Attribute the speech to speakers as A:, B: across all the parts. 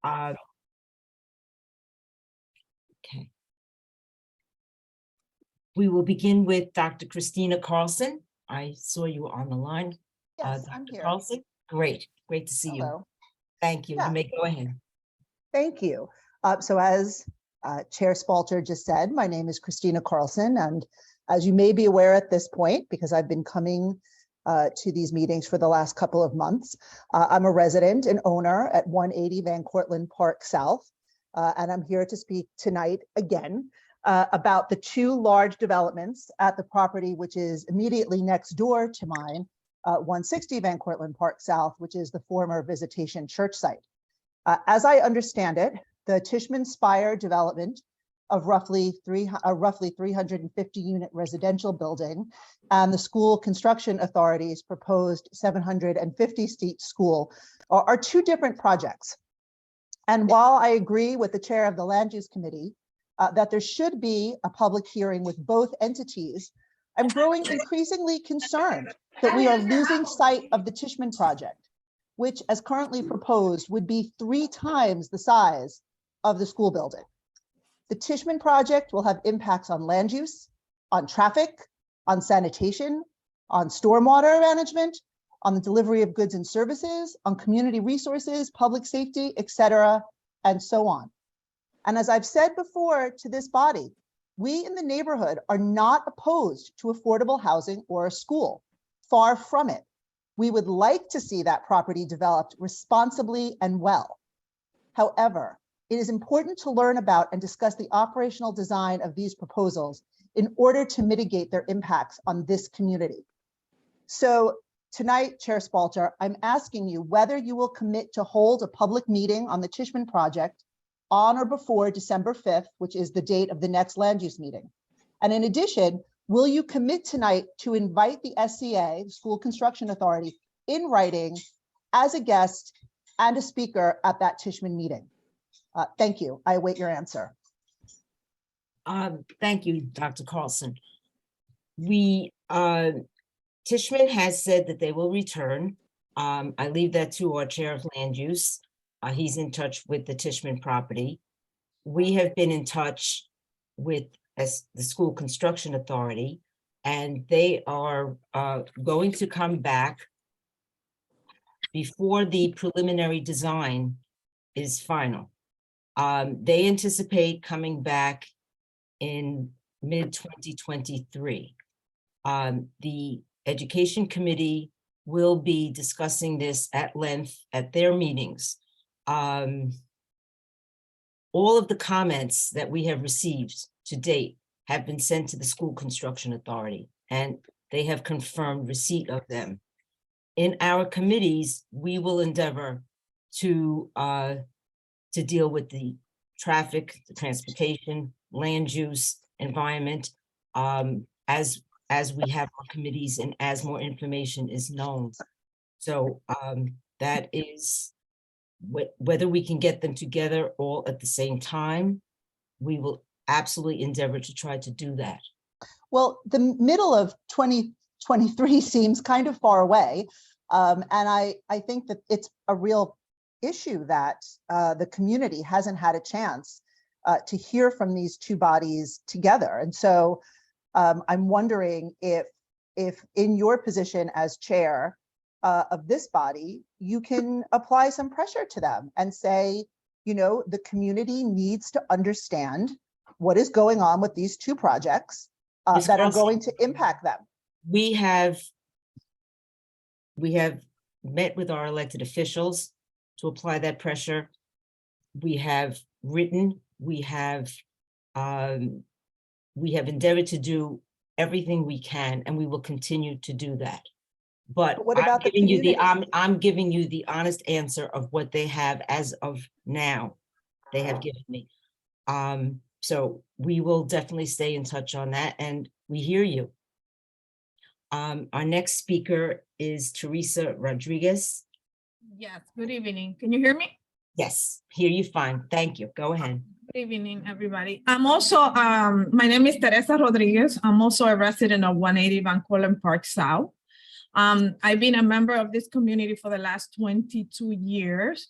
A: Okay. We will begin with Dr. Christina Carlson. I saw you on the line.
B: Yes,
A: Dr.
B: I'm here.
A: Carlson, great to see you.
B: Hello.
A: Thank you.
B: Yeah.
A: You may go ahead.
B: Thank you. So as Chair Spalter just said, my name is Christina Carlson, and as you may be aware at this point, because I've been coming to these meetings for the last couple of months, I'm a resident and owner at 180 Van Cortlandt Park South, and I'm here to speak tonight again about the two large developments at the property which is immediately next door to mine, 160 Van Cortlandt Park South, which is the former Visitation Church site. As I understand it, the Tishman Spire development of roughly 350 unit residential building and the School Construction Authority's proposed 750 seat school are two different projects. And while I agree with the chair of the Land Use Committee that there should be a public hearing with both entities, I'm growing increasingly concerned that we are losing sight of the Tishman project, which as currently proposed would be 3 times the size of the school building. The Tishman project will have impacts on land use, on traffic, on sanitation, on stormwater management, on the delivery of goods and services, on community resources, public safety, etc., and so on. And as I've said before to this body, we in the neighborhood are not opposed to affordable housing or a school. Far from it. We would like to see that property developed responsibly and well. However, it is important to learn about and discuss the operational design of these proposals in order to mitigate their impacts on this community. So tonight, Chair Spalter, I'm asking you whether you will commit to hold a public meeting on the Tishman project on or before December 5th, which is the date of the next land use meeting. And in addition, will you commit tonight to invite the SCA, School Construction Authority, in writing as a guest and a speaker at that Tishman meeting? Thank you. I await your answer.
A: Thank you, Dr. Carlson. Tishman has said that they will return. I leave that to our chair of land use. He's in touch with the Tishman property. We have been in touch with the School Construction Authority, and they are going to come back before the preliminary design is final. They anticipate coming back in mid-2023. The Education Committee will be discussing this at length at their meetings. All of the comments that we have received to date have been sent to the School Construction Authority, and they have confirmed receipt of them. In our committees, we will endeavor to deal with the traffic, the transportation, land use, environment, as we have our committees and as more information is known. So that is whether we can get them together all at the same time. We will absolutely endeavor to try to do that.
B: Well, the middle of 2023 seems kind of far away. And I think that it's a real issue that the community hasn't had a chance to hear from these two bodies together. And so I'm wondering if in your position as chair of this body, you can apply some pressure to them and say, you know, the community needs to understand what is going on with these two projects that are going to impact them.
A: We have met with our elected officials to apply that pressure. We have written, we have endeavored to do everything we can, and we will continue to do that. But what about I'm giving you the honest answer of what they have as of now. They have given me. So we will definitely stay in touch on that, and we hear you. Our next speaker is Teresa Rodriguez.
C: Yes, good evening. Can you hear me?
A: Yes, hear you fine. Thank you. Go ahead.
C: Good evening, everybody. I'm also, my name is Teresa Rodriguez. I'm also a resident of 180 Van Cortlandt Park South. I've been a member of this community for the last 22 years.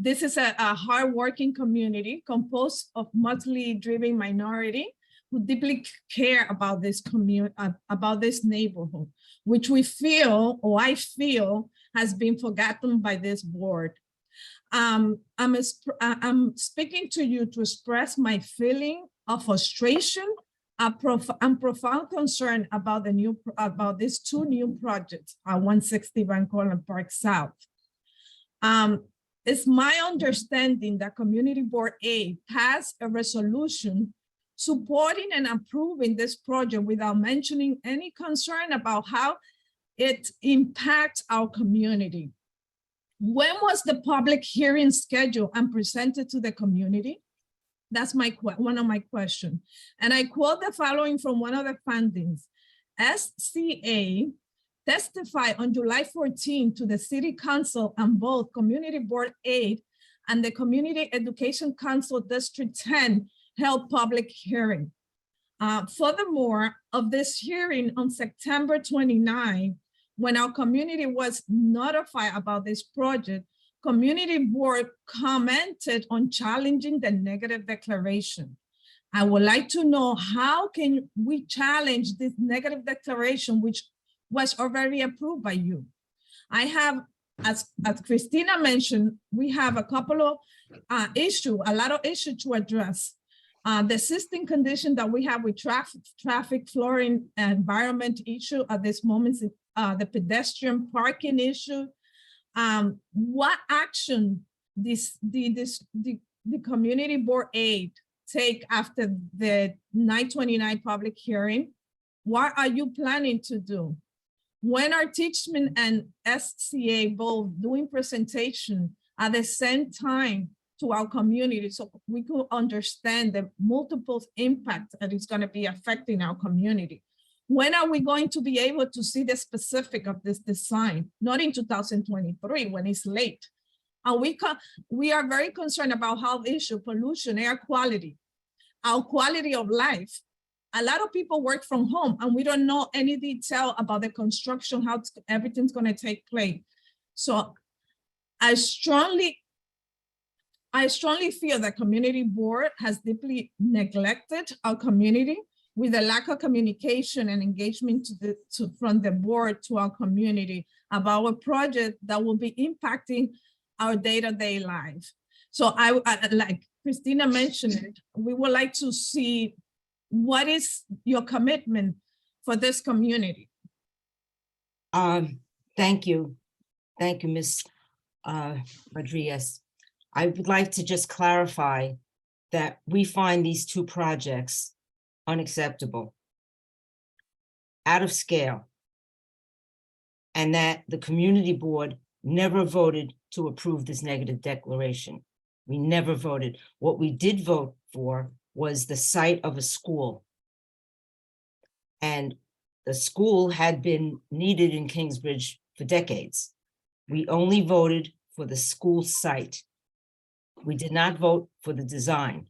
C: this is a hardworking community composed of mostly driven minority who deeply care about this community, about this neighborhood, which we feel, or I feel, has been forgotten by this board. I'm speaking to you to express my feeling of frustration and profound concern about these two new projects at 160 Van Cortlandt Park South. It's my understanding that Community Board A passed a resolution supporting and approving this project without mentioning any concern about how it impacts our community. When was the public hearing scheduled and presented to the community? That's one of my questions. And I quote the following from one of the findings. SCA testified on July 14 to the City Council and both Community Board 8 and the Community Education Council District 10 held public hearing. Furthermore, of this hearing on September 29, when our community was notified about this project, Community Board commented on challenging the negative declaration. I would like to know, how can we challenge this negative declaration, which was already approved by you? I have, as Christina mentioned, we have a couple of a lot of issues to address. The existing condition that we have with traffic, flooring, environment issue at this moment, the pedestrian parking issue. What action the Community Board 8 take after the 9/29 public hearing? What are you planning to do? When are Teachman and SCA both doing presentation at the same time to our community, so we could understand the multiple impacts that it's going to be affecting our community? When are we going to be able to see the specific of this design? Not in 2023 when it's late. And we are very concerned about health issue, pollution, air quality, our quality of life. A lot of people work from home and we don't know any detail about the construction, how everything's going to take place. So I strongly feel that Community Board has deeply neglected our community with a lack of communication and engagement from the board to our community about a project that will be impacting our day-to-day life. So I like Christina mentioned, we would like to see what is your commitment for this community.
A: Thank you. Thank you, Ms. Rodriguez. I would like to just clarify that we find these two projects unacceptable, out of scale, and that the Community Board never voted to approve this negative declaration. We never voted. What we did vote for was the site of a school. And the school had been needed in Kingsbridge for decades. We only voted for the school site. We did not vote for the design.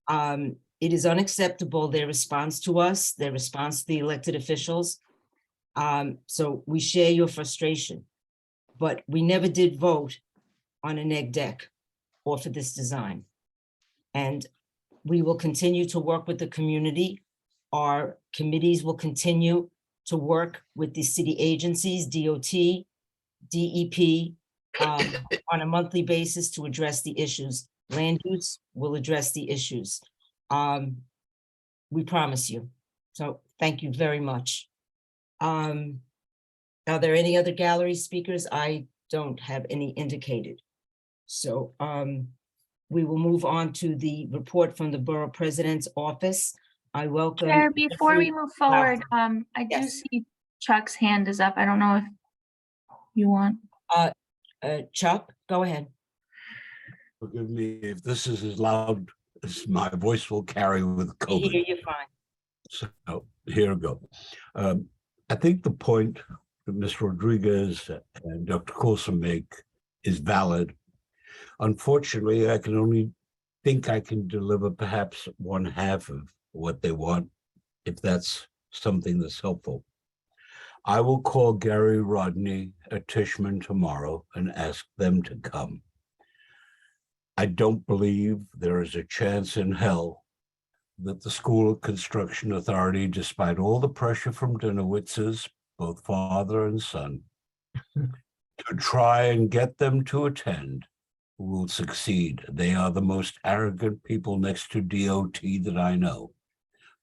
A: It is unacceptable, their response to us, their response to the elected officials. So we share your frustration, but we never did vote on a neg deck or for this design. And we will continue to work with the community. Our committees will continue to work with the city agencies, DOT, DEP, on a monthly basis to address the issues. Land use will address the issues. We promise you. So thank you very much. Are there any other gallery speakers? I don't have any indicated. So we will move on to the report from the Borough President's Office. I welcome.
D: Chair, before we move forward, I do
A: Yes.
D: see Chuck's hand is up. I don't know if you want.
A: Chuck, go ahead.
E: Forgive me if this is as loud as my voice will carry with
A: I
E: COVID.
A: hear you fine.
E: So here we go. I think the point that Ms. Rodriguez and Dr. Coulson make is valid. Unfortunately, I can only think I can deliver perhaps one half of what they want, if that's something that's helpful. I will call Gary Rodney at Tishman tomorrow and ask them to come. I don't believe there is a chance in hell that the School Construction Authority, despite all the pressure from Dinowitz's, both father and son, to try and get them to attend, will succeed. They are the most arrogant people next to DOT that I know.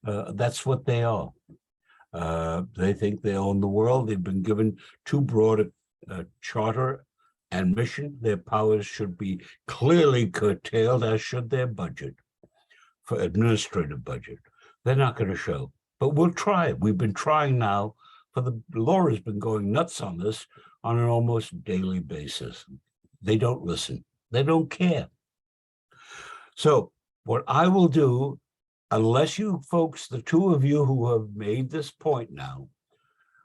E: That's what they are. They think they own the world. They've been given too broad a charter and mission. Their powers should be clearly curtailed, as should their budget, for administrative budget. They're not going to show, but we'll try. We've been trying now Laura's been going nuts on this on an almost daily basis. They don't listen. They don't care. So what I will do, unless you folks, the two of you who have made this point now,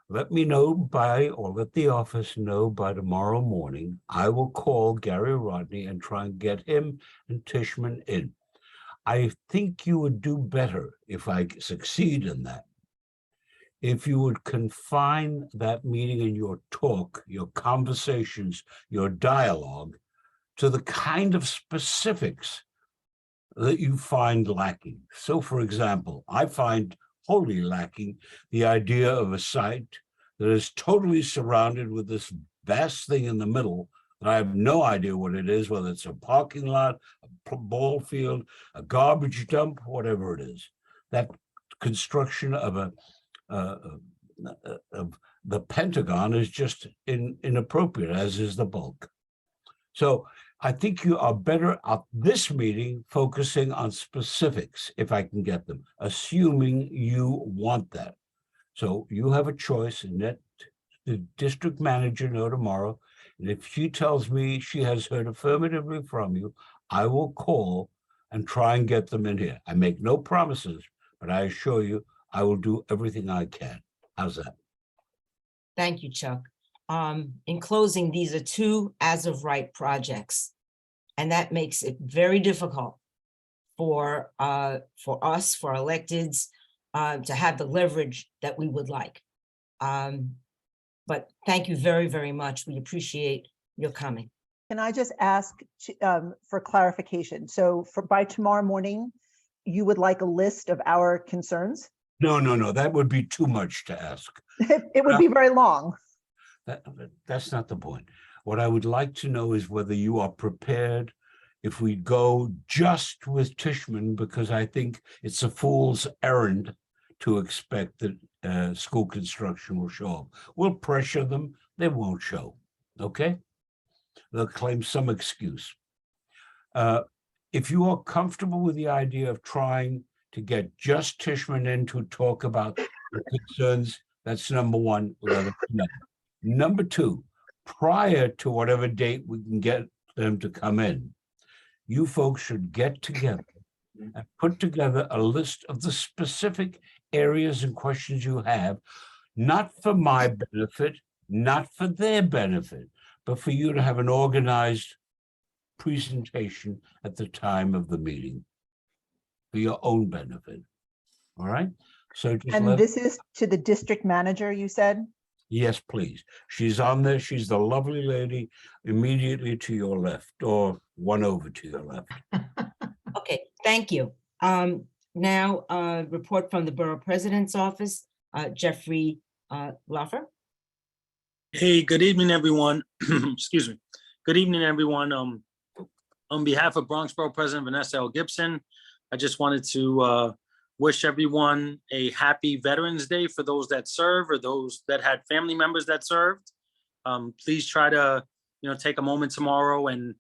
E: let me know or let the office know by tomorrow morning, I will call Gary Rodney and try and get him and Tishman in. I think you would do better if I succeed in that. If you would confine that meeting and your talk, your conversations, your dialogue to the kind of specifics that you find lacking. So, for example, I find wholly lacking the idea of a site that is totally surrounded with this vast thing in the middle that I have no idea what it is, whether it's a parking lot, a ball field, a garbage dump, whatever it is. That construction of the Pentagon is just inappropriate, as is the bulk. So I think you are better at this meeting focusing on specifics, if I can get them, assuming you want that. So you have a choice, and let the district manager know tomorrow. And if she tells me she has heard affirmatively from you, I will call and try and get them in here. I make no promises, but I assure you, I will do everything I can. How's that?
A: Thank you, Chuck. In closing, these are two as-of-right projects, and that makes it very difficult for us, for electeds, to have the leverage that we would like. But thank you very, very much. We appreciate your coming.
B: Can I just ask for clarification? So by tomorrow morning, you would like a list of our concerns?
E: No, that would be too much to ask.
B: It would be very long.
E: That's not the point. What I would like to know is whether you are prepared if we go just with Tishman, because I think it's a fool's errand to expect that school construction will show up. We'll pressure them, they won't show, okay? They'll claim some excuse. If you are comfortable with the idea of trying to get just Tishman in to talk about the concerns, that's number one, let us know. Number two, prior to whatever date we can get them to come in, you folks should get together and put together a list of the specific areas and questions you have, not for my benefit, not for their benefit, but for you to have an organized presentation at the time of the meeting for your own benefit. All right? So just
B: And this is to the district manager, you said?
E: Yes, please. She's on there. She's the lovely lady immediately to your left, or one over to your left.
A: Okay, thank you. Now, report from the Borough President's Office, Jeffrey Laffer.
F: Hey, good evening, everyone. Excuse me. Good evening, everyone. On behalf of Bronx Borough President Vanessa L. Gibson, I just wanted to wish everyone a happy Veterans Day for those that serve or those that had family members that served. Please try to, take a moment tomorrow and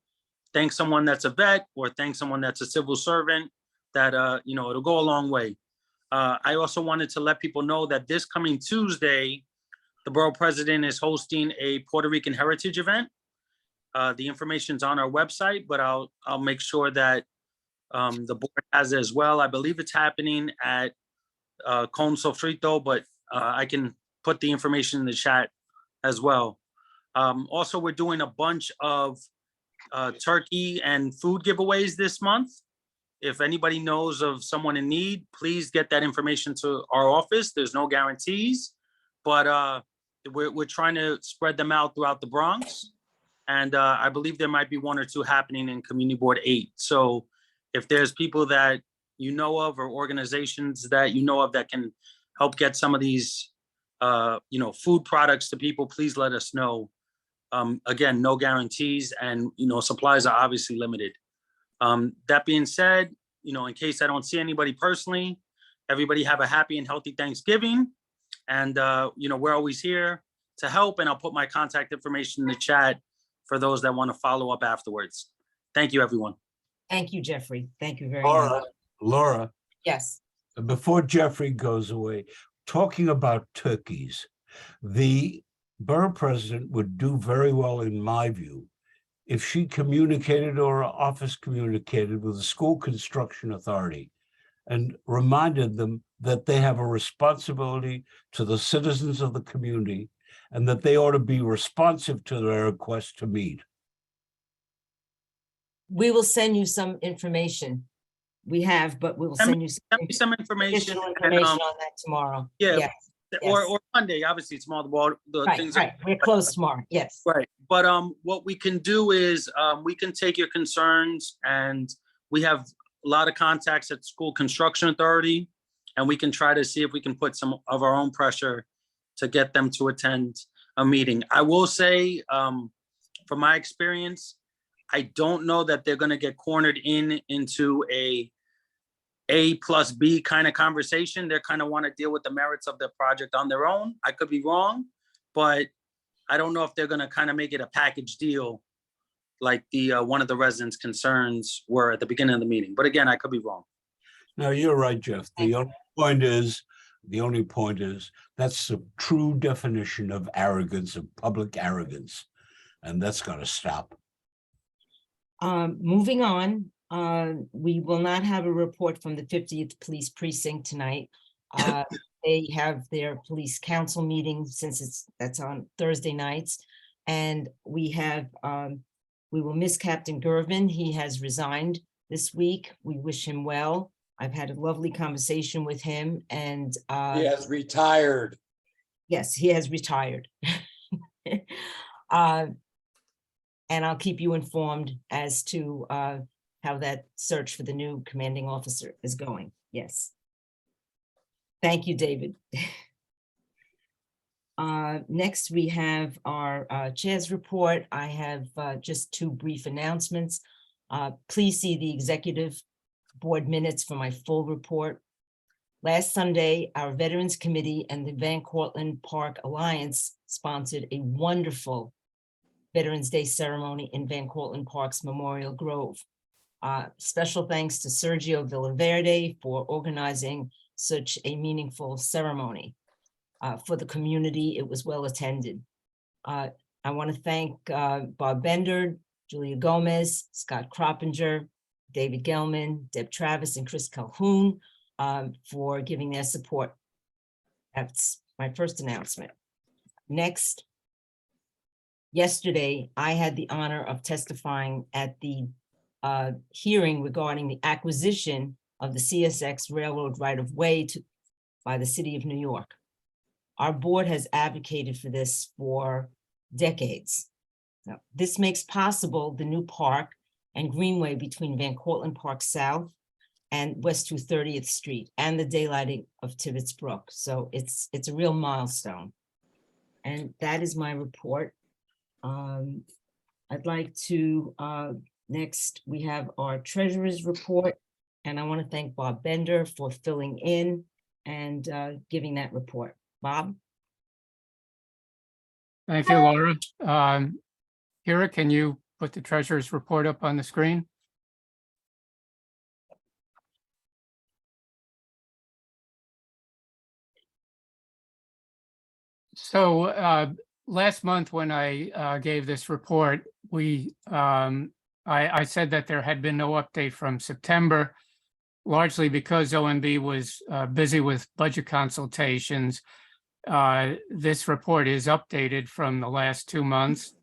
F: thank someone that's a vet or thank someone that's a civil servant. That it'll go a long way. I also wanted to let people know that this coming Tuesday, the Borough President is hosting a Puerto Rican Heritage event. The information's on our website, but I'll make sure that the board has it as well. I believe it's happening at Con Sofrito, but I can put the information in the chat as well. Also, we're doing a bunch of turkey and food giveaways this month. If anybody knows of someone in need, please get that information to our office. There's no guarantees, but we're trying to spread them out throughout the Bronx. And I believe there might be 1 or 2 happening in Community Board 8. So if there's people that you know of or organizations that you know of that can help get some of these, food products to people, please let us know. Again, no guarantees, and, supplies are obviously limited. That being said, in case I don't see anybody personally, everybody have a happy and healthy Thanksgiving. And, we're always here to help, and I'll put my contact information in the chat for those that want to follow up afterwards. Thank you, everyone.
A: Thank you, Jeffrey. Thank you very much.
E: Laura,
A: Yes.
E: before Jeffrey goes away, talking about turkeys, the borough president would do very well, in my view, if she communicated or her office communicated with the school construction authority and reminded them that they have a responsibility to the citizens of the community and that they ought to be responsive to their request to meet.
A: We will send you some information. We have, but we will
F: Send
A: send you
F: Send me some information.
A: additional
F: and,
A: information on that tomorrow.
F: yeah,
A: Yes,
F: or Monday, obviously, tomorrow, the
A: right,
F: things.
A: right. We're closed tomorrow. Yes.
F: Right, but what we can do is we can take your concerns, and we have a lot of contacts at School Construction Authority, and we can try to see if we can put some of our own pressure to get them to attend a meeting. I will say, from my experience, I don't know that they're going to get cornered into A plus B kind of conversation. They kind of want to deal with the merits of the project on their own. I could be wrong, but I don't know if they're going to kind of make it a package deal like the one of the residents' concerns were at the beginning of the meeting. But again, I could be wrong.
E: No, you're right, Jeff. The only point is that's the true definition of arrogance, of public arrogance, and that's got to stop.
A: Moving on, we will not have a report from the 50th Police Precinct tonight. They have their police council meeting since that's on Thursday nights. And we will miss Captain Gervin. He has resigned this week. We wish him well. I've had a lovely conversation with him, and
G: He has retired.
A: yes, he has retired. And I'll keep you informed as to how that search for the new commanding officer is going. Yes. Thank you, David. Next, we have our chair's report. I have just 2 brief announcements. Please see the executive board minutes for my full report. Last Sunday, our Veterans Committee and the Van Cortlandt Park Alliance sponsored a wonderful Veterans Day ceremony in Van Cortlandt Park's Memorial Grove. Special thanks to Sergio Villaverde for organizing such a meaningful ceremony for the community. It was well attended. I want to thank Bob Bender, Julia Gomez, Scott Croppinger, David Gelman, Deb Travis, and Chris Calhoun for giving their support. That's my first announcement. Next, yesterday, I had the honor of testifying at the hearing regarding the acquisition of the CSX Railroad right-of-way by the City of New York. Our board has advocated for this for decades. Now, this makes possible the new park and greenway between Van Cortlandt Park South and West 230th Street and the daylighting of Tibbetts Brook. So it's a real milestone. And that is my report. I'd like to, next we have our treasurer's report. And I want to thank Bob Bender for filling in and giving that report. Bob?
H: Thank you, Laura. Kira, can you put the treasurer's report up on the screen? So last month when I gave this report, I said that there had been no update from September, largely because OMB was busy with budget consultations. This report is updated from the last 2 months.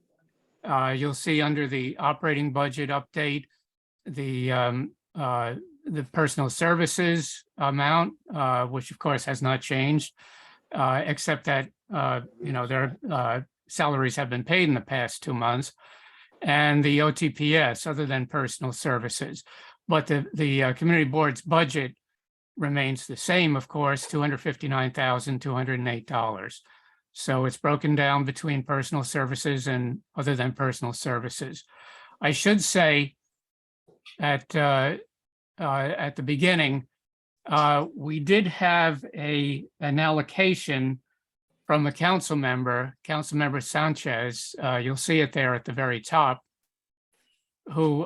H: You'll see under the operating budget update, the personal services amount, which of course has not changed, except that their salaries have been paid in the past 2 months. and the OTPS, other than personal services. But the community board's budget remains the same, of course, $259,208. So it's broken down between personal services and other than personal services. I should say at the beginning, we did have an allocation from a council member, Councilmember Sanchez. You'll see it there at the very top, who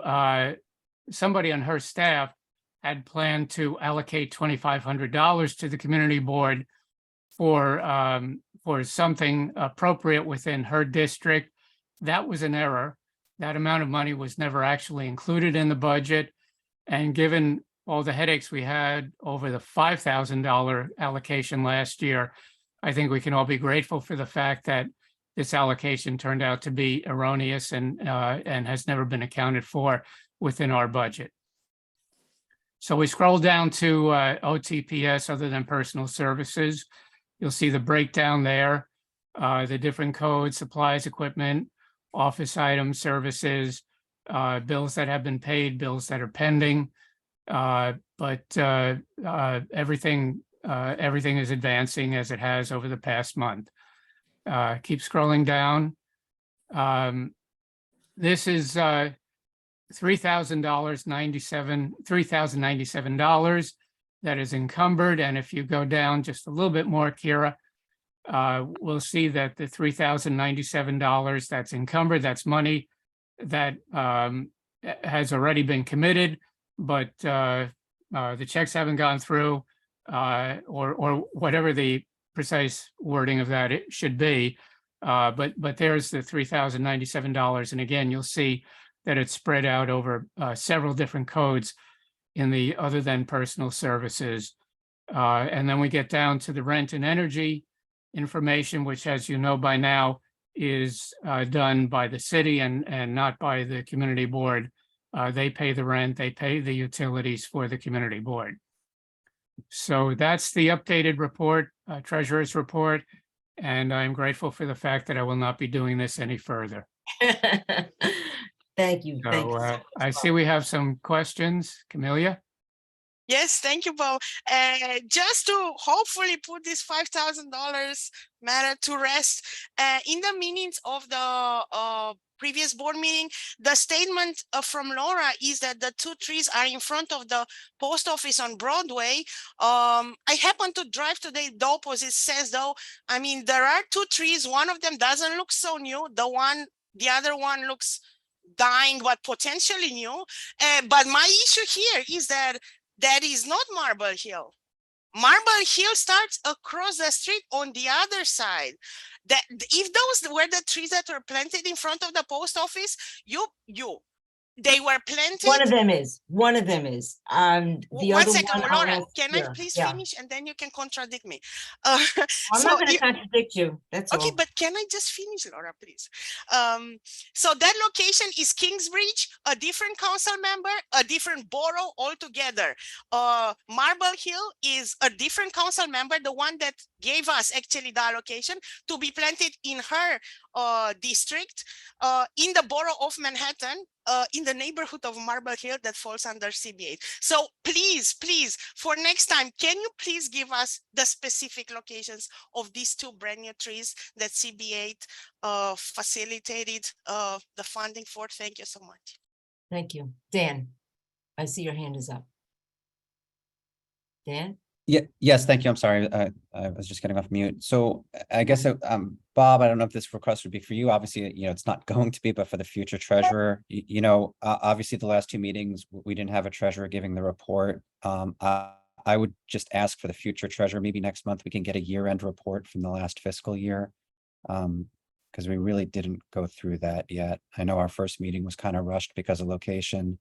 H: somebody on her staff had planned to allocate $2,500 to the community board for something appropriate within her district. That was an error. That amount of money was never actually included in the budget. And given all the headaches we had over the $5,000 allocation last year, I think we can all be grateful for the fact that this allocation turned out to be erroneous and has never been accounted for within our budget. So we scroll down to OTPS, other than personal services. You'll see the breakdown there, the different codes, supplies, equipment, office items, services, bills that have been paid, bills that are pending. But everything is advancing as it has over the past month. Keep scrolling down. This is $3,097 that is encumbered. And if you go down just a little bit more, Kira, we'll see that the $3,097 that's encumbered, that's money that has already been committed, but the checks haven't gone through, or whatever the precise wording of that it should be. But there's the $3,097. And again, you'll see that it's spread out over several different codes in the other than personal services. And then we get down to the rent and energy information, which, as you know by now, is done by the city and not by the community board. They pay the rent, they pay the utilities for the community board. So that's the updated report, treasurer's report. And I'm grateful for the fact that I will not be doing this any further.
A: Thank you. Thank you
H: So
A: so much,
H: I see
A: Bob.
H: we have some questions. Camelia?
I: Yes, thank you, Bo. Just to hopefully put this $5,000 matter to rest, in the minutes of the previous board meeting, the statement from Laura is that the 2 trees are in front of the post office on Broadway. I happened to drive today. The opposite says, though, I mean, there are 2 trees. One of them doesn't look so new. The other one looks dying, but potentially new. But my issue here is that is not Marble Hill. Marble Hill starts across the street on the other side. That if those were the trees that were planted in front of the post office, they were planted.
A: One of them is. The
I: One
A: other
I: second,
A: one. I'll
I: Laura,
A: ask-
I: can
A: yeah,
I: I please
A: yeah.
I: finish and then you can contradict me?
A: I'm
I: so
A: not going to
I: you-
A: contradict you. That's
I: Okay,
A: all.
I: but can I just finish, Laura, please? So that location is Kingsbridge, a different council member, a different borough altogether. Marble Hill is a different council member, the one that gave us actually the allocation to be planted in her district, in the borough of Manhattan, in the neighborhood of Marble Hill that falls under CB8. So please, for next time, can you please give us the specific locations of these 2 brand new trees that CB8 facilitated the funding for? Thank you so much.
A: Thank you. Dan, I see your hand is up. Dan?
J: Yeah, yes, thank you. I'm sorry. I was just getting off mute. So I guess, Bob, I don't know if this request would be for you. Obviously, it's not going to be, but for the future treasurer, obviously the last 2 meetings, we didn't have a treasurer giving the report. I would just ask for the future treasurer, maybe next month we can get a year-end report from the last fiscal year. Because we really didn't go through that yet. I know our first meeting was kind of rushed because of location.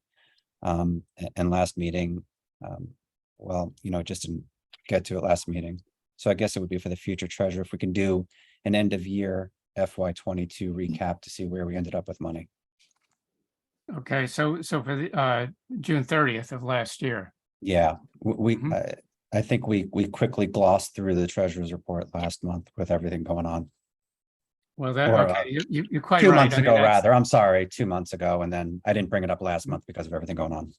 J: And last meeting, just didn't get to it last meeting. So I guess it would be for the future treasurer if we can do an end of year FY22 recap to see where we ended up with money.
H: Okay, so for the June 30th of last year.
J: Yeah,
H: Mhm.
J: I think we quickly glossed through the treasurer's report last month with everything going on.
H: Well, that,
J: Or,
H: okay, you're quite
J: Two
H: right.
J: months
H: I mean,
J: ago,
H: that's-
J: rather. I'm sorry, 2 months ago. And then I didn't bring it up last month because of everything going on.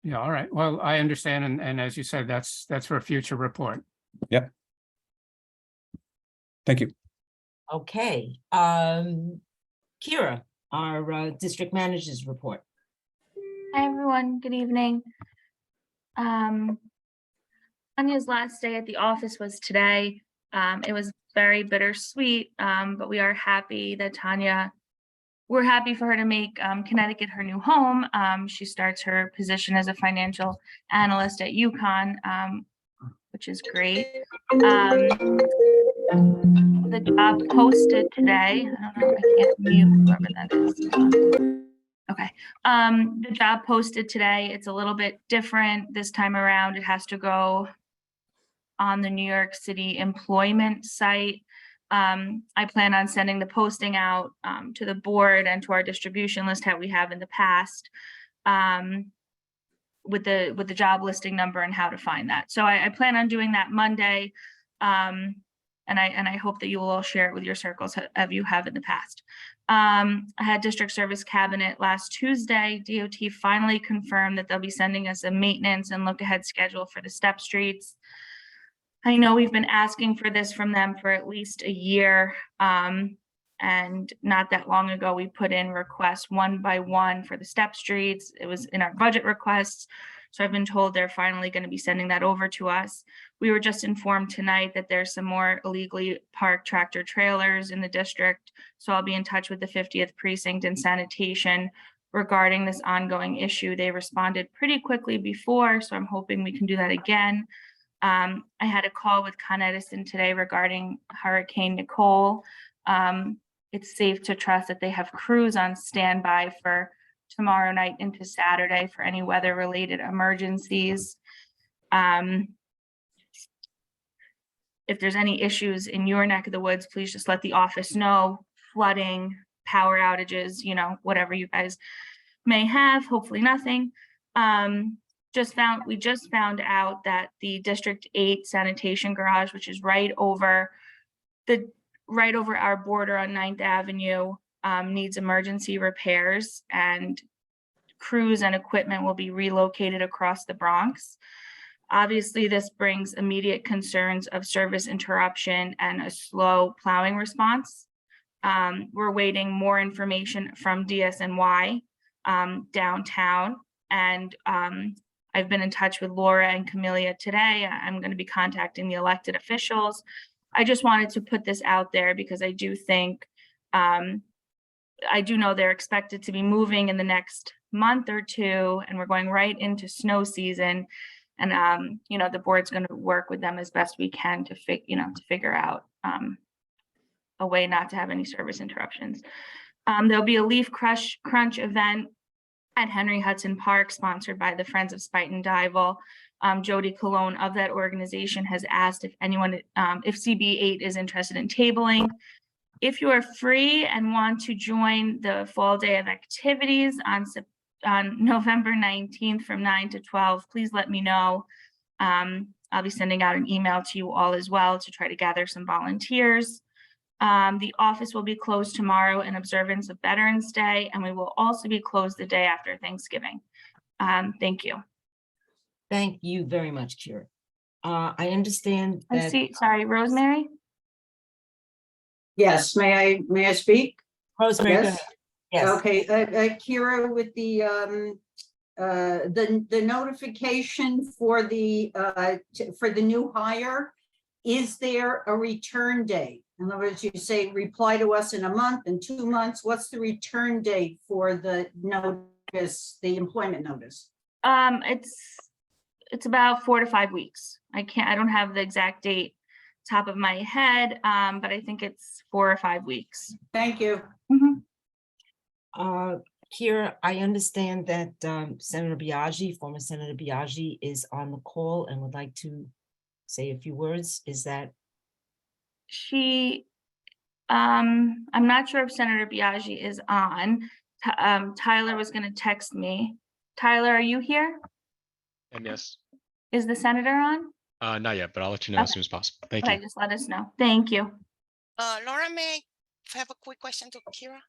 H: Yeah, all right. Well, I understand. And as you said, that's for a future report.
J: Thank you.
A: Okay, Kira, our district manager's report.
D: Hi, everyone. Good evening. Tanya's last day at the office was today. It was very bittersweet, but we are happy that we're happy for her to make Connecticut her new home. She starts her position as a financial analyst at UConn, which is great. The job posted today, I don't know, I can't mute whoever that is. Okay, the job posted today, it's a little bit different this time around. It has to go on the New York City employment site. I plan on sending the posting out to the board and to our distribution list how we have in the past, with the job listing number and how to find that. So I plan on doing that Monday. And I hope that you will all share it with your circles as you have in the past. I had District Service Cabinet last Tuesday. DOT finally confirmed that they'll be sending us a maintenance and look ahead schedule for the step streets. I know we've been asking for this from them for at least a year. And not that long ago, we put in requests one by one for the step streets. It was in our budget requests. So I've been told they're finally going to be sending that over to us. We were just informed tonight that there's some more illegally parked tractor trailers in the district. So I'll be in touch with the 50th precinct and sanitation regarding this ongoing issue. They responded pretty quickly before, so I'm hoping we can do that again. I had a call with Con Edison today regarding Hurricane Nicole. It's safe to trust that they have crews on standby for tomorrow night into Saturday for any weather-related emergencies. If there's any issues in your neck of the woods, please just let the office know. Flooding, power outages, whatever you guys may have, hopefully nothing. We just found out that the District 8 sanitation garage, which is right over our border on 9th Avenue, needs emergency repairs, and crews and equipment will be relocated across the Bronx. Obviously, this brings immediate concerns of service interruption and a slow plowing response. We're waiting more information from DSNY downtown, and I've been in touch with Laura and Camelia today. I'm going to be contacting the elected officials. I just wanted to put this out there because I do think, I do know they're expected to be moving in the next month or two, and we're going right into snow season. And, the board's going to work with them as best we can to figure out a way not to have any service interruptions. There'll be a leaf crunch event at Henry Hudson Park, sponsored by the Friends of Spuyten Duyvil. Jody Colon of that organization has asked if anyone, if CB8 is interested in tabling. If you are free and want to join the fall day of activities on November 19th from 9 to 12, please let me know. I'll be sending out an email to you all as well to try to gather some volunteers. The office will be closed tomorrow in observance of Veterans Day, and we will also be closed the day after Thanksgiving. Thank you.
A: Thank you very much, Kira. I understand
D: I
A: that.
D: see, sorry, Rosemary?
K: Yes, may I speak?
A: Rosemary, go
K: Yes.
A: ahead. Yes.
K: Okay, Kira, with the notification for the new hire, is there a return date? In other words, you say reply to us in a month, in 2 months. What's the return date for the notice, the employment notice?
D: It's about 4 to 5 weeks. I don't have the exact date top of my head, but I think it's 4 or 5 weeks.
K: Thank you.
D: Mhm.
A: Kira, I understand that Senator Biaggi, former Senator Biaggi, is on the call and would like to say a few words. Is that?
D: I'm not sure if Senator Biaggi is on. Tyler was going to text me. Tyler, are you here?
L: And yes,
D: Is the senator on?
L: not yet, but I'll let you know as
D: Okay.
L: soon as possible. Thank
D: Okay,
L: you.
D: just let us know. Thank you.
I: Laura May, have a quick question to Kira?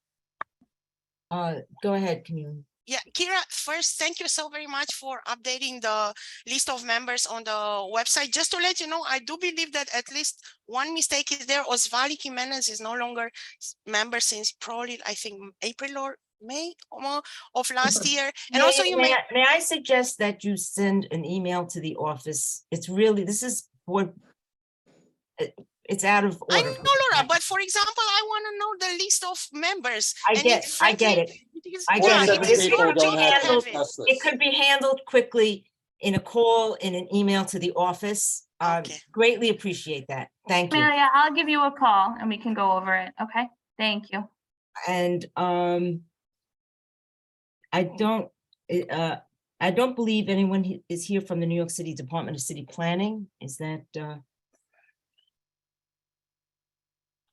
A: Go ahead, Camille.
I: Yeah, Kira, first, thank you so very much for updating the list of members on the website. Just to let you know, I do believe that at least one mistake is there. Osvaldo Jimenez is no longer member since probably, I think, April or May of last year. And also you
A: may I suggest that you send an email to the office? It's really, this is what, it's out of
I: I
A: order.
I: know, Laura, but for example, I want to know the list of members.
A: I
I: and
A: get it. I get it.
I: Yeah,
A: but
I: it
A: if
I: is
A: it
I: your
A: could be
I: job to have
A: handled-
I: it.
A: It could be handled quickly in a call, in an email to the office.
I: Okay.
A: Greatly appreciate that. Thank you.
D: Amelia, I'll give you a call and we can go over it. Okay, thank you.
A: And I don't believe anyone is here from the New York City Department of City Planning. Is that?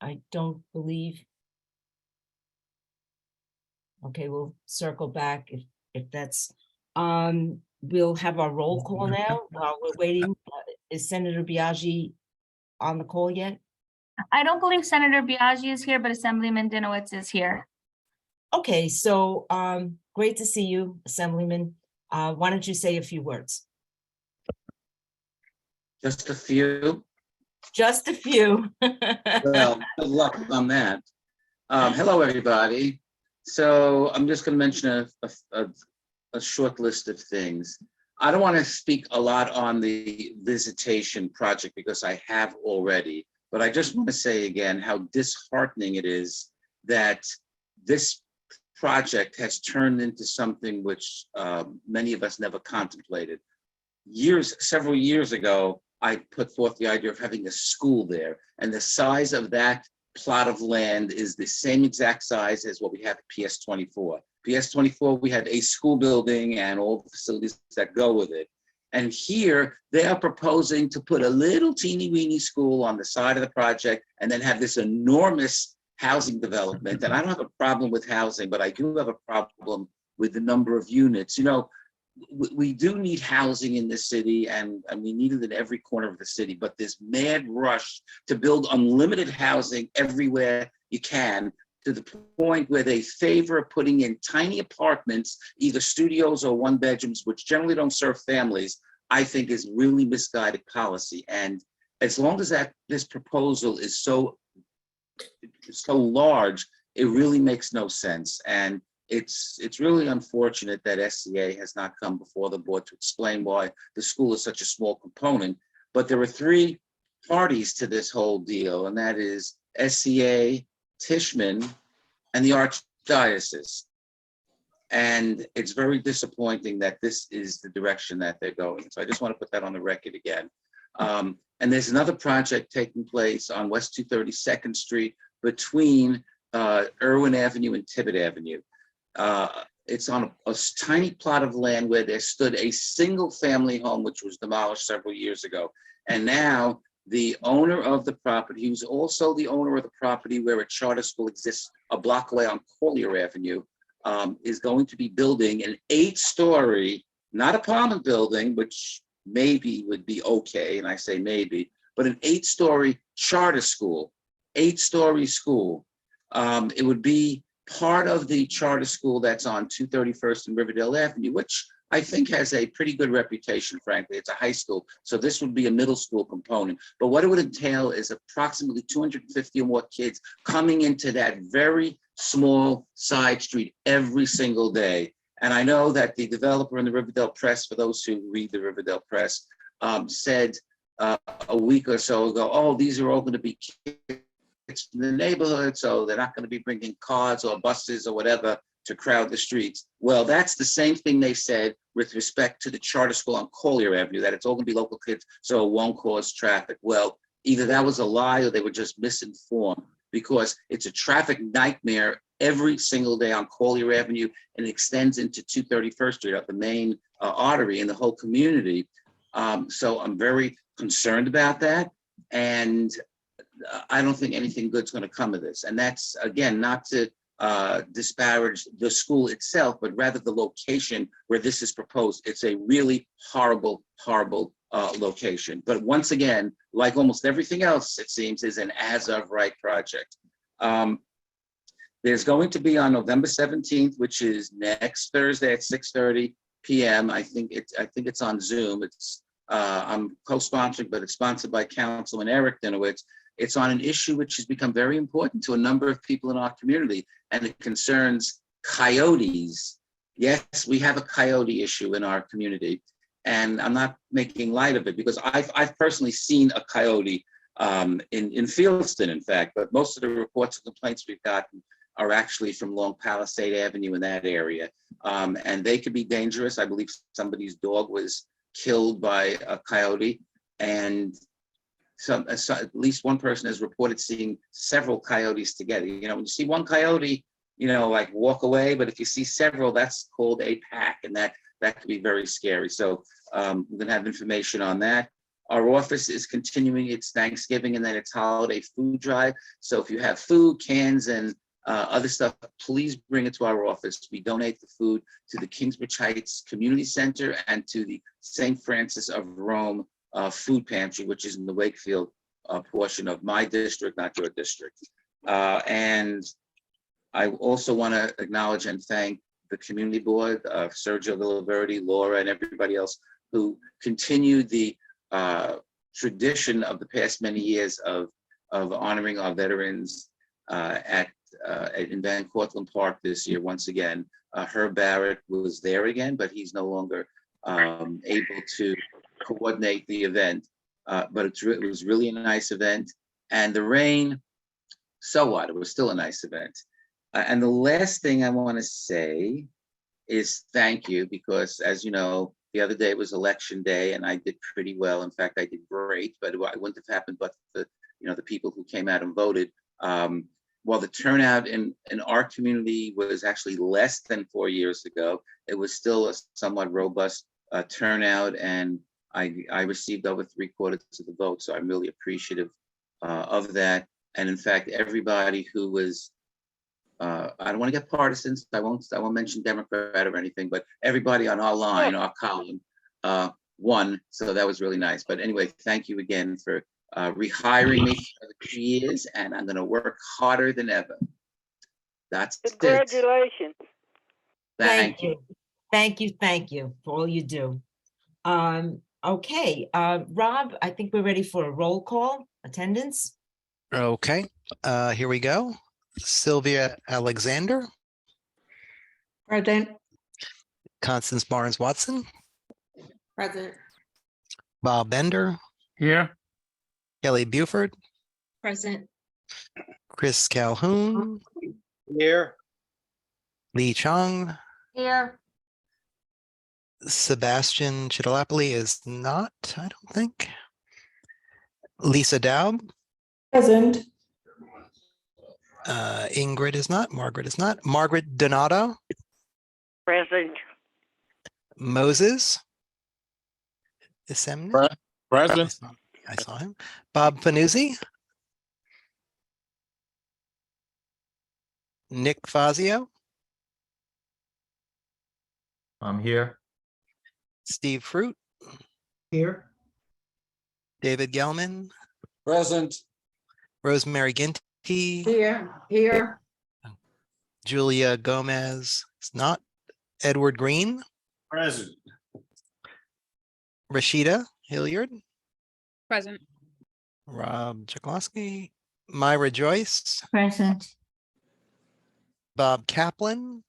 A: I don't believe. Okay, we'll circle back if that's, we'll have our roll call now while we're waiting. Is Senator Biaggi on the call yet?
D: I don't believe Senator Biaggi is here, but Assemblyman Dinowitz is here.
A: Okay, so great to see you, Assemblyman. Why don't you say a few words?
L: Just a few.
A: Just a few.
L: Well, good luck on that. Hello, everybody. So I'm just going to mention a short list of things. I don't want to speak a lot on the visitation project because I have already, but I just want to say again how disheartening it is that this project has turned into something which many of us never contemplated. Several years ago, I put forth the idea of having a school there, and the size of that plot of land is the same exact size as what we have at PS 24. PS 24, we had a school building and all the facilities that go with it. And here they are proposing to put a little teeny weeny school on the side of the project and then have this enormous housing development. And I don't have a problem with housing, but I do have a problem with the number of units. You know, we do need housing in this city, and we need it in every corner of the city, but this mad rush to build unlimited housing everywhere you can, to the point where they favor putting in tiny apartments, either studios or one bedrooms, which generally don't serve families, I think is really misguided policy. And as long as this proposal is so large, it really makes no sense. And it's really unfortunate that SCA has not come before the board to explain why the school is such a small component. But there are three parties to this whole deal, and that is SCA, Tishman, and the Archdiocese. And it's very disappointing that this is the direction that they're going. So I just want to put that on the record again. And there's another project taking place on West 232nd Street between Irwin Avenue and Tibbet Avenue. It's on a tiny plot of land where there stood a single family home, which was demolished several years ago. And now the owner of the property, who's also the owner of the property where a charter school exists a block away on Collier Avenue, is going to be building an 8-story, not apartment building, which maybe would be okay, and I say maybe, but an 8-story charter school, 8-story school. It would be part of the charter school that's on 231st and Riverdale Avenue, which I think has a pretty good reputation, frankly. It's a high school, so this would be a middle school component. But what it would entail is approximately 250 or more kids coming into that very small side street every single day. And I know that the developer in the Riverdale Press, for those who read the Riverdale Press, said a week or so ago, oh, these are all going to be kids from the neighborhood, so they're not going to be bringing cars or buses or whatever to crowd the streets. Well, that's the same thing they said with respect to the charter school on Collier Avenue, that it's all going to be local kids, so it won't cause traffic. Well, either that was a lie or they were just misinformed, because it's a traffic nightmare every single day on Collier Avenue, and it extends into 231st Street, up the main artery in the whole community. So I'm very concerned about that. And I don't think anything good's going to come of this. And that's, again, not to disparage the school itself, but rather the location where this is proposed. It's a really horrible, horrible location. But once again, like almost everything else, it seems, is an as of right project. There's going to be on November 17th, which is next Thursday at 6:30 PM. I think it's on Zoom. I'm co-sponsoring, but it's sponsored by Councilman Eric Dinowitz. It's on an issue which has become very important to a number of people in our community, and it concerns coyotes. Yes, we have a coyote issue in our community, and I'm not making light of it because I've personally seen a coyote in Fieldston, in fact, but most of the reports and complaints we've gotten are actually from Long Palisade Avenue in that area. And they could be dangerous. I believe somebody's dog was killed by a coyote, and at least one person has reported seeing several coyotes together. You know, when you see one coyote, you know, like walk away, but if you see several, that's called a pack, and that could be very scary. So we're gonna have information on that. Our office is continuing its Thanksgiving and then its holiday food drive. So if you have food, cans, and other stuff, please bring it to our office. We donate the food to the Kingsbridge Heights Community Center and to the St. Francis of Rome Food Pantry, which is in the Wakefield portion of my district, not your district. And I also want to acknowledge and thank the community board, Sergio Villaverdi, Laura, and everybody else who continued the tradition of the past many years of honoring our veterans in Van Cortlandt Park this year. Once again, Herb Barrett was there again, but he's no longer able to coordinate the event. But it was really a nice event. And the rain, so what? It was still a nice event. And the last thing I want to say is thank you, because as you know, the other day was election day and I did pretty well. In fact, I did great, but it wouldn't have happened but the people who came out and voted. While the turnout in our community was actually less than 4 years ago, it was still a somewhat robust turnout, and I received over 3/4 of the vote. So I'm really appreciative of that. And in fact, everybody who was, I don't want to get partisan, so I won't mention Democrat or anything, but everybody on our line, our column, won. So that was really nice. But anyway, thank you again for rehiring me for the 2 years, and I'm going to work harder than ever. That's
M: Congratulations.
L: it. Thank you.
A: Thank you for all you do. Okay, Rob, I think we're ready for a roll call, attendance.
N: Okay, here we go. Sylvia Alexander,
K: Present.
N: Constance Barnes Watson,
K: Present.
N: Bob Bender,
H: Here.
N: Kelly Buford,
K: Present.
N: Chris Calhoun,
F: Here.
N: Lee Chong,
K: Here.
N: Sebastian Chitolapoli is not, I don't think. Lisa Daub,
K: Present.
N: Ingrid is not, Margaret is not, Margaret Donato,
M: Present.
N: Moses. Isemni?
G: Present.
N: I saw him. Bob Panuzzi. Nick Fazio,
O: I'm here.
N: Steve Fruit,
O: Here.
N: David Gelman,
G: Present.
N: Rosemary Ginty,
K: Here.
N: Julia Gomez is not, Edward Green,
F: Present.
N: Rashida Hilliard,
M: Present.
N: Rob Chakowski, Myra Joyce,
K: Present.
N: Bob Kaplan,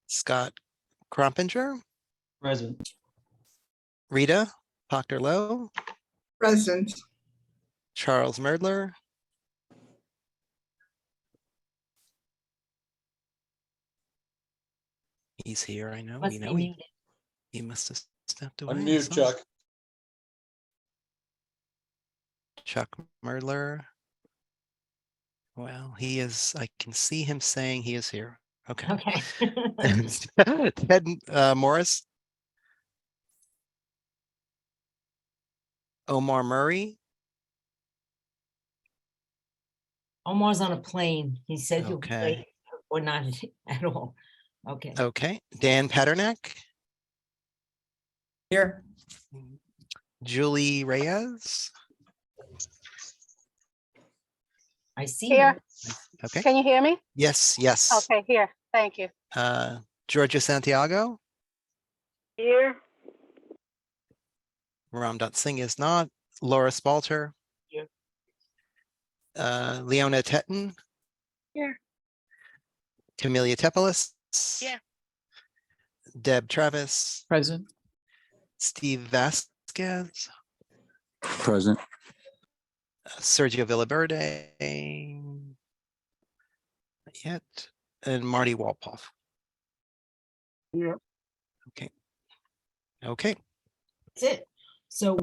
N: Scott Krompinger,
O: Present.
N: Rita Proctor Lowe,
K: Present.
N: Charles Merdler, he's here, I know,
A: Must
N: we
A: be
N: know
A: muted.
N: he must have stepped away. I
G: Unmute,
N: saw.
G: Chuck.
N: Chuck Merdler. Well, he is, I can see him saying he is here. Okay.
A: Okay.
N: Ted Morris. Omar Murray.
A: Omar's on a plane. He said he'll be
N: Okay.
A: late or not at all. Okay.
N: Okay. Dan Paternak.
K: Here.
N: Julie Reyes.
A: I see
M: Here.
A: you.
N: Okay.
M: Can you hear me?
N: Yes, yes.
M: Okay, here. Thank you.
N: Georgia Santiago,
M: Here.
N: Ramdat Singh is not. Laura Spalter.
A: Here.
N: Leona Tetton,
M: Here.
N: Camelia Tepelis.
I: Yeah.
N: Deb Travis,
O: Present.
N: Steve Vasquez,
F: Present.
N: Sergio Villaverde. Not yet, and Marty Walpoff.
A: Yeah.
N: Okay. Okay.
A: That's it. So
N: Yep.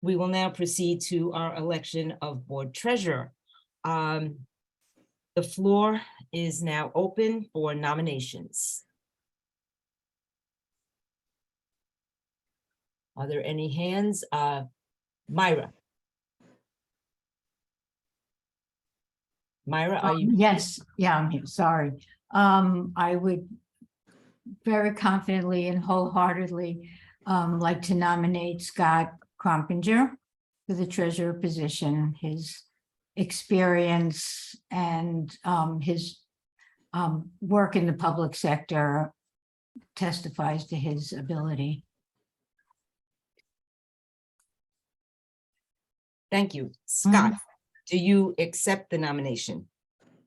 A: we will now proceed to our election of board treasurer. The floor is now open for nominations. Are there any hands? Myra? Myra, are you?
P: Yes, yeah, I'm here, sorry. I would very confidently and wholeheartedly like to nominate Scott Crompinger for the treasurer position. His experience and his work in the public sector testifies to his ability.
A: Thank you. Scott, do you accept the nomination?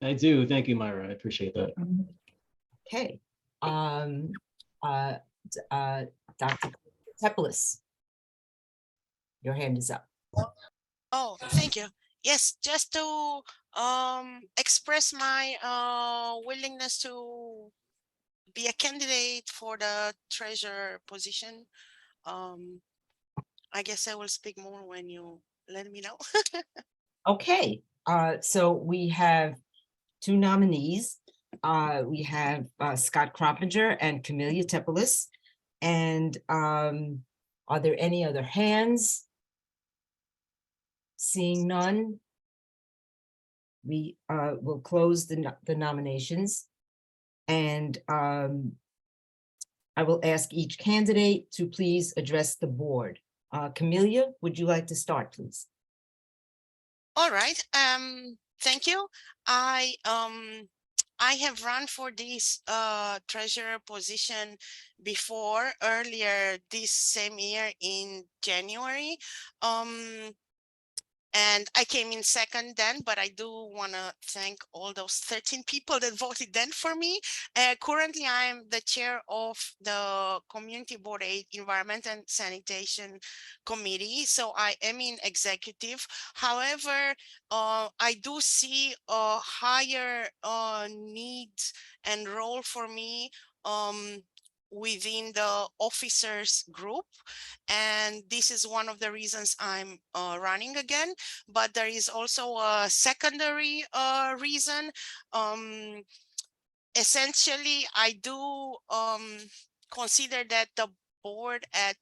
O: I do. Thank you, Myra. I appreciate that.
A: Okay. Dr. Tepelis, your hand is up.
I: Oh, thank you. Yes, just to express my willingness to be a candidate for the treasurer position. I guess I will speak more when you let me know.
A: Okay, so we have two nominees. We have Scott Crompinger and Camelia Tepelis. And are there any other hands? Seeing none, we will close the nominations. And I will ask each candidate to please address the board. Camelia, would you like to start, please?
I: All right. Thank you. I have run for this treasurer position before, earlier this same year in January. And I came in second then, but I do want to thank all those 13 people that voted then for me. Currently, I'm the chair of the Community Board 8 Environment and Sanitation Committee, so I am in executive. However, I do see a higher need and role for me within the officers group, and this is one of the reasons I'm running again. But there is also a secondary reason. Essentially, I do consider that the board at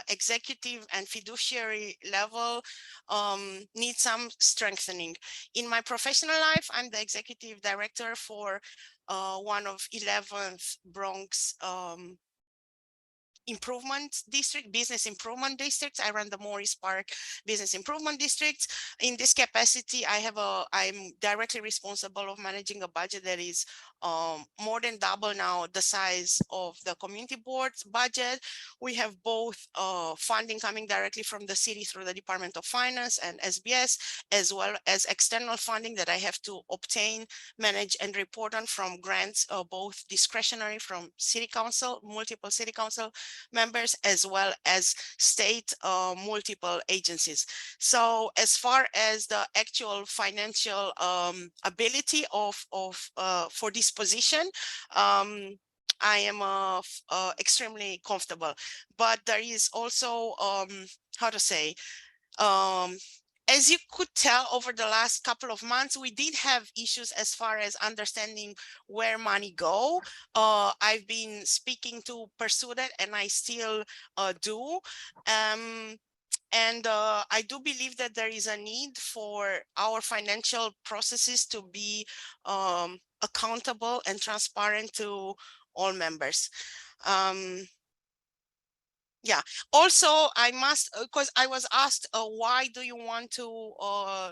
I: executive and fiduciary level needs some strengthening. In my professional life, I'm the executive director for one of 11th Bronx improvement district, business improvement districts. I run the Morris Park Business Improvement District. In this capacity, I'm directly responsible of managing a budget that is more than double now the size of the community board's budget. We have both funding coming directly from the city through the Department of Finance and SBS, as well as external funding that I have to obtain, manage, and report on from grants, both discretionary from city council, multiple city council members, as well as state multiple agencies. So as far as the actual financial ability for this position, I am extremely comfortable. But there is also how to say, as you could tell over the last couple of months, we did have issues as far as understanding where money go. I've been speaking to pursue that, and I still do. And I do believe that there is a need for our financial processes to be accountable and transparent to all members. Yeah, also I must, because I was asked, why do you want to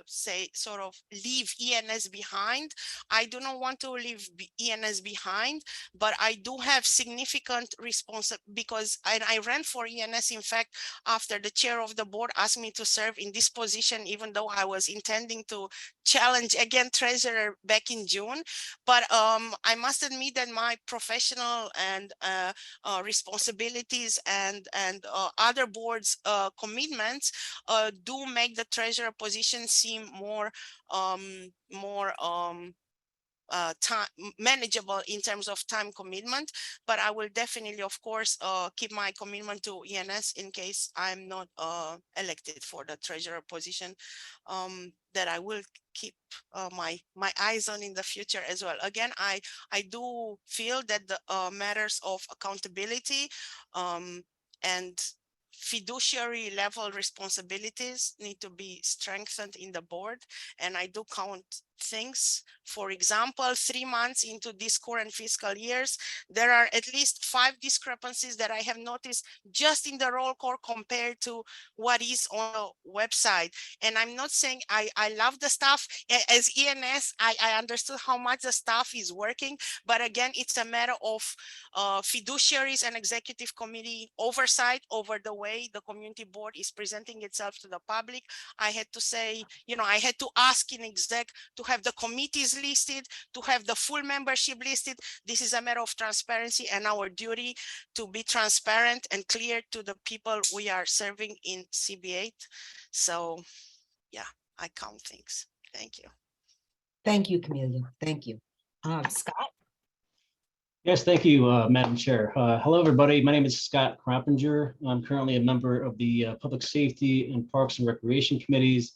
I: say sort of leave ENS behind? I do not want to leave ENS behind, but I do have significant responsibility because I ran for ENS, in fact, after the chair of the board asked me to serve in this position, even though I was intending to challenge again treasurer back in June. But I must admit that my professional and responsibilities and other boards commitments do make the treasurer position seem more time manageable in terms of time commitment. But I will definitely, of course, keep my commitment to ENS in case I'm not elected for the treasurer position, that I will keep my eyes on in the future as well. Again, I do feel that the matters of accountability and fiduciary level responsibilities need to be strengthened in the board. And I do count things. For example, 3 months into this current fiscal years, there are at least 5 discrepancies that I have noticed just in the roll call compared to what is on the website. And I'm not saying I love the staff. As ENS, I understood how much the staff is working, but again, it's a matter of fiduciaries and executive committee oversight over the way the community board is presenting itself to the public. I had to say, I had to ask in exec to have the committees listed, to have the full membership listed. This is a matter of transparency and our duty to be transparent and clear to the people we are serving in CB8. So yeah, I count things. Thank you.
A: Thank you, Camelia. Thank you. Scott?
O: Yes, thank you, Madam Chair. Hello, everybody. My name is Scott Croppinger. I'm currently a member of the Public Safety and Parks and Recreation Committees,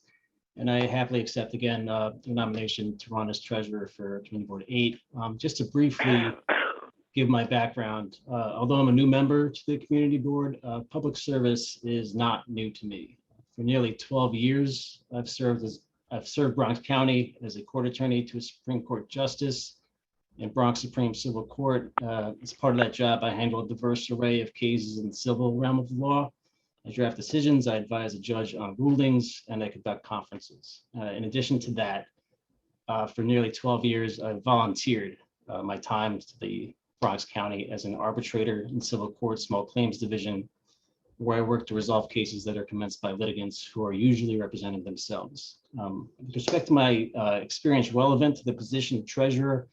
O: and I happily accept again the nomination to run as treasurer for Community Board 8. Just to briefly give my background, although I'm a new member to the Community Board, public service is not new to me. For nearly 12 years, I've served Bronx County as a court attorney to a Supreme Court justice and Bronx Supreme Civil Court. As part of that job, I handle a diverse array of cases in the civil realm of the law. I draft decisions, I advise a judge on rulings, and I conduct conferences. In addition to that, for nearly 12 years, I've volunteered my time to the Bronx County as an arbitrator in civil court small claims division, where I work to resolve cases that are commenced by litigants who are usually representing themselves. With respect to my experience relevant to the position of treasurer,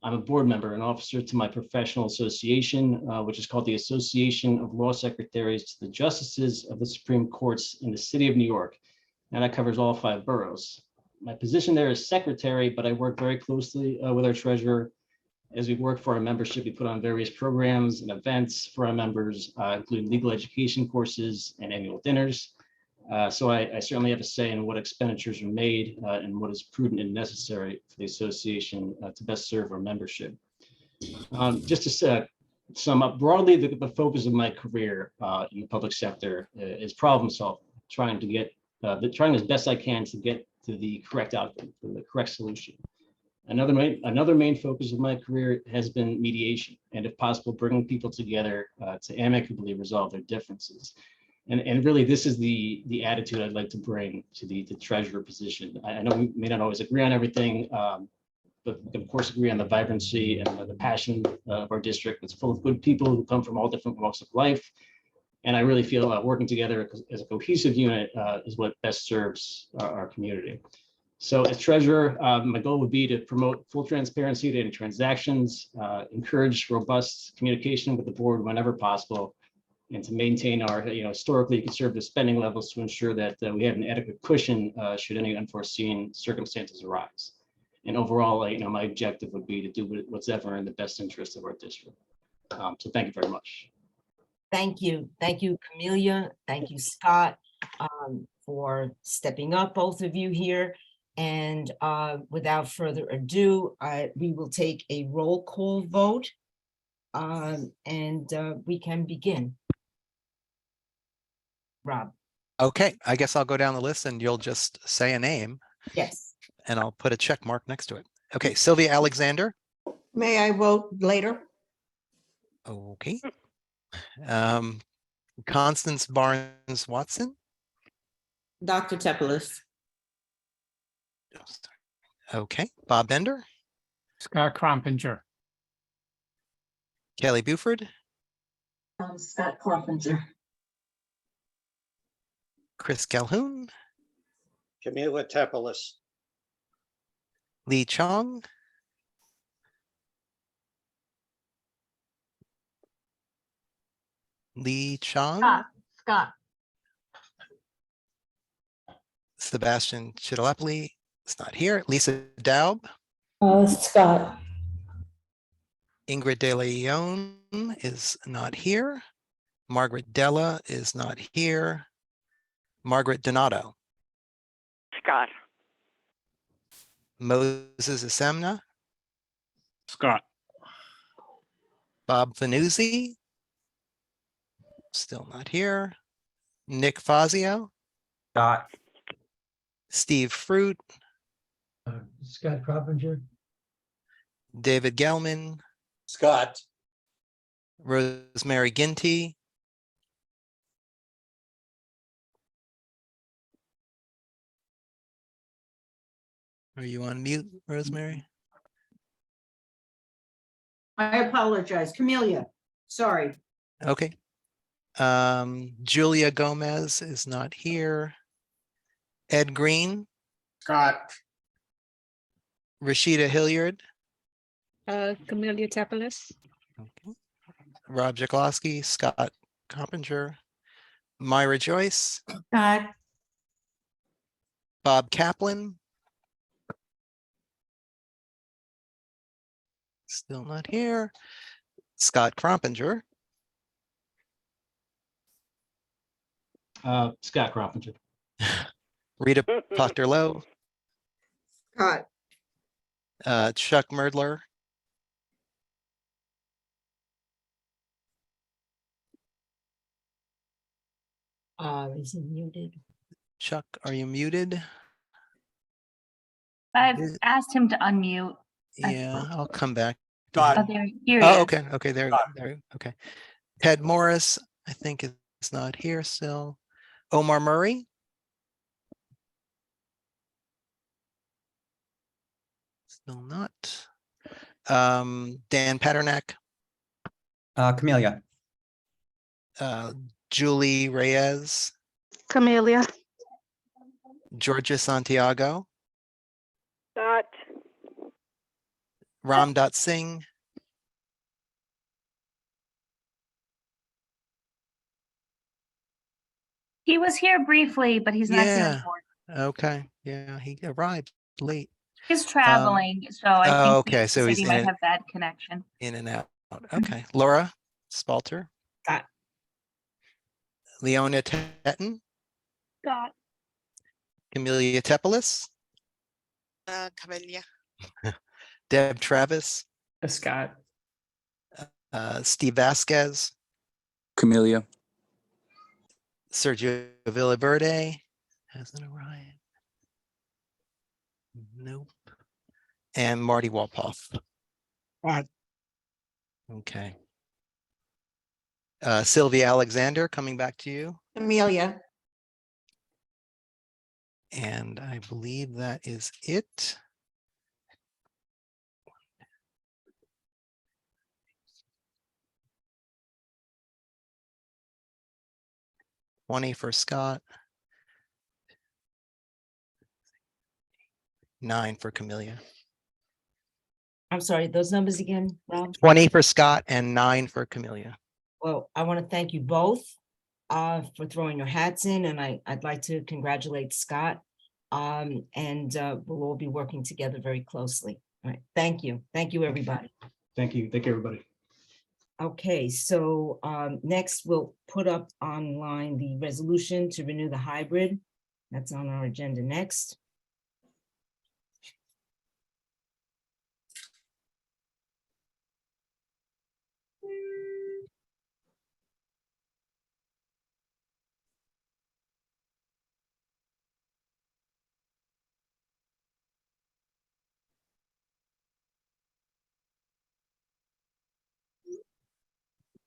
O: I'm a board member and officer to my professional association, which is called the Association of Law Secretaries to the Justices of the Supreme Courts in the City of New York, and that covers all 5 boroughs. My position there is secretary, but I work very closely with our treasurer. As we work for our membership, we put on various programs and events for our members, including legal education courses and annual dinners. So I certainly have a say in what expenditures are made and what is prudent and necessary for the association to best serve our membership. Just to sum up broadly, the focus of my career in the public sector is problem solving, trying as best I can to get to the correct outcome, the correct solution. Another main focus of my career has been mediation, and if possible, bringing people together to amicably resolve their differences. And really, this is the attitude I'd like to bring to the treasurer position. I know we may not always agree on everything, but we can of course agree on the vibrancy and the passion of our district. It's full of good people who come from all different walks of life. And I really feel working together as a cohesive unit is what best serves our community. So as treasurer, my goal would be to promote full transparency to any transactions, encourage robust communication with the board whenever possible, and to maintain our historically conservative spending levels to ensure that we have an adequate cushion should any unforeseen circumstances arise. And overall, my objective would be to do what's ever in the best interest of our district. So thank you very much.
A: Thank you. Thank you, Camelia. Thank you, Scott, for stepping up, both of you here. And without further ado, we will take a roll call vote and we can begin. Rob.
N: Okay, I guess I'll go down the list and you'll just say a name.
A: Yes.
N: And I'll put a check mark next to it. Okay, Sylvia Alexander.
K: May I vote later?
N: Okay. Constance Barnes Watson.
K: Dr. Tepelis.
N: Okay, Bob Bender,
H: Scott Crompinger.
N: Kelly Buford,
K: Scott Coffinger.
N: Chris Calhoun,
G: Camila Tepelis.
N: Lee Chong, Lee Chong,
M: Scott.
N: Sebastian Chitalapoli is not here. Lisa Daub,
M: Scott.
N: Ingrid De Leon is not here. Margaret Della is not here. Margaret Donato,
M: Scott.
N: Moses Asemna,
F: Scott.
N: Bob Vanuzzi, still not here. Nick Fazio,
G: Scott.
N: Steve Fruit,
G: Scott Coffinger.
N: David Gelman,
G: Scott.
N: Rosemary Ginty, are you on mute, Rosemary?
K: I apologize. Camelia, sorry.
N: Okay. Julia Gomez is not here. Ed Green,
G: Scott.
N: Rashida Hilliard,
M: Camelia Tepelis.
N: okay. Rob Jaglowski, Scott Coppinger, Myra Joyce,
P: Scott,
N: Bob Kaplan. Still not here. Scott Crompinger,
O: Scott Croppinger.
N: Rita Potterlow,
K: Scott.
N: Chuck Merdler,
A: Is he muted?
N: Chuck, are you muted?
D: I've
N: Is-
D: asked him to unmute.
N: Yeah, I'll come back. to
G: Scott.
N: him.
D: Oh, there, here he
N: Oh,
D: is.
N: okay, okay, there, okay. Ted Morris, I think is not here still. Omar Murray, still not. Dan Paternak,
J: Camelia,
N: Julie Reyes,
M: Camelia.
N: Georgia Santiago,
M: Scott.
N: Ram Dot Singh,
D: He was here briefly, but he's not here
N: Yeah.
D: anymore.
N: okay, yeah, he arrived late.
D: He's traveling, so I
N: oh,
D: think
N: okay,
D: he
N: so
D: said
N: he's
D: he
N: in
D: might
N: it.
D: have bad connection.
N: In and out, okay. Laura Spalter,
A: Scott.
N: Leona Tetton,
M: Scott.
N: Camelia Tepelis,
I: Camelia.
N: Deb Travis,
H: Scott.
N: Steve Vasquez,
G: Camelia.
N: Sergio Villaverde hasn't arrived. Nope. And Marty Walpoff.
G: Scott.
N: Okay. Sylvia Alexander, coming back to you.
K: Camelia.
N: And I believe that is it. $20 for Scott. 9 for Camelia.
A: I'm sorry, those numbers again, Rob?
N: 20 for Scott and 9 for Camelia.
A: Well, I want to thank you both for throwing your hats in, and I'd like to congratulate Scott. And we'll all be working together very closely. All right, thank you. Thank you, everybody.
O: Thank you. Thank you, everybody.
A: Okay, so next we'll put up online the resolution to renew the hybrid. That's on our agenda next.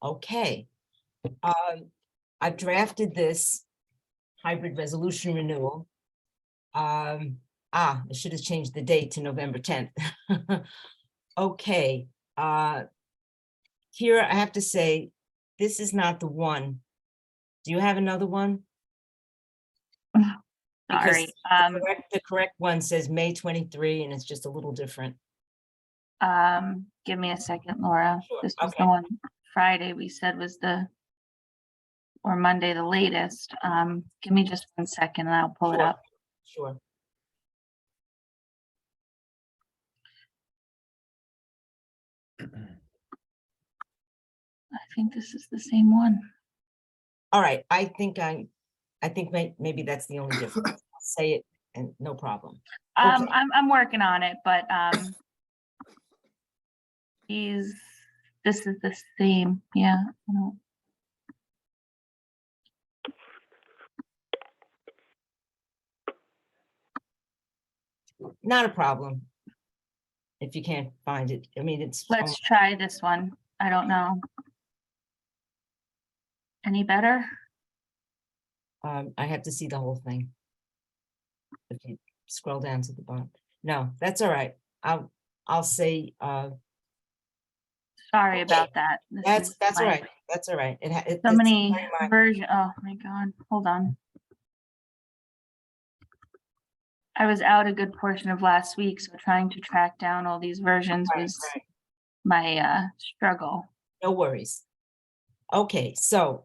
A: Okay. I've drafted this hybrid resolution renewal. I should have changed the date to November 10th. Okay, here I have to say, this is not the one. Do you have another one? Because
D: Sorry.
A: the correct one says May 23, and it's just a little different.
D: Give me a second, Laura.
A: Sure,
D: This was
A: okay.
D: the one Friday we said was or Monday, the latest. Give me just 1 second and I'll pull it
A: Sure.
D: up.
A: Sure.
D: I think this is the same one.
A: All right, I think maybe that's the only difference. I'll say it and no problem. Okay.
D: I'm working on it, but this is the same, yeah. No.
A: Not a problem. If you can't find it, I mean, it's.
D: Let's try this one. I don't know. Any better?
A: I have to see the whole thing. If you scroll down to the bottom. No, that's all right. I'll say,
D: Sorry about that. This
A: that's
D: is
A: all
D: like
A: right. That's all right.
D: So many versions. Oh my God, hold on. I was out a good portion of last week, so trying to track down all these versions was my struggle.
A: No worries. Okay, so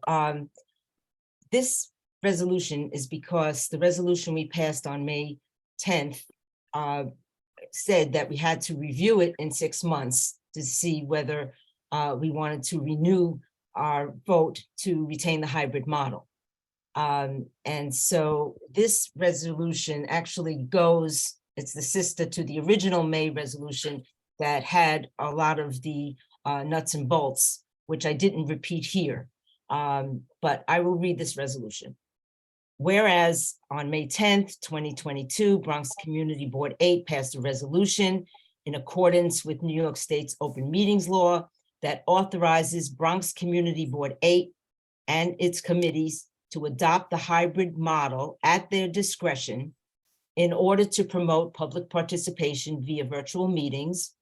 A: this resolution is because the resolution we passed on May 10th said that we had to review it in 6 months to see whether we wanted to renew our vote to retain the hybrid model. And so this resolution actually goes, it's the sister to the original May resolution that had a lot of the nuts and bolts, which I didn't repeat here. But I will read this resolution. Whereas on May 10th, 2022, Bronx Community Board 8 passed a resolution in accordance with New York State's open meetings law that authorizes Bronx Community Board 8 and its committees to adopt the hybrid model at their discretion in order to promote public participation via virtual meetings.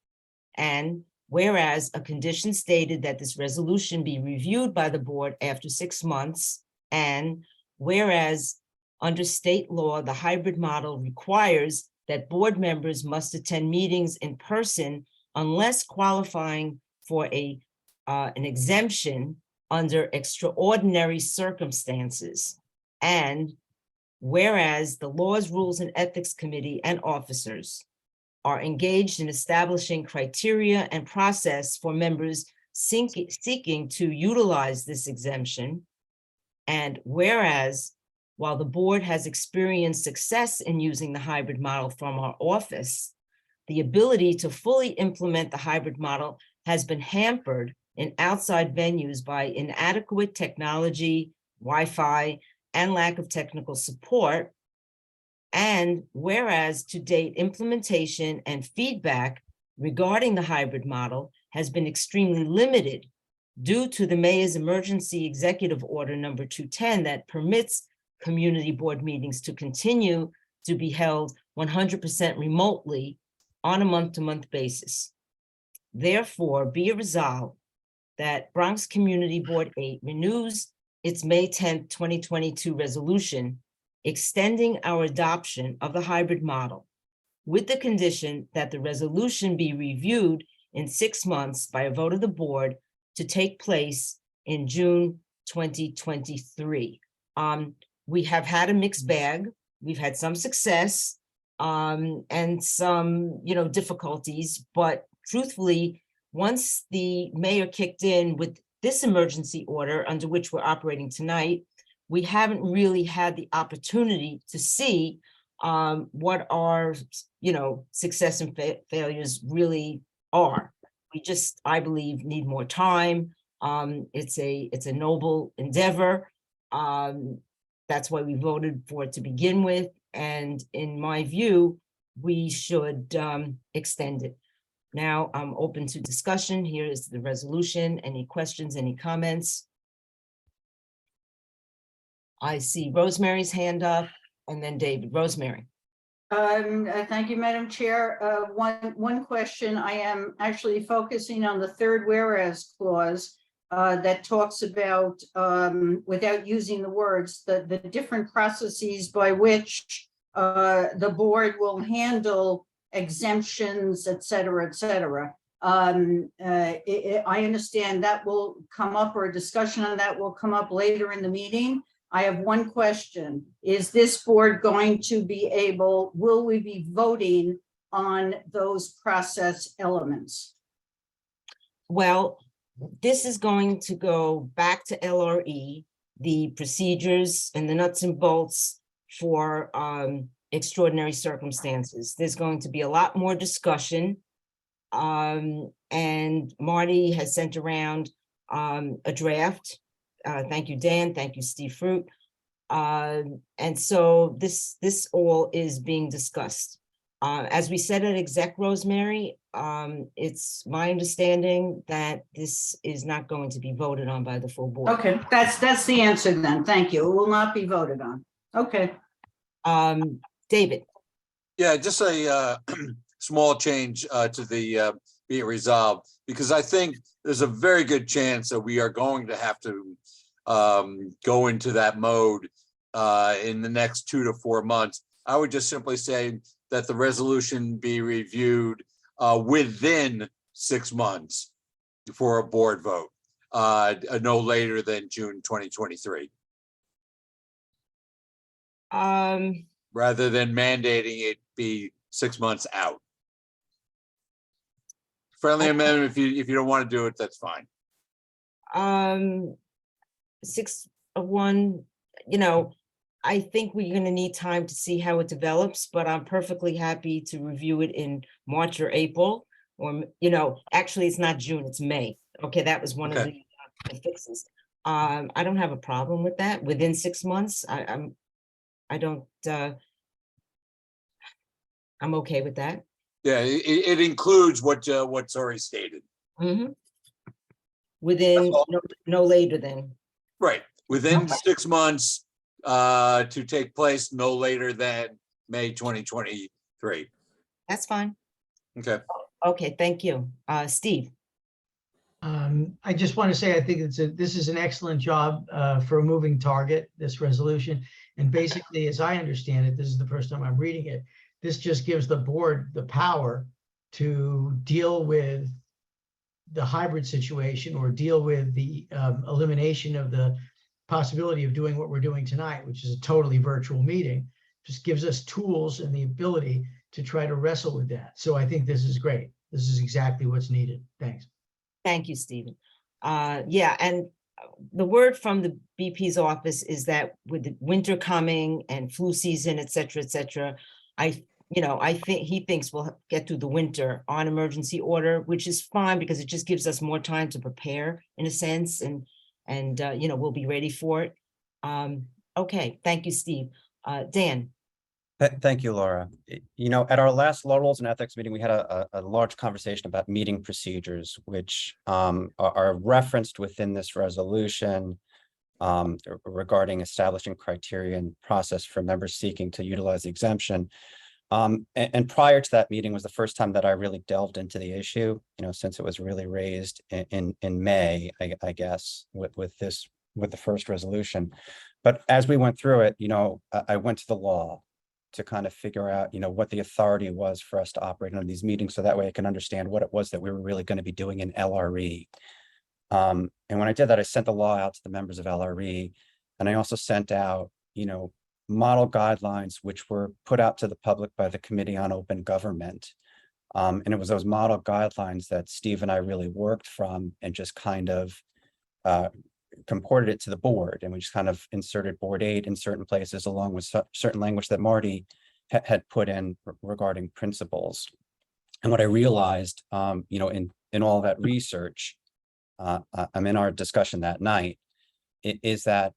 A: And whereas a condition stated that this resolution be reviewed by the board after 6 months, and whereas under state law, the hybrid model requires that board members must attend meetings in person unless qualifying for an exemption under extraordinary circumstances. And whereas the Laws, Rules, and Ethics Committee and officers are engaged in establishing criteria and process for members seeking to utilize this exemption. And whereas while the board has experienced success in using the hybrid model from our office, the ability to fully implement the hybrid model has been hampered in outside venues by inadequate technology, Wi-Fi, and lack of technical support. And whereas to date, implementation and feedback regarding the hybrid model has been extremely limited due to the Mayor's Emergency Executive Order number 210 that permits community board meetings to continue to be held 100% remotely on a month-to-month basis. Therefore, be it resolved that Bronx Community Board 8 renews its May 10th, 2022 resolution extending our adoption of the hybrid model with the condition that the resolution be reviewed in 6 months by a vote of the board to take place in June 2023. We have had a mixed bag. We've had some success and some, difficulties, but truthfully, once the mayor kicked in with this emergency order under which we're operating tonight, we haven't really had the opportunity to see what our, success and failures really are. We just, I believe, need more time. It's a noble endeavor. That's why we voted for it to begin with. And in my view, we should extend it. Now I'm open to discussion. Here is the resolution. Any questions, any comments? I see Rosemary's hand up and then David. Rosemary.
K: Thank you, Madam Chair. One question. I am actually focusing on the third whereas clause that talks about, without using the words, the different processes by which the board will handle exemptions, et cetera, et cetera. I understand that will come up, or a discussion on that will come up later in the meeting. I have one question. Is this board going to be able, will we be voting on those process elements?
A: Well, this is going to go back to LRE, the procedures and the nuts and bolts for extraordinary circumstances. There's going to be a lot more discussion. And Marty has sent around a draft. Thank you, Dan. Thank you, Steve Fruit. And so this all is being discussed. As we said at exec, Rosemary, it's my understanding that this is not going to be voted on by the full board.
K: Okay, that's the answer then. Thank you. It will not be voted on. Okay.
A: David.
G: Yeah, just a small change to the be it resolved, because I think there's a very good chance that we are going to have to go into that mode in the next 2 to 4 months. I would just simply say that the resolution be reviewed within 6 months for a board vote, no later than June 2023. Rather than mandating it be 6 months out. Friendly amendment, if you don't want to do it, that's fine.
A: 6-1, you know, I think we're going to need time to see how it develops, but I'm perfectly happy to review it in March or April, or, you know, actually it's not June, it's May. Okay, that was one of the fixes. I don't have a problem with that. Within 6 months, I'm okay with that.
G: Yeah, it includes what's already stated.
A: Mhm. Within no later than.
G: Right, within 6 months to take place no later than May 2023.
A: That's fine.
G: Okay.
A: Okay, thank you. Steve.
Q: I just want to say, I think this is an excellent job for a moving target, this resolution. And basically, as I understand it, this is the first time I'm reading it. This just gives the board the power to deal with the hybrid situation or deal with the elimination of the possibility of doing what we're doing tonight, which is a totally virtual meeting. Just gives us tools and the ability to try to wrestle with that. So I think this is great. This is exactly what's needed. Thanks.
A: Thank you, Stephen. Yeah, and the word from the BP's office is that with the winter coming and flu season, et cetera, I think he thinks we'll get through the winter on emergency order, which is fine because it just gives us more time to prepare in a sense, and we'll be ready for it. Okay, thank you, Steve. Dan.
J: Thank you, Laura. At our last Law Rules and Ethics meeting, we had a large conversation about meeting procedures, which are referenced within this resolution regarding establishing criteria and process for members seeking to utilize the exemption. And prior to that meeting was the first time that I really delved into the issue, since it was really raised in May, I guess, with the first resolution. But as we went through it, I went to the law to kind of figure out, what the authority was for us to operate on these meetings. So that way I can understand what it was that we were really going to be doing in LRE. And when I did that, I sent the law out to the members of LRE. And I also sent out, model guidelines, which were put out to the public by the Committee on Open Government. And it was those model guidelines that Steve and I really worked from and just kind of comported it to the board, and we just kind of inserted board aid in certain places along with certain language that Marty had put in regarding principles. And what I realized, in all that research, I'm in our discussion that night, is that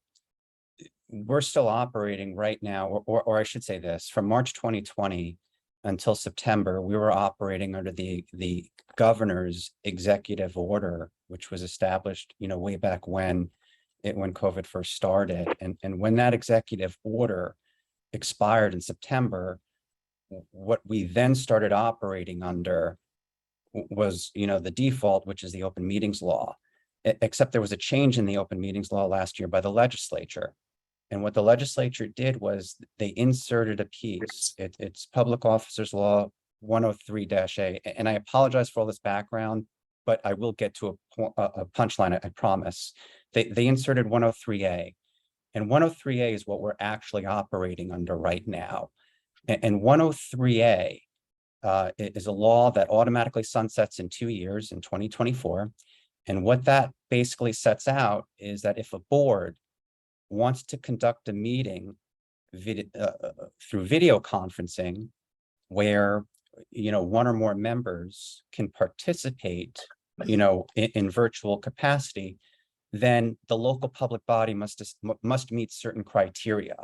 J: we're still operating right now, or I should say this, from March 2020 until September, we were operating under the governor's executive order, which was established, way back when when COVID first started. And when that executive order expired in September, what we then started operating under was, the default, which is the open meetings law, except there was a change in the open meetings law last year by the legislature. And what the legislature did was they inserted a piece. It's Public Officers Law 103-A. And I apologize for all this background, but I will get to a punchline, I promise. They inserted 103-A. And 103-A is what we're actually operating under right now. And 103-A is a law that automatically sunsets in 2 years, in 2024. And what that basically sets out is that if a board wants to conduct a meeting through video conferencing, where one or more members can participate, in virtual capacity, then the local public body must meet certain criteria.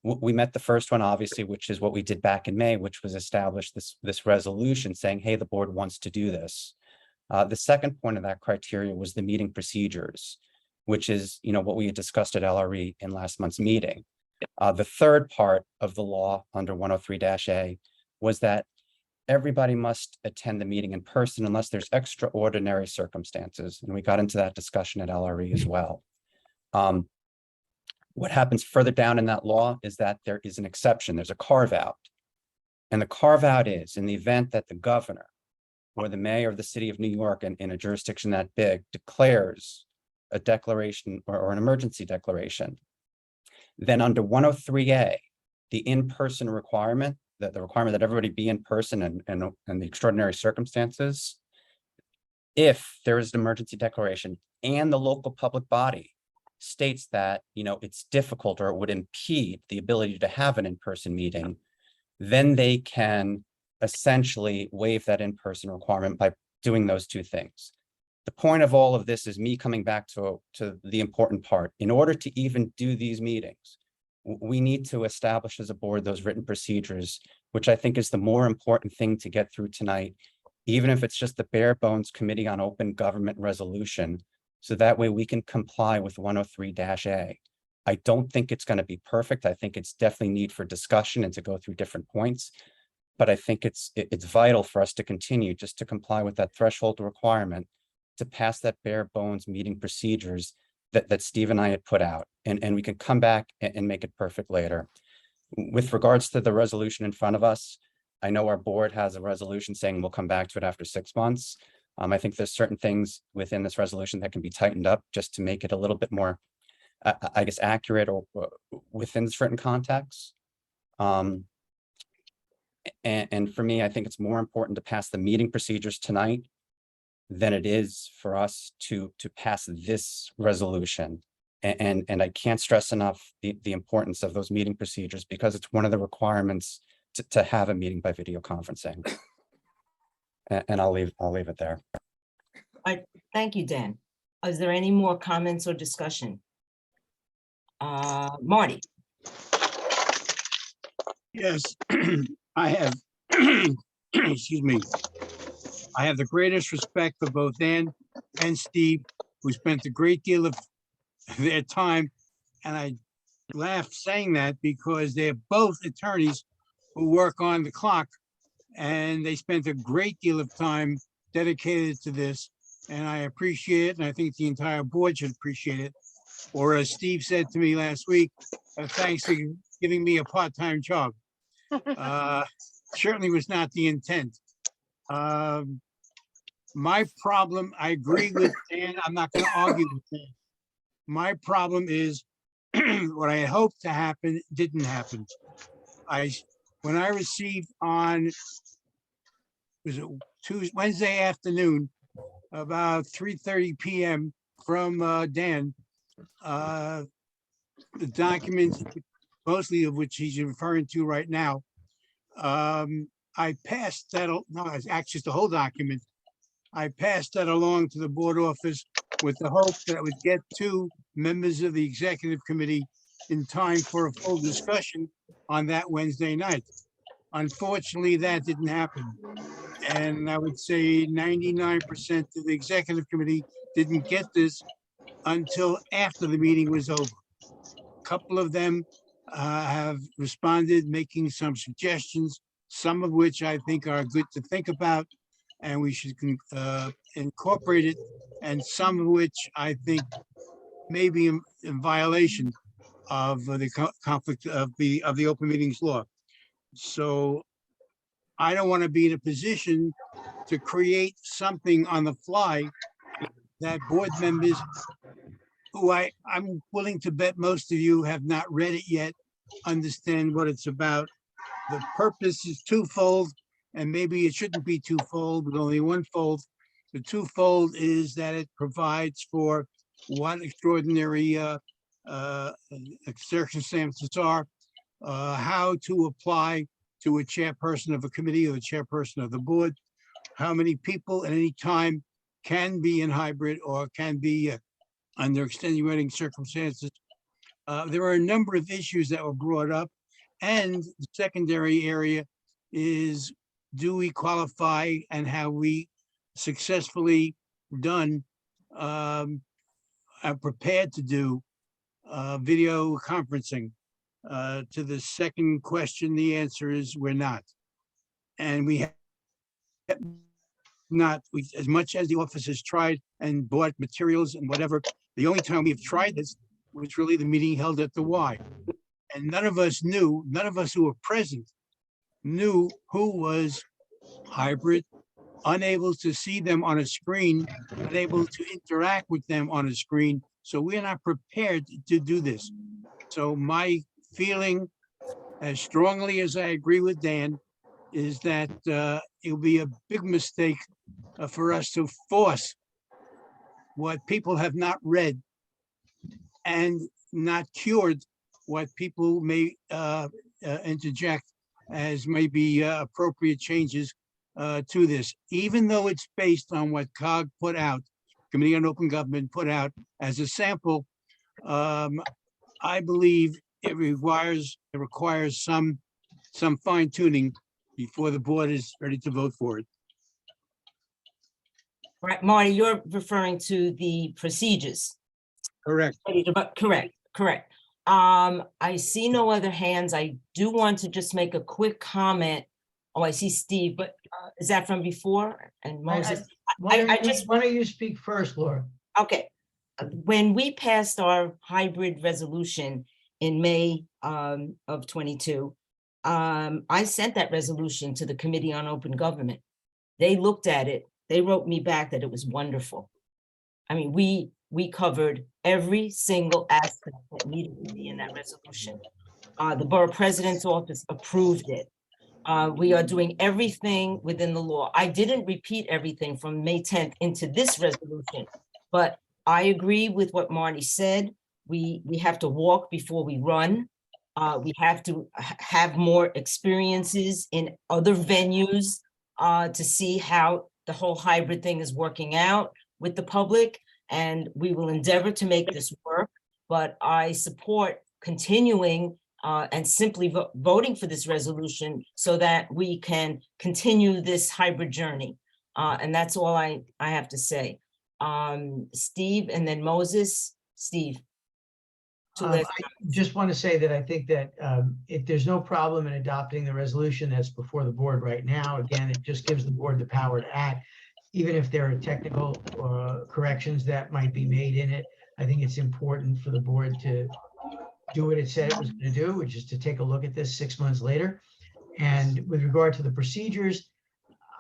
J: We met the first one, obviously, which is what we did back in May, which was establish this resolution saying, hey, the board wants to do this. The second point of that criteria was the meeting procedures, which is, what we had discussed at LRE in last month's meeting. The third part of the law under 103-A was that everybody must attend the meeting in person unless there's extraordinary circumstances. And we got into that discussion at LRE as well. What happens further down in that law is that there is an exception, there's a carve out. And the carve out is in the event that the governor or the mayor of the city of New York in a jurisdiction that big declares a declaration or an emergency declaration, then under 103-A, the in-person requirement, the requirement that everybody be in person and the extraordinary circumstances, if there is an emergency declaration and the local public body states that, it's difficult or it would impede the ability to have an in-person meeting, then they can essentially waive that in-person requirement by doing those two things. The point of all of this is me coming back to the important part. In order to even do these meetings, we need to establish as a board those written procedures, which I think is the more important thing to get through tonight, even if it's just the bare bones Committee on Open Government resolution. So that way we can comply with 103-A. I don't think it's going to be perfect. I think it's definitely need for discussion and to go through different points. But I think it's vital for us to continue just to comply with that threshold requirement to pass that bare bones meeting procedures that Steve and I had put out. And we can come back and make it perfect later. With regards to the resolution in front of us, I know our board has a resolution saying we'll come back to it after 6 months. I think there's certain things within this resolution that can be tightened up just to make it a little bit more, I guess, accurate or within certain contexts. And for me, I think it's more important to pass the meeting procedures tonight than it is for us to pass this resolution. And I can't stress enough the importance of those meeting procedures because it's one of the requirements to have a meeting by video conferencing. And I'll leave it there.
A: Thank you, Dan. Is there any more comments or discussion? Marty?
R: Yes, I have, excuse me. I have the greatest respect for both Dan and Steve, who spent a great deal of their time. And I laugh saying that because they're both attorneys who work on the clock. And they spent a great deal of time dedicated to this. And I appreciate it. And I think the entire board should appreciate it. Or as Steve said to me last week, thanks for giving me a part-time job. Certainly was not the intent. My problem, I agree with Dan. I'm not going to argue with Dan. My problem is what I hoped to happen didn't happen. When I received on, was it Wednesday afternoon, about 3:30 p.m. from Dan, the documents, mostly of which he's referring to right now, I passed that, no, it's actually just the whole document. I passed that along to the board office with the hope that it would get to members of the executive committee in time for a full discussion on that Wednesday night. Unfortunately, that didn't happen. And I would say 99% of the executive committee didn't get this until after the meeting was over. A couple of them have responded, making some suggestions, some of which I think are good to think about, and we should incorporate it, and some of which I think may be in violation of the conflict of the open meetings law. So I don't want to be in a position to create something on the fly that board members who I'm willing to bet most of you have not read it yet, understand what it's about. The purpose is twofold, and maybe it shouldn't be twofold, but only onefold. The twofold is that it provides for what extraordinary circumstances are, how to apply to a chairperson of a committee or a chairperson of the board, how many people at any time can be in hybrid or can be under extenuating circumstances. There are a number of issues that were brought up, and the secondary area is, do we qualify and have we successfully done are prepared to do video conferencing? To the second question, the answer is we're not. And we have not, as much as the office has tried and bought materials and whatever, the only time we've tried this was really the meeting held at the Y. And none of us who were present knew who was hybrid, unable to see them on a screen, unable to interact with them on a screen. So we're not prepared to do this. So my feeling, as strongly as I agree with Dan, is that it'll be a big mistake for us to force what people have not read and not cured what people may interject as maybe appropriate changes to this, even though it's based on what COG put out, Committee on Open Government put out as a sample. I believe it requires some fine tuning before the board is ready to vote for it.
A: Right, Marty, you're referring to the procedures.
R: Correct.
A: Correct. I see no other hands. I do want to just make a quick comment. Oh, I see Steve, but is that from before? And Moses?
Q: Why don't you speak first, Laura?
A: Okay. When we passed our hybrid resolution in May of 22, I sent that resolution to the Committee on Open Government. They looked at it. They wrote me back that it was wonderful. I mean, we covered every single aspect that needed to be in that resolution. The Borough President's Office approved it. We are doing everything within the law. I didn't repeat everything from May 10th into this resolution, but I agree with what Marty said. We have to walk before we run. We have to have more experiences in other venues to see how the whole hybrid thing is working out with the public. And we will endeavor to make this work, but I support continuing and simply voting for this resolution so that we can continue this hybrid journey. And that's all I have to say. Steve and then Moses. Steve.
Q: I just want to say that I think that if there's no problem in adopting the resolution that's before the board right now, again, it just gives the board the power to act. Even if there are technical corrections that might be made in it, I think it's important for the board to do what it said it was going to do, which is to take a look at this 6 months later. And with regard to the procedures,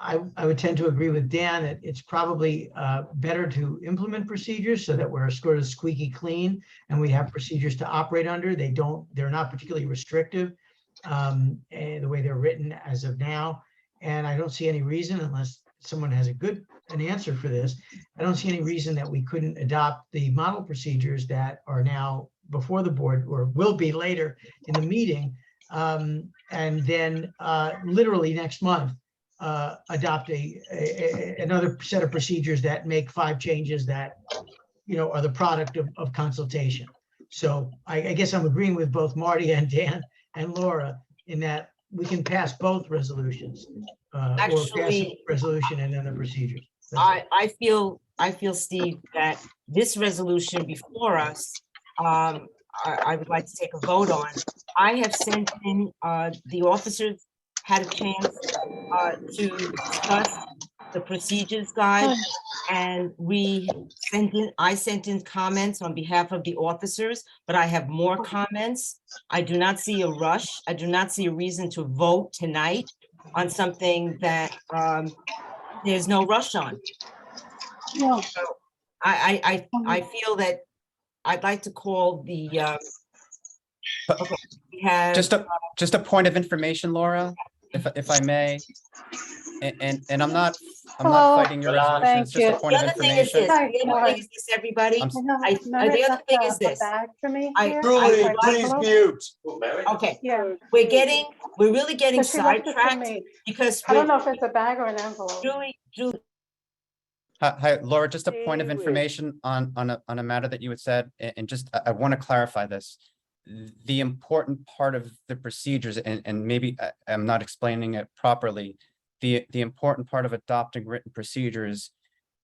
Q: I would tend to agree with Dan that it's probably better to implement procedures so that we're sort of squeaky clean and we have procedures to operate under. They're not particularly restrictive the way they're written as of now. And I don't see any reason, unless someone has an answer for this, I don't see any reason that we couldn't adopt the model procedures that are now before the board or will be later in the meeting. And then literally next month, adopt another set of procedures that make 5 changes that, are the product of consultation. So I guess I'm agreeing with both Marty and Dan and Laura in that we can pass both resolutions or pass a resolution and then the procedures.
A: I feel feel, Steve, that this resolution before us, I would like to take a vote on. I have sent in, the officers had a chance to discuss the procedures guide, and I sent in comments on behalf of the officers, but I have more comments. I do not see a rush. I do not see a reason to vote tonight on something that there's no rush on.
M: Yeah.
A: So I feel that I'd like to call the, okay, we have.
J: Just a point of information, Laura, if I may. And I'm not fighting your resolution. It's just a point
A: The
J: of
A: other thing is this,
J: information.
A: the other thing is this, everybody.
J: I'm
A: The other thing is this.
G: Julie, please mute.
A: Okay,
M: Yeah.
A: we're really getting
M: But she left it to
A: sidetracked
M: me.
A: because.
M: I don't know if it's a bag or an envelope.
A: Julie,
J: Hi, Laura, just a point of information on a matter that you had said, and just, I want to clarify this. The important part of the procedures, and maybe I'm not explaining it properly, the important part of adopting written procedures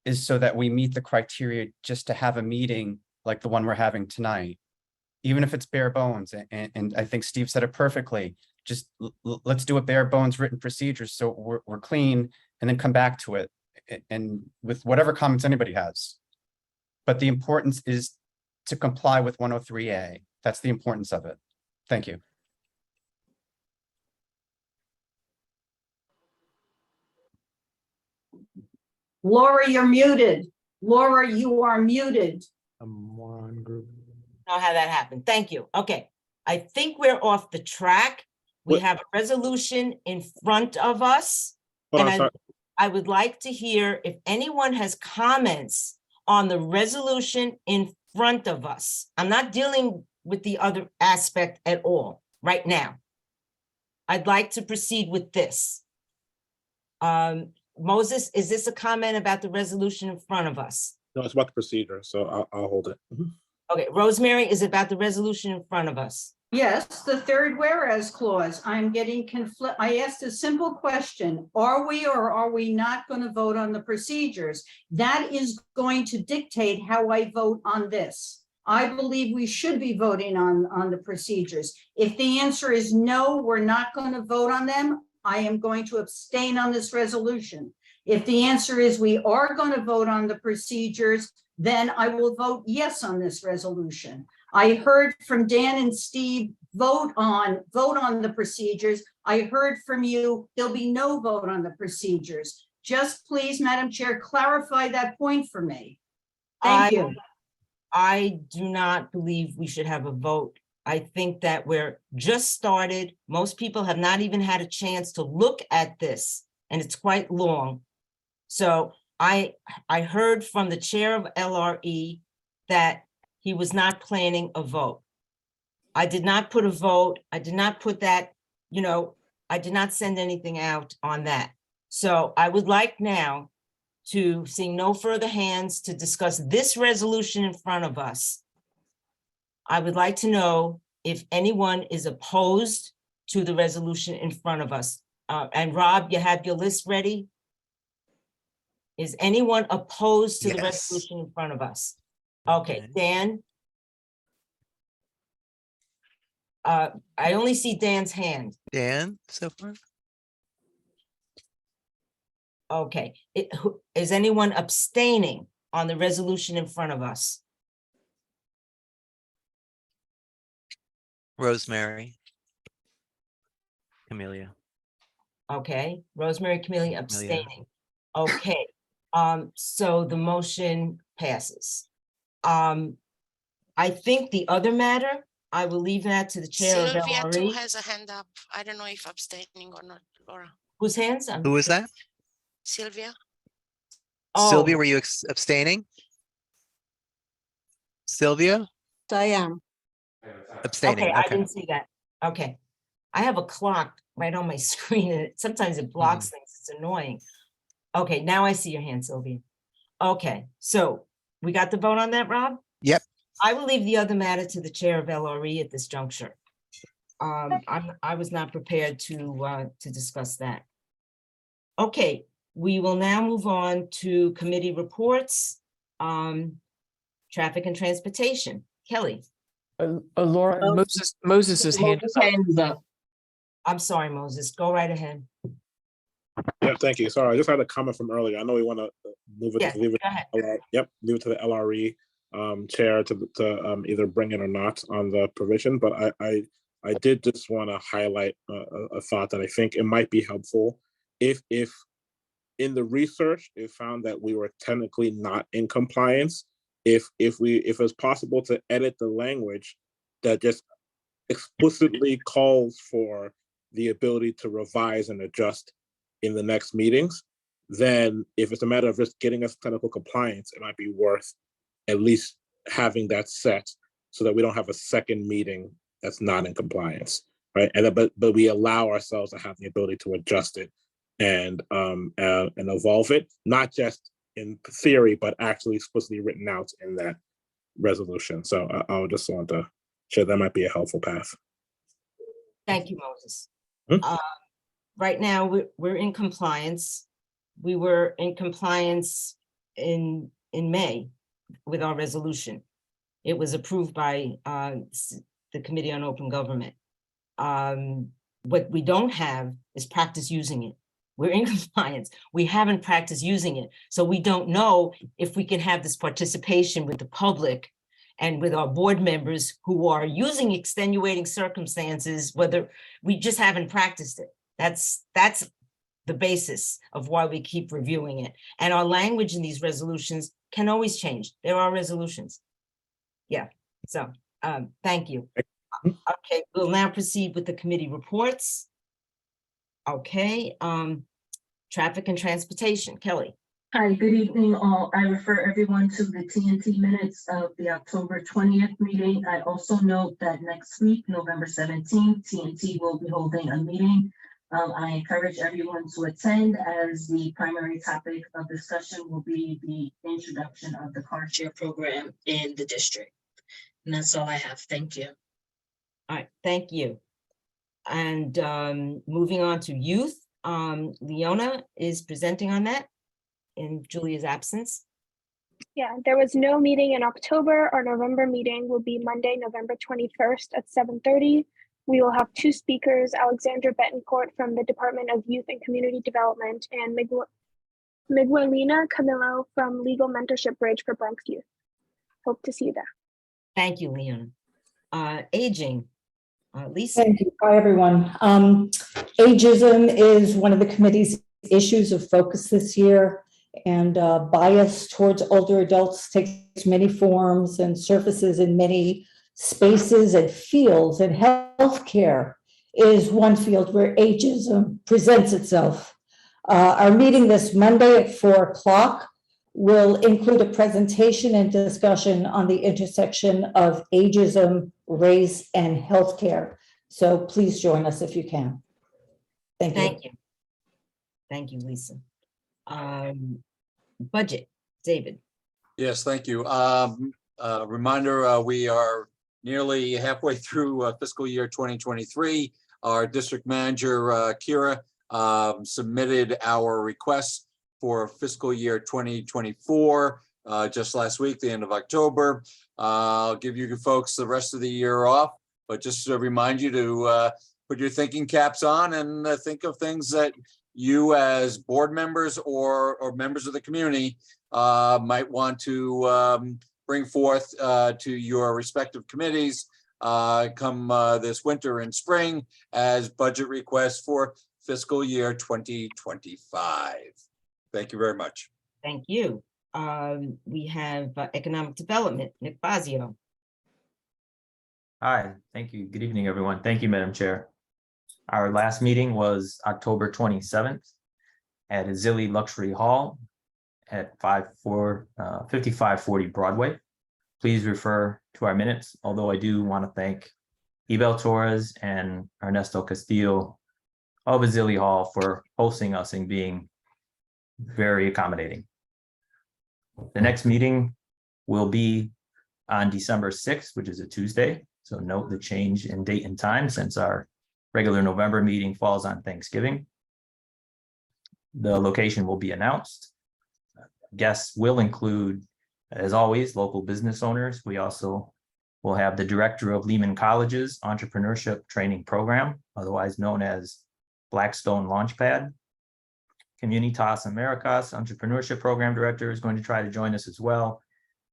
J: is so that we meet the criteria just to have a meeting like the one we're having tonight, even if it's bare bones. And I think Steve said it perfectly. Just let's do a bare bones written procedures so we're clean, and then come back to it and with whatever comments anybody has. But the importance is to comply with 103A. That's the importance of it. Thank you.
K: Laura, you're muted. Laura, you are muted.
A: know how that happened. Thank you. Okay, I think we're off the track. We have a resolution in front of us. And I would like to hear if anyone has comments on the resolution in front of us. I'm not dealing with the other aspect at all right now. I'd like to proceed with this. Moses, is this a comment about the resolution in front of us?
S: No, it's about the procedure, so I'll hold it.
A: Okay, Rosemary, is it about the resolution in front of us?
K: Yes, the third whereas clause. I'm getting I asked a simple question. Are we or are we not going to vote on the procedures? That is going to dictate how I vote on this. I believe we should be voting on the procedures. If the answer is no, we're not going to vote on them, I am going to abstain on this resolution. If the answer is we are going to vote on the procedures, then I will vote yes on this resolution. I heard from Dan and Steve, vote on the procedures. I heard from you, there'll be no vote on the procedures. Just please, Madam Chair, clarify that point for me. Thank you.
A: I do not believe we should have a vote. I think that we're just started. Most people have not even had a chance to look at this, and it's quite long. So I heard from the chair of LRE that he was not planning a vote. I did not put a vote. I did not put that, I did not send anything out on that. So I would like now to, seeing no further hands, to discuss this resolution in front of us. I would like to know if anyone is opposed to the resolution in front of us. And Rob, you have your list ready? Is anyone opposed to the resolution in front of us? Okay, Dan? I only see Dan's hand.
N: Dan, so far?
A: Okay, is anyone abstaining on the resolution in front of us?
N: Rosemary. Camelia.
A: Okay, Rosemary, Camelia abstaining. Okay, so the motion passes. I think the other matter, I will leave that to the chair of
I: Sylvia too
A: LRE.
I: has a hand up. I don't know if abstaining or not, Laura.
A: Whose hands?
N: Who was that?
I: Sylvia?
N: Sylvia, were you abstaining? Sylvia?
M: I am.
N: Abstaining,
A: Okay, I
N: okay.
A: didn't see that. Okay. I have a clock right on my screen and sometimes it blocks things. It's annoying. Okay, now I see your hand, Sylvia. Okay, so we got the vote on that, Rob?
N: Yep.
A: I will leave the other matter to the chair of LRE at this juncture. I was not prepared to discuss that. Okay, we will now move on to committee reports. Traffic and transportation, Kelly.
T: Laura, Moses' hand is up.
A: I'm sorry, Moses, go right ahead.
S: Yeah, thank you. Sorry, I just had a comment from earlier. I know we want to move it.
A: Yes,
S: leave it.
A: go ahead.
S: Leave it to the LRE chair to either bring it or not on the provision. But I did just want to highlight a thought that I think it might be helpful if in the research it found that we were technically not in compliance. If it's possible to edit the language that just explicitly calls for the ability to revise and adjust in the next meetings, then if it's a matter of just getting us clinical compliance, it might be worth at least having that set so that we don't have a second meeting that's not in compliance, right? And but we allow ourselves to have the ability to adjust it and evolve it, not just in theory, but actually explicitly written out in that resolution. So I would just want to share that might be a helpful path.
A: Thank you, Moses. Right now, we're in compliance. We were in compliance in May with our resolution. It was approved by the Committee on Open Government. What we don't have is practice using it. We're in compliance. We haven't practiced using it. So we don't know if we can have this participation with the public and with our board members who are using extenuating circumstances, whether we just haven't practiced it. That's the basis of why we keep reviewing it. And our language in these resolutions can always change. There are resolutions. Yeah, so thank you. Okay, we'll now proceed with the committee reports. Okay, traffic and transportation, Kelly.
T: Hi, good evening all. I refer everyone to the TNT minutes of the October 20th meeting. I also note that next week, November 17th, TNT will be holding a meeting. I encourage everyone to attend as the primary topic of discussion will be the introduction of the car share program in the district. And that's all I have. Thank you.
A: All right, thank you. And moving on to youth, Leona is presenting on that in Julia's absence.
U: Yeah, there was no meeting in October. Our November meeting will be Monday, November 21st at 7:30. We will have two speakers, Alexandra Betancourt from the Department of Youth and Community Development and Miguelina Camillo from Legal Mentorship Bridge for Bronx Youth. Hope to see you there.
A: Thank you, Leona. Aging, Lisa.
V: Thank you. Hi, everyone. Ageism is one of the committee's issues of focus this year, and bias towards older adults takes many forms and surfaces in many spaces and fields, and healthcare is one field where ageism presents itself. Our meeting this Monday at 4 o'clock will include a presentation and discussion on the intersection of ageism, race, and healthcare. So please join us if you can. Thank you.
A: Thank you. Thank you, Lisa. Budget, David.
G: Yes, thank you. Reminder, we are nearly halfway through fiscal year 2023. Our district manager, Kira, submitted our requests for fiscal year 2024 just last week, the end of October. I'll give you folks the rest of the year off, but just to remind you to put your thinking caps on and think of things that you as board members or members of the community might want to bring forth to your respective committees come this winter and spring as budget requests for fiscal year 2025. Thank you very much.
A: Thank you. We have economic development, Nick Fazio.
W: Hi, thank you. Good evening, everyone. Thank you, Madam Chair. Our last meeting was October 27th at Azili Luxury Hall at 5540 Broadway. Please refer to our minutes, although I do want to thank Ibel Torres and Ernesto Castillo of Azili Hall for hosting us and being very accommodating. The next meeting will be on December 6th, which is a Tuesday. So note the change in date and time since our regular November meeting falls on Thanksgiving. The location will be announced. Guests will include As always, local business owners. We also will have the director of Lehman College's Entrepreneurship Training Program, otherwise known as Blackstone Launchpad. Communitas Americas Entrepreneurship Program Director is going to try to join us as well.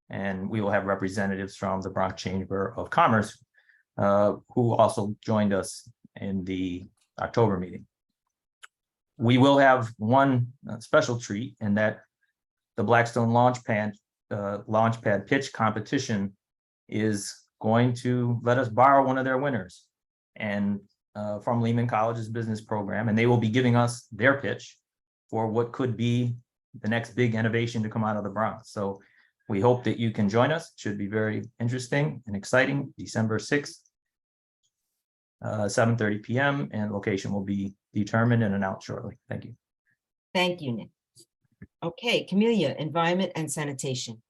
W: And we will have representatives from the Bronx Chamber of Commerce who also joined us in the October meeting. We will have one special treat in that the Blackstone Launchpad pitch competition is going to let us borrow one of their winners and from Lehman College's business program, and they will be giving us their pitch for what could be the next big innovation to come out of the Bronx. So we hope that you can join us. It should be very interesting and exciting. December 6th, 7:30 p.m. and location will be determined and announced shortly. Thank you.
A: Thank you, Nick. Okay, Camelia, Environment and Sanitation.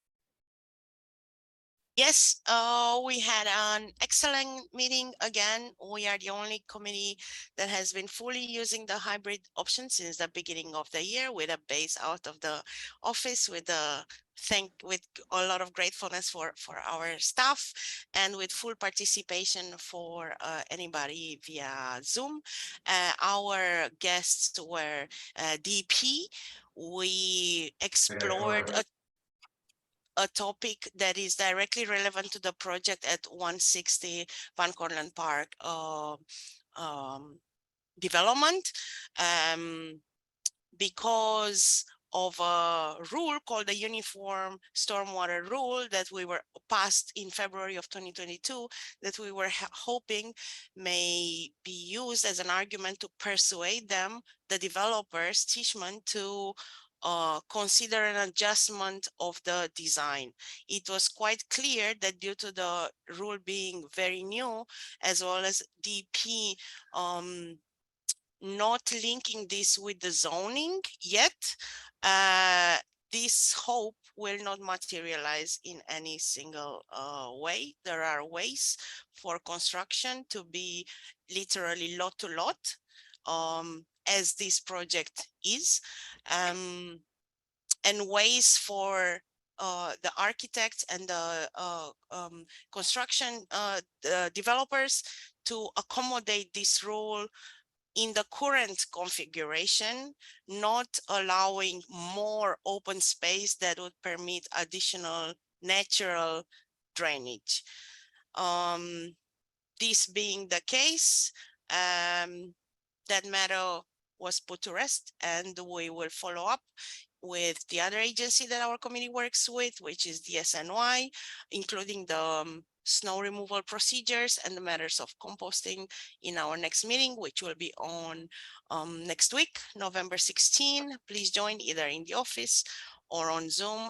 I: Yes, we had an excellent meeting again. We are the only committee that has been fully using the hybrid option since the beginning of the year, with a base out of the office, with a lot of gratefulness for our staff, and with full participation for anybody via Zoom. Our guests were DP. We explored a topic that is directly relevant to the project at 160 Van Cortlandt Park development, because of a rule called the Uniform Stormwater Rule that we were passed in February of 2022, that we were hoping may be used as an argument to persuade them, the developers, Tishman, to consider an adjustment of the design. It was quite clear that due to the rule being very new, as well as DP not linking this with the zoning yet, this hope will not materialize in any single way. There are ways for construction to be literally lot to lot, as this project is, and ways for the architects and the construction developers to accommodate this rule in the current configuration, not allowing more open space that would permit additional natural drainage. This being the case, that matter was put to rest, and we will follow up with the other agency that our committee works with, which is the SNY, including the snow removal procedures and the matters of composting in our next meeting, which will be on next week, November 16. Please join either in the office or on Zoom.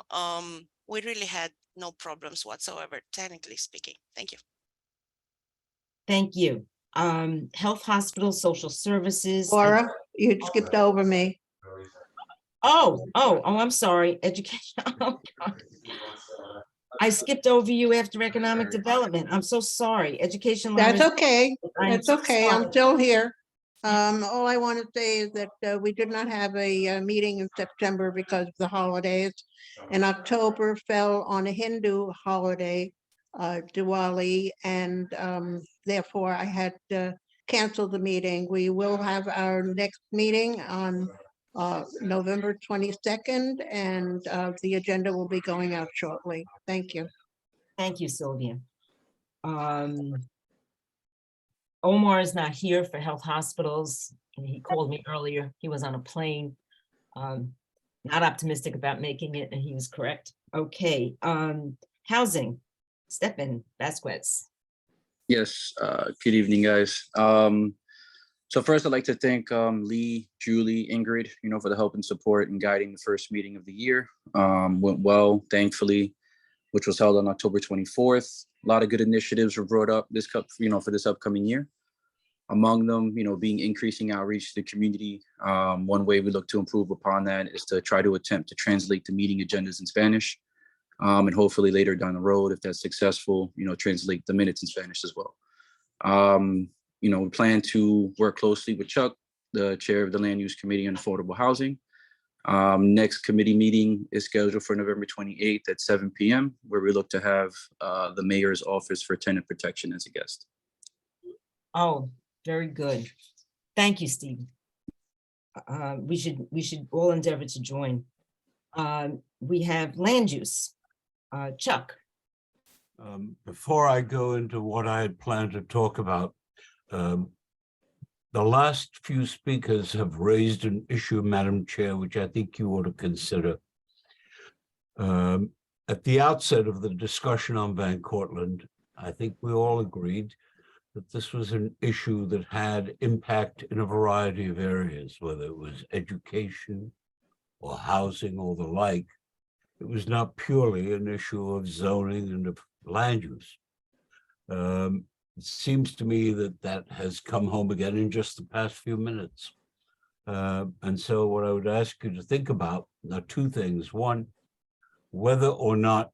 I: We really had no problems whatsoever, technically speaking. Thank you.
A: Thank you. Health, hospital, social services.
M: Laura, you skipped over me.
A: Oh, I'm sorry. Education. Oh, God. I skipped over you after economic development. I'm so sorry. Education.
M: That's
A: Lawyers-
M: okay.
A: I'm
M: That's
A: so
M: okay. I'm
A: sorry.
M: still here. All I want to say is that we did not have a meeting in September because of the holidays. And October fell on a Hindu holiday, Diwali, and therefore I had to cancel the meeting. We will have our next meeting on November 22nd, and the agenda will be going out shortly. Thank you.
A: Thank you, Sylvia. Omar is not here for health hospitals. He called me earlier. He was on a plane. Not optimistic about making it, and he was correct. Okay, housing, Stefan Vasquez.
B: Yes, good evening, guys. So first I'd like to thank Lee, Julie, Ingrid, for the help and support in guiding the first meeting of the year. Went well, thankfully, which was held on October 24th. A lot of good initiatives were brought up this for this upcoming year. Among them, being increasing outreach to the community. One way we look to improve upon that is to try to attempt to translate the meeting agendas in Spanish. And hopefully later down the road, if that's successful, translate the minutes in Spanish as well. We plan to work closely with Chuck, the chair of the Land Use Committee on Affordable Housing, Next committee meeting is scheduled for November 28th at 7 p.m., where we look to have the mayor's office for tenant protection as a guest.
A: Oh, very good. Thank you, Steve. We should all endeavor to join. We have land use. Chuck.
C: Before I go into what I had planned to talk about, the last few speakers have raised an issue, Madam Chair, which I think you ought to consider. At the outset of the discussion on Van Cortlandt, I think we all agreed that this was an issue that had impact in a variety of areas, whether it was education or housing or the like. It was not purely an issue of zoning and of land use. It seems to me that that has come home again in just the past few minutes. And so what I would ask you to think about are two things. One, whether or not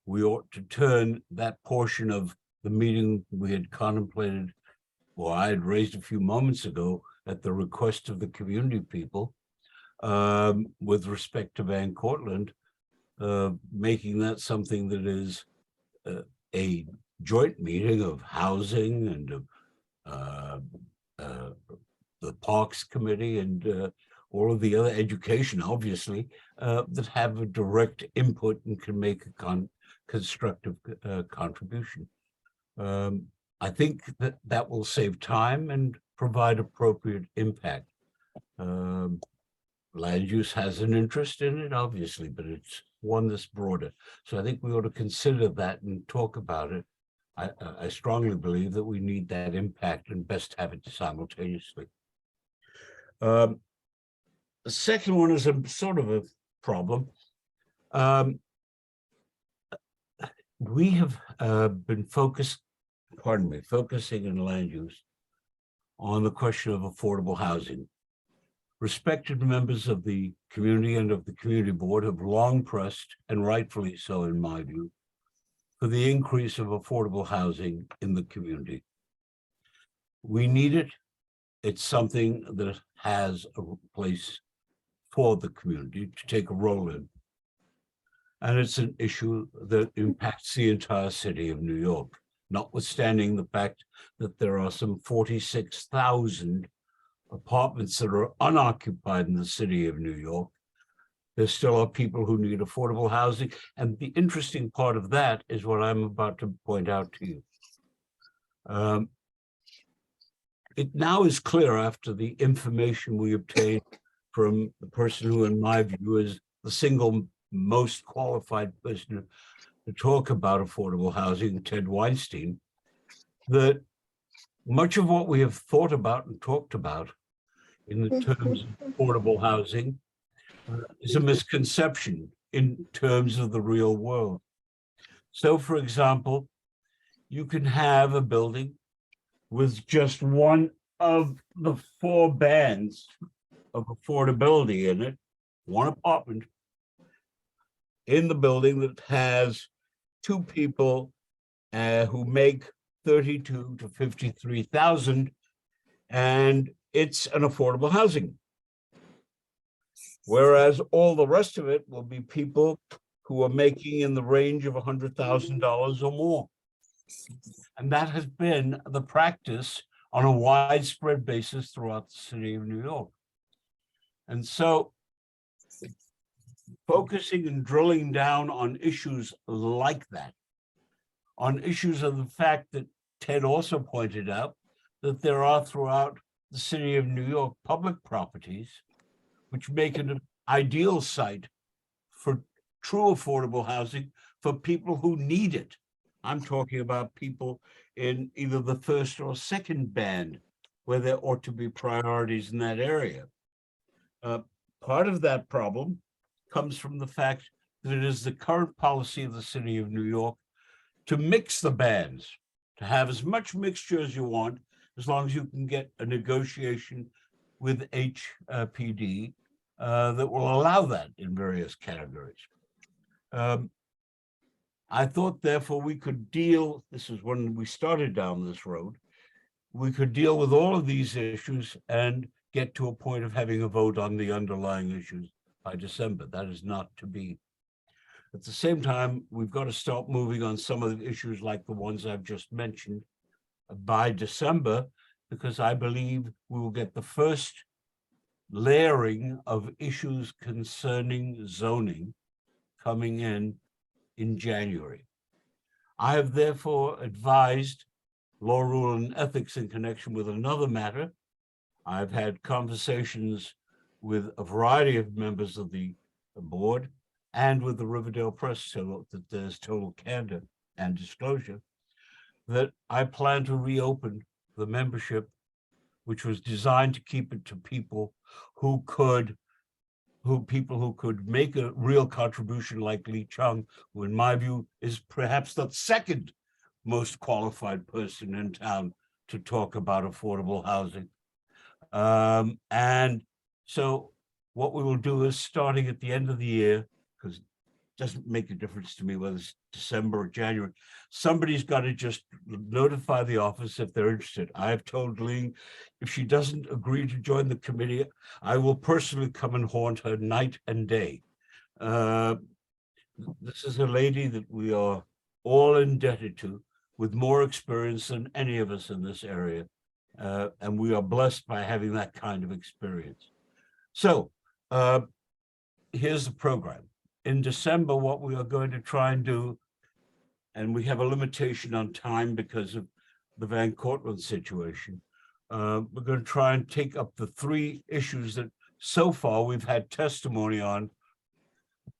C: we ought to turn that portion of the meeting we had contemplated, or I had raised a few moments ago at the request of the community people, with respect to Van Cortlandt, making that something that is a joint meeting of housing and of the Parks Committee and all of the other education, obviously, that have a direct input and can make a constructive contribution. I think that that will save time and provide appropriate impact. Land use has an interest in it, obviously, but it's one that's broader. So I think we ought to consider that and talk about it. I strongly believe that we need that impact and best have it simultaneously. The second one is a sort of a problem. We have been focusing in land use on the question of affordable housing. Respected members of the community and of the community board have long pressed, and rightfully so in my view, for the increase of affordable housing in the community. We need it. It's something that has a place for the community to take a role in. And it's an issue that impacts the entire city of New York, notwithstanding the fact that there are some 46,000 apartments that are unoccupied in the city of New York. There still are people who need affordable housing. And the interesting part of that is what I'm about to point out to you. It now is clear, after the information we obtained from the person who, in my view, is the single most qualified person to talk about affordable housing, Ted Weinstein, that much of what we have thought about and talked about in the terms of affordable housing is a misconception in terms of the real world. So, for example, you can have a building with just one of the 4 bands of affordability in it, one apartment in the building that has 2 people who make $32,000 to $53,000, and it's an affordable housing. Whereas all the rest of it will be people who are making in the range of $100,000 or more. And that has been the practice on a widespread basis throughout the city of New York. And so focusing and drilling down on issues like that, on issues of the fact that Ted also pointed out that there are throughout the city of New York public properties which make it an ideal site for true affordable housing for people who need it. I'm talking about people in either the first or second band, where there ought to be priorities in that area. Part of that problem comes from the fact that it is the current policy of the city of New York to mix the bands, to have as much mixture as you want, as long as you can get a negotiation with HPD that will allow that in various categories. I thought, therefore, we could deal, this is when we started down this road, we could deal with all of these issues and get to a point of having a vote on the underlying issues by December. That is not to be. At the same time, we've got to start moving on some of the issues like the ones I've just mentioned by December, because I believe we will get the first layering of issues concerning zoning coming in January. I have therefore advised Law, Rule, and Ethics in connection with another matter. I've had conversations with a variety of members of the board and with the Riverdale Press, so that there's total candor and disclosure, that I plan to reopen the membership, which was designed to keep it to people who could make a real contribution, like Lee Chung, who in my view is perhaps the second most qualified person in town to talk about affordable housing. And so what we will do is, starting at the end of the year, because it doesn't make a difference to me whether it's December or January, somebody's got to just notify the office if they're interested. I have told Lee, if she doesn't agree to join the committee, I will personally come and haunt her night and day. This is a lady that we are all indebted to, with more experience than any of us in this area. And we are blessed by having that kind of experience. So here's the program. In December, what we are going to try and do, and we have a limitation on time because of the Van Cortlandt situation, we're going to try and take up the three issues that so far we've had testimony on,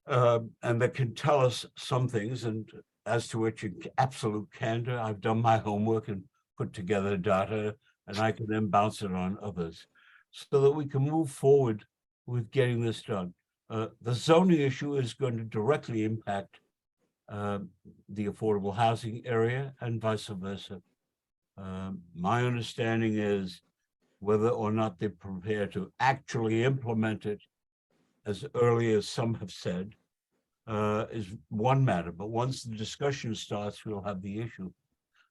C: and that can tell us some things, and as to which in absolute candor, I've done my homework and put together data, and I can then bounce it on others so that we can move forward with getting this done. The zoning issue is going to directly impact the affordable housing area and vice versa. My understanding is whether or not they're prepared to actually implement it as early as some have said is one matter, but once the discussion starts, we'll have the issue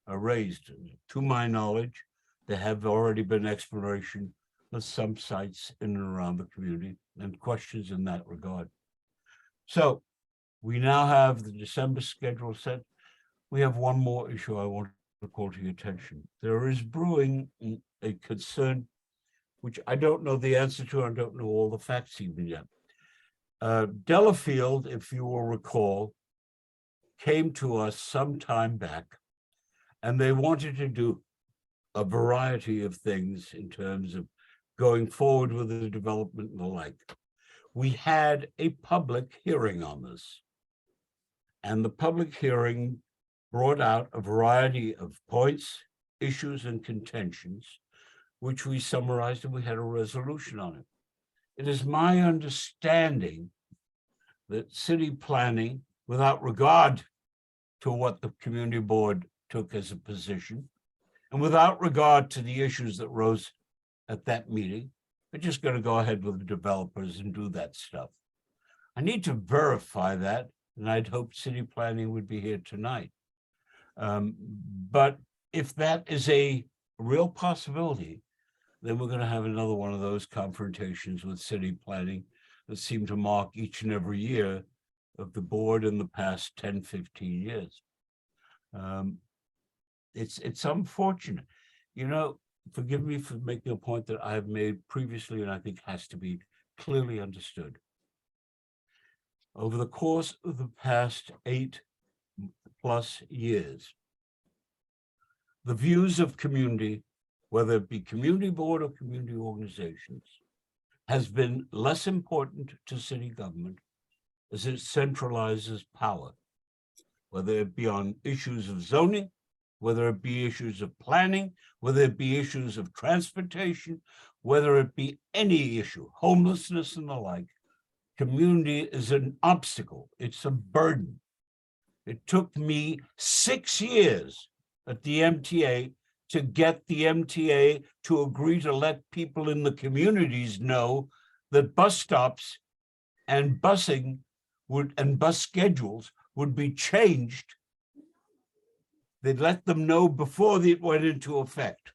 C: raised. To my knowledge, there have already been exploration of some sites in and around the community and questions in that regard. So we now have the December schedule set. We have one more issue I want to call to your attention. There is brewing a concern, which I don't know the answer to. I don't know all the facts even yet. Delafield, if you will recall, came to us some time back, and they wanted to do a variety of things in terms of going forward with the development and the like. We had a public hearing on this, and the public hearing brought out a variety of points, issues, and contentions, which we summarized, and we had a resolution on it. It is my understanding that city planning, without regard to what the community board took as a position, and without regard to the issues that rose at that meeting, we're just going to go ahead with the developers and do that stuff. I need to verify that, and I'd hope city planning would be here tonight. But if that is a real possibility, then we're going to have another one of those confrontations with city planning that seem to mark each and every year of the board in the past 10, 15 years. It's unfortunate. You know, forgive me for making a point that I have made previously and I think has to be clearly understood. Over the course of the past 8+ years, the views of community, whether it be community board or community organizations, has been less important to city government as it centralizes power, whether it be on issues of zoning, whether it be issues of planning, whether it be issues of transportation, whether it be any issue, homelessness and the like. Community is an obstacle. It's a burden. It took me 6 years at the MTA to get the MTA to agree to let people in the communities know that bus stops and busing and bus schedules would be changed. They'd let them know before it went into effect.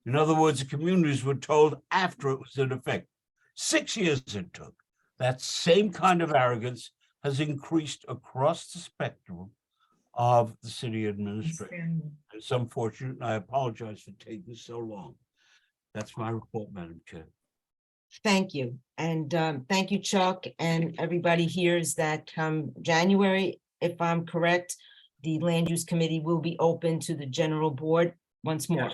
C: In other words, the communities were told after it was in effect. 6 years it took. That same kind of arrogance has increased across the spectrum of the city administration. It's unfortunate, and I apologize for taking so long. That's my report, Madam Chair.
A: Thank you. And thank you, Chuck, and everybody hears that come January, if I'm correct, the Land Use Committee will be open to the general board once more.
C: And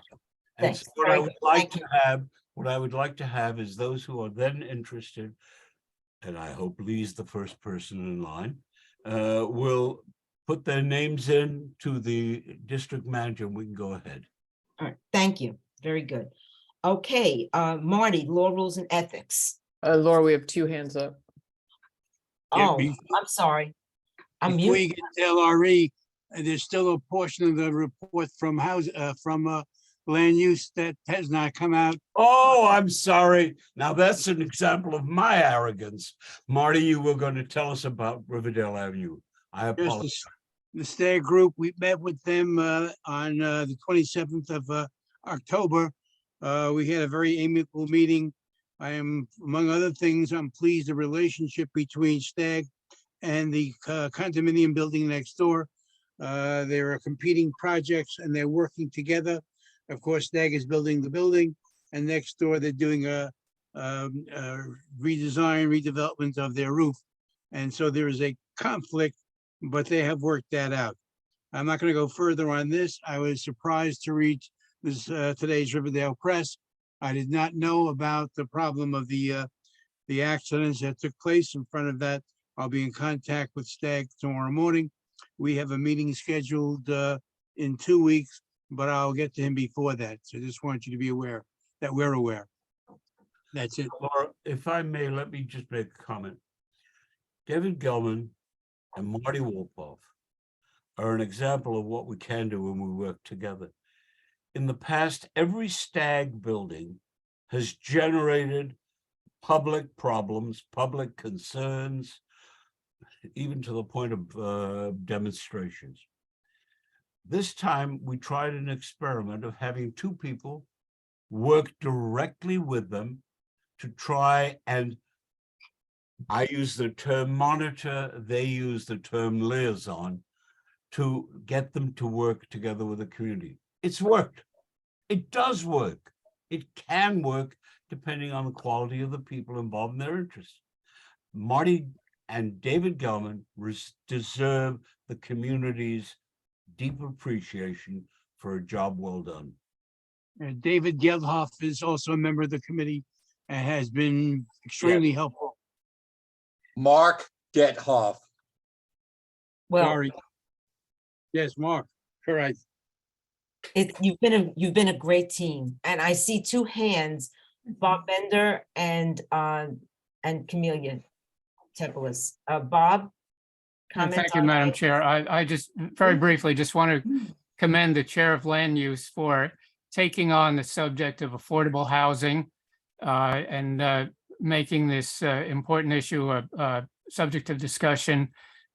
A: Thanks.
C: so what I
A: Very
C: would
A: good.
C: like
A: Thank
C: to
A: you.
C: have, what I would like to have is those who are then interested, and I hope Lee's the first person in line, will put their names in to the district manager, and we can go ahead.
A: All right, thank you. Very good. Okay, Marty, law, rules, and ethics.
E: Laura, we have two hands up.
R: Yeah,
A: Oh, I'm sorry. I'm
R: Before you
A: mute.
R: get to LRE, there's still a portion of the report from land use that has not come out.
C: Oh, I'm sorry. Now that's an example of my arrogance. Marty, you were going to tell us about Riverdale Avenue. I
R: Just
C: apologize.
R: the STAG group, we met with them on the 27th of October. We had a very amicable meeting. I am, among other things, I'm pleased the relationship between STAG and the condominium building next door. There are competing projects and they're working together. Of course, STAG is building the building, and next door they're doing a redesign, redevelopment of their roof. And so there is a conflict, but they have worked that out. I'm not going to go further on this. I was surprised to read this today's Riverdale Press. I did not know about the problem of the accidents that took place in front of that. I'll be in contact with STAG tomorrow morning. We have a meeting scheduled in 2 weeks, but I'll get to him before that. So just want you to be aware that we're aware. That's it.
C: Laura, if I may, let me just make a comment. David Gelman and Marty Wolpoff are an example of what we can do when we work together. In the past, every STAG building has generated public problems, public concerns, even to the point of demonstrations. This time, we tried an experiment of having two people work directly with them to try and, I use the term monitor, they use the term liaison, to get them to work together with the community. It's worked. It does work. It can work depending on the quality of the people involved in their interests. Marty and David Gelman deserve the community's deep appreciation for a job well done.
R: David Geldhoff is also a member of the committee and has been extremely helpful.
G: Mark Gethoff.
A: Well,
R: Sorry. Yes, Mark, correct.
A: you've been a great team, and I see two hands, Bob Bender and Camelia Tepelis. Bob? comment
H: Thank you,
A: on
H: Madam
A: that?
H: Chair. I just very briefly just want to commend the Chair of Land Use for taking on the subject of affordable housing and making this important issue a subject of discussion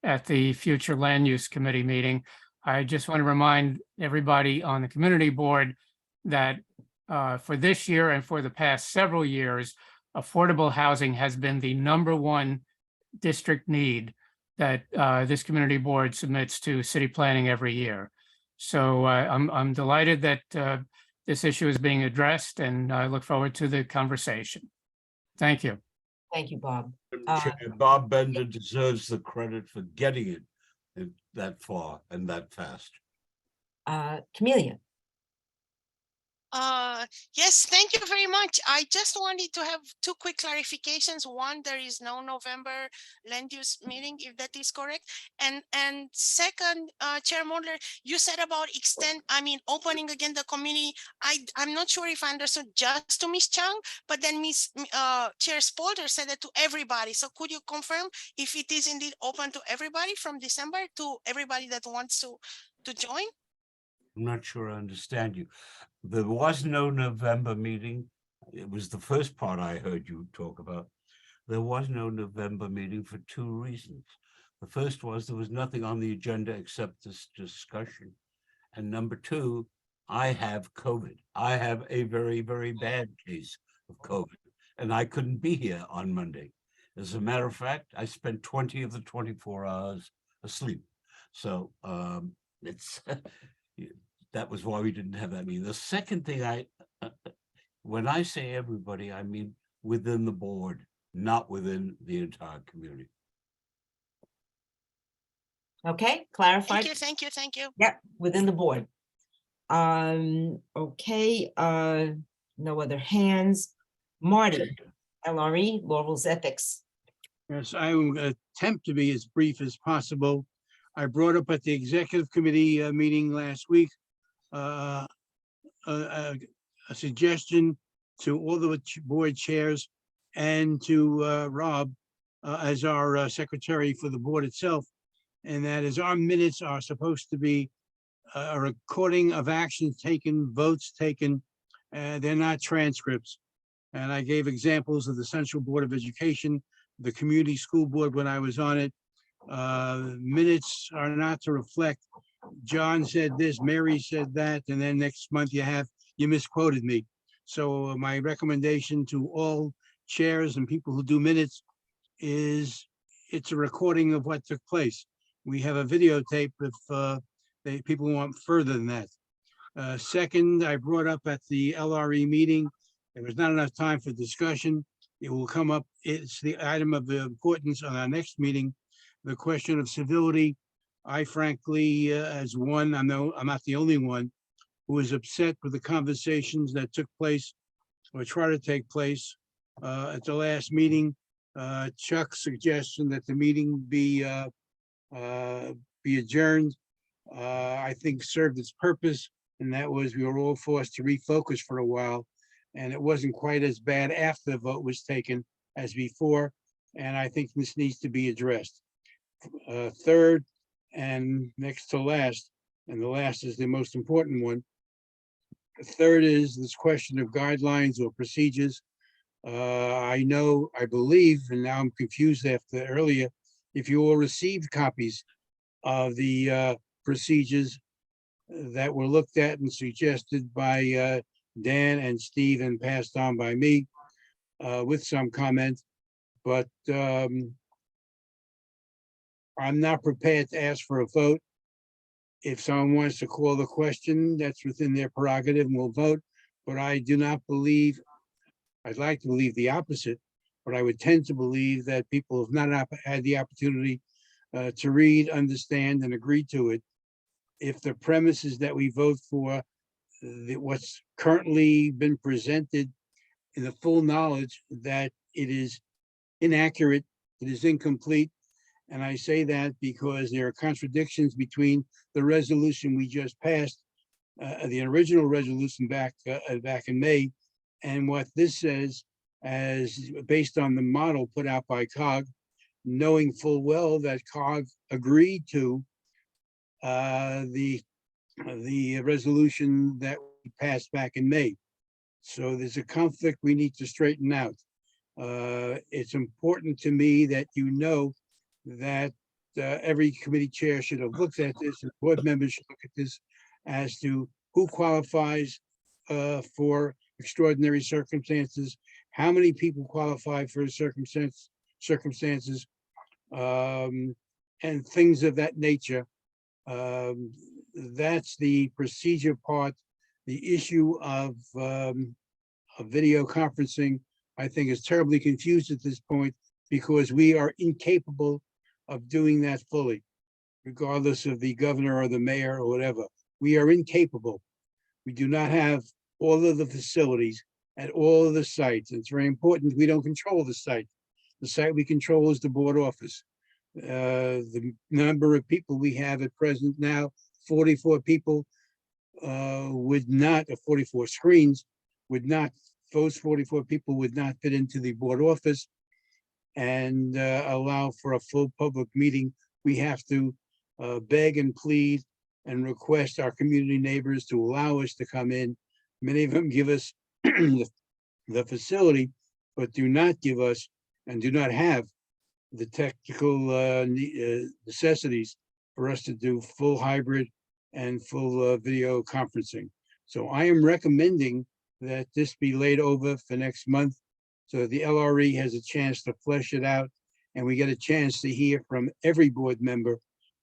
H: at the future Land Use Committee meeting. I just want to remind everybody on the community board that for this year and for the past several years, affordable housing has been the #1 district need that this community board submits to city planning every year. So I'm delighted that this issue is being addressed, and I look forward to the conversation. Thank you.
A: Thank you, Bob.
C: Chair, Bob Bender deserves the credit for getting it that far and that fast.
A: Camelia?
I: Yes, thank you very much. I just wanted to have two quick clarifications. One, there is no November land use meeting, if that is correct. And second, Chair Mondler, you said about opening again the committee. I'm not sure if I understood just to Ms. Chung, but then Chair Spalter said that to everybody. So could you confirm if it is indeed open to everybody from December, to everybody that wants to join?
C: I'm not sure I understand you. There was no November meeting. It was the first part I heard you talk about. There was no November meeting for two reasons. The first was there was nothing on the agenda except this discussion. And number two, I have COVID. I have a very, very bad case of COVID, and I couldn't be here on Monday. As a matter of fact, I spent 20 of the 24 hours asleep. So it's that was why we didn't have that meeting. The second thing when I say everybody, I mean within the board, not within the entire community.
A: Okay, clarified?
I: Thank you.
A: Yep, within the board. Okay, no other hands. Marty, LRE, Laurel's Ethics.
R: Yes, I will attempt to be as brief as possible. I brought up at the executive committee meeting last week a suggestion to all the board chairs and to Rob as our secretary for the board itself. And that is, our minutes are supposed to be a recording of actions taken, votes taken. They're not transcripts. And I gave examples of the Central Board of Education, the Community School Board when I was on it. Minutes are not to reflect, John said this, Mary said that, and then next month you misquoted me. So my recommendation to all chairs and people who do minutes is it's a recording of what took place. We have a videotape if people want further than that. Second, I brought up at the LRE meeting, there was not enough time for discussion. It will come up, it's the item of the importance on our next meeting, the question of civility. I frankly, as one, I'm not the only one who was upset with the conversations that took place or try to take place at the last meeting. Chuck's suggestion that the meeting be adjourned, I think served its purpose, and that was we were all forced to refocus for a while, and it wasn't quite as bad after the vote was taken as before, and I think this needs to be addressed. Third, and next to last, and the last is the most important one. Third is this question of guidelines or procedures. I believe, and now I'm confused after earlier, if you all received copies of the procedures that were looked at and suggested by Dan and Steve and passed on by me with some comment, but I'm not prepared to ask for a vote. If someone wants to call the question, that's within their prerogative and we'll vote. But I do not believe, I'd like to believe the opposite, but I would tend to believe that people have not had the opportunity to read, understand, and agree to it. If the premise is that we vote for what's currently been presented in the full knowledge that it is inaccurate, it is incomplete, and I say that because there are contradictions between the resolution we just passed, the original resolution back in May, and what this says as based on the model put out by COG, knowing full well that COG agreed to the resolution that we passed back in May. So there's a conflict we need to straighten out. It's important to me that you know that every committee chair should have looked at this, and board members should look at this as to who qualifies for extraordinary circumstances, how many people qualify for circumstances, and things of that nature. That's the procedure part. The issue of video conferencing, I think, is terribly confused at this point because we are incapable of doing that fully, regardless of the governor or the mayor or whatever. We are incapable. We do not have all of the facilities at all of the sites. It's very important. We don't control the site. The site we control is the board office. The number of people we have at present now, 44 people, would not, 44 screens, would not, those 44 people would not fit into the board office and allow for a full public meeting. We have to beg and plead and request our community neighbors to allow us to come in. Many of them give us the facility, but do not give us and do not have the technical necessities for us to do full hybrid and full video conferencing. So I am recommending that this be laid over for next month so the LRE has a chance to flesh it out, and we get a chance to hear from every board member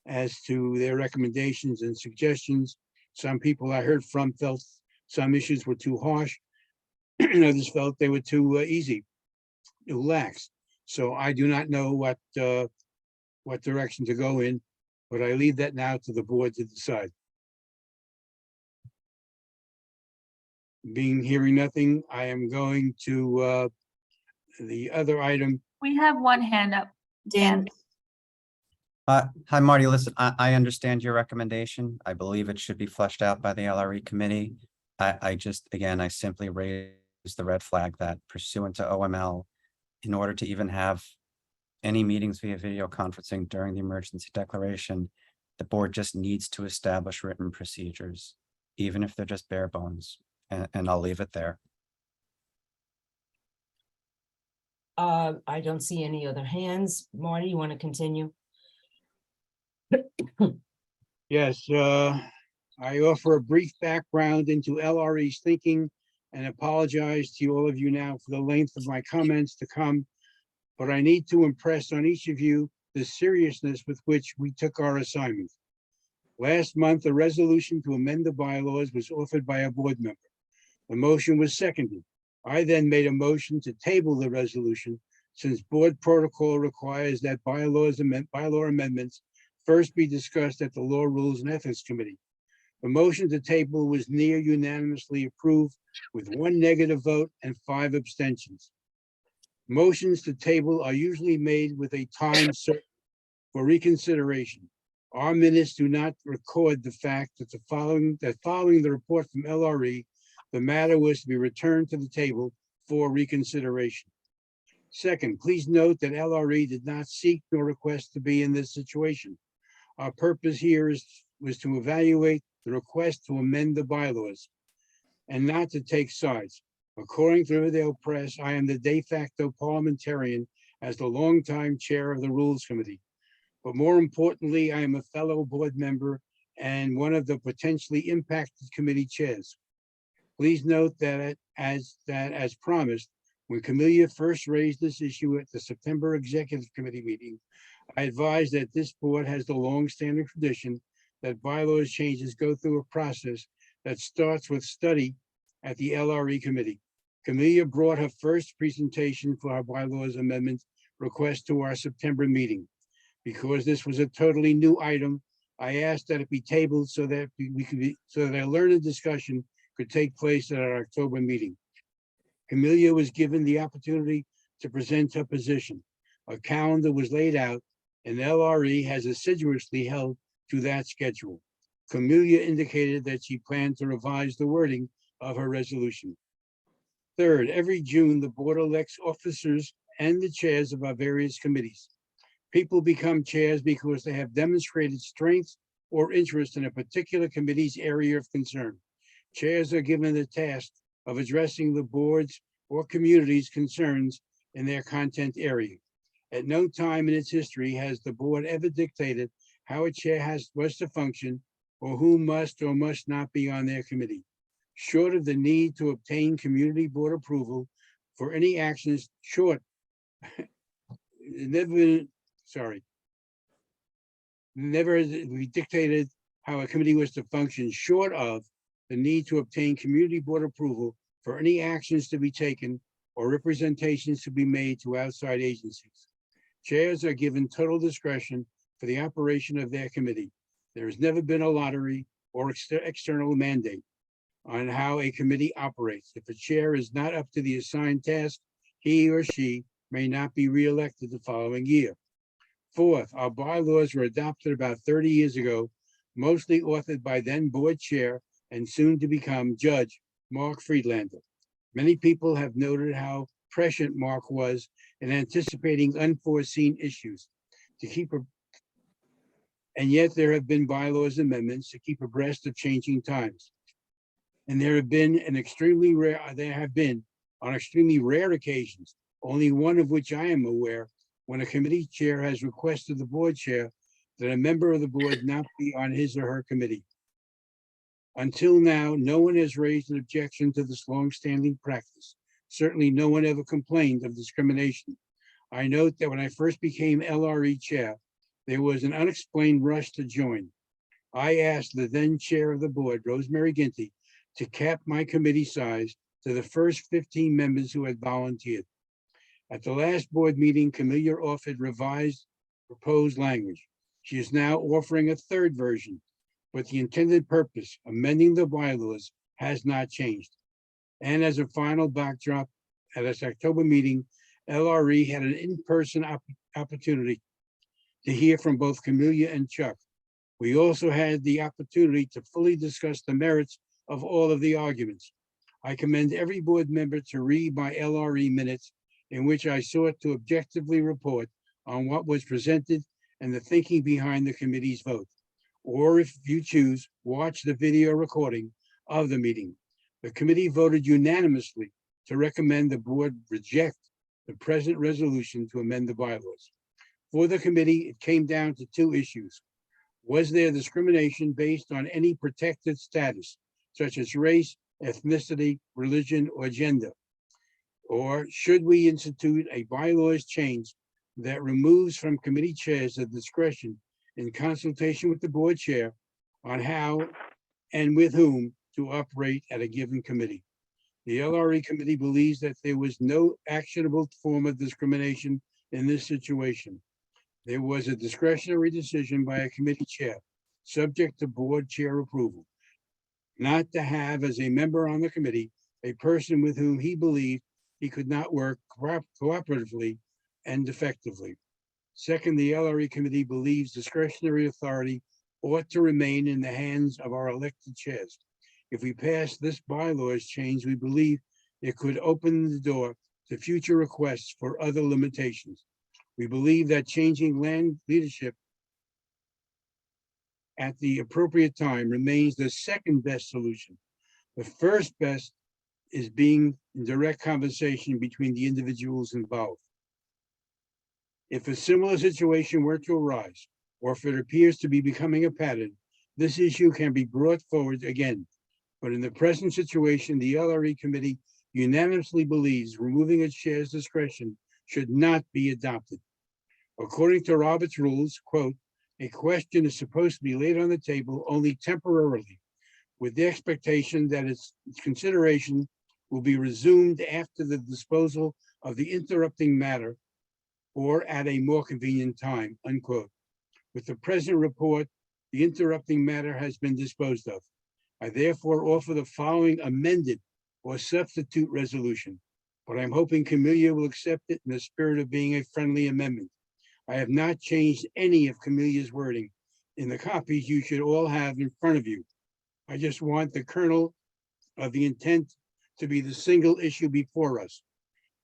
R: as to their recommendations and suggestions. Some people I heard from felt some issues were too harsh. Others felt they were too easy, too lax. So I do not know what direction to go in, but I leave that now to the board to decide. Hearing nothing, I am going to the other item.
D: We have one hand up. Dan.
J: Hi, Marty. Listen, I understand your recommendation. I believe it should be fleshed out by the LRE committee. I simply raise the red flag that pursuant to OML, in order to even have any meetings via video conferencing during the emergency declaration, the board just needs to establish written procedures, even if they're just bare bones. And I'll leave it there.
A: I don't see any other hands. Marty, you want to continue?
R: Yes, I offer a brief background into LRE's thinking and apologize to all of you now for the length of my comments to come. But I need to impress on each of you the seriousness with which we took our assignment. Last month, a resolution to amend the bylaws was offered by a board member. The motion was seconded. I then made a motion to table the resolution since board protocol requires that bylaw amendments first be discussed at the Law, Rules, and Ethics Committee. The motion to table was near unanimously approved with 1 negative vote and 5 abstentions. Motions to table are usually made with a time certain for reconsideration. Our minutes do not record the fact that following the report from LRE, the matter was to be returned to the table for reconsideration. Second, please note that LRE did not seek nor request to be in this situation. Our purpose here was to evaluate the request to amend the bylaws and not to take sides. According to Riverdale Press, I am the de facto parliamentarian as the longtime chair of the Rules Committee. But more importantly, I am a fellow board member and one of the potentially impacted committee chairs. Please note that as promised, when Camelia first raised this issue at the September Executive Committee meeting, I advised that this board has the long-standing tradition that bylaws changes go through a process that starts with study at the LRE committee. Camelia brought her first presentation for our bylaws amendment request to our September meeting. Because this was a totally new item, I asked that it be tabled so that a learned discussion could take place at our October meeting. Camelia was given the opportunity to present her position. A calendar was laid out, and LRE has assiduously held to that schedule. Camelia indicated that she planned to revise the wording of her resolution. Third, every June, the board elects officers and the chairs of our various committees. People become chairs because they have demonstrated strength or interest in a particular committee's area of concern. Chairs are given the task of addressing the board's or community's concerns in their content area. At no time in its history has the board ever dictated how a chair was to function or who must or must not be on their committee. Short of the need to obtain community board approval for any actions never we dictated how a committee was to function short of the need to obtain community board approval for any actions to be taken or representations to be made to outside agencies. Chairs are given total discretion for the operation of their committee. There has never been a lottery or external mandate on how a committee operates. If a chair is not up to the assigned task, he or she may not be reelected the following year. Fourth, our bylaws were adopted about 30 years ago, mostly authored by then board chair and soon to become Judge Mark Friedlander. Many people have noted how prescient Mark was in anticipating unforeseen issues and yet there have been bylaws amendments to keep abreast of changing times. And there have been on extremely rare occasions, only one of which I am aware, when a committee chair has requested the board chair that a member of the board not be on his or her committee. Until now, no one has raised an objection to this longstanding practice. certainly no one ever complained of discrimination. I note that when I first became LRE chair, there was an unexplained rush to join. I asked the then chair of the board, Rosemary Ginty, to cap my committee size to the first 15 members who had volunteered. At the last board meeting, Camelia offered revised proposed language. She is now offering a third version, but the intended purpose, amending the bylaws, has not changed. And as a final backdrop, at this October meeting, LRE had an in-person opportunity to hear from both Camelia and Chuck. We also had the opportunity to fully discuss the merits of all of the arguments. I commend every board member to read my LRE minutes, in which I sought to objectively report on what was presented and the thinking behind the committee's vote. Or if you choose, watch the video recording of the meeting. The committee voted unanimously to recommend the board reject the present resolution to amend the bylaws. For the committee, it came down to two issues. Was there discrimination based on any protected status, such as race, ethnicity, religion, or gender? Or should we institute a bylaws change that removes from committee chairs the discretion in consultation with the board chair on how and with whom to operate at a given committee? The LRE committee believes that there was no actionable form of discrimination in this situation. There was a discretionary decision by a committee chair, subject to board chair approval, not to have as a member on the committee a person with whom he believed he could not work cooperatively and effectively. Second, the LRE committee believes discretionary authority ought to remain in the hands of our elected chairs. If we pass this bylaws change, we believe it could open the door to future requests for other limitations. We believe that changing land leadership at the appropriate time remains the second best solution. The first best is being in direct conversation between the individuals involved. If a similar situation were to arise, or if it appears to be becoming a pattern, this issue can be brought forward again. But in the present situation, the LRE committee unanimously believes removing a chair's discretion should not be adopted. According to Robert's rules, quote, a question is supposed to be laid on the table only temporarily, with the expectation that its consideration will be resumed after the disposal of the interrupting matter or at a more convenient time, unquote. With the present report, the interrupting matter has been disposed of. I therefore offer the following amended or substitute resolution, but I'm hoping Camelia will accept it in the spirit of being a friendly amendment. I have not changed any of Camelia's wording in the copies you should all have in front of you. I just want the kernel of the intent to be the single issue before us.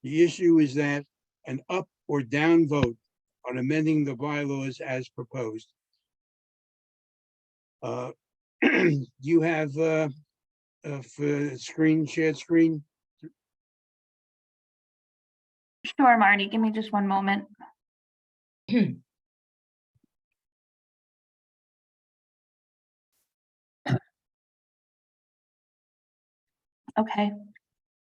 R: The issue is that an up or down vote on amending the bylaws as proposed. You have for shared screen?
D: Sure, Marty, give me just one moment. Okay,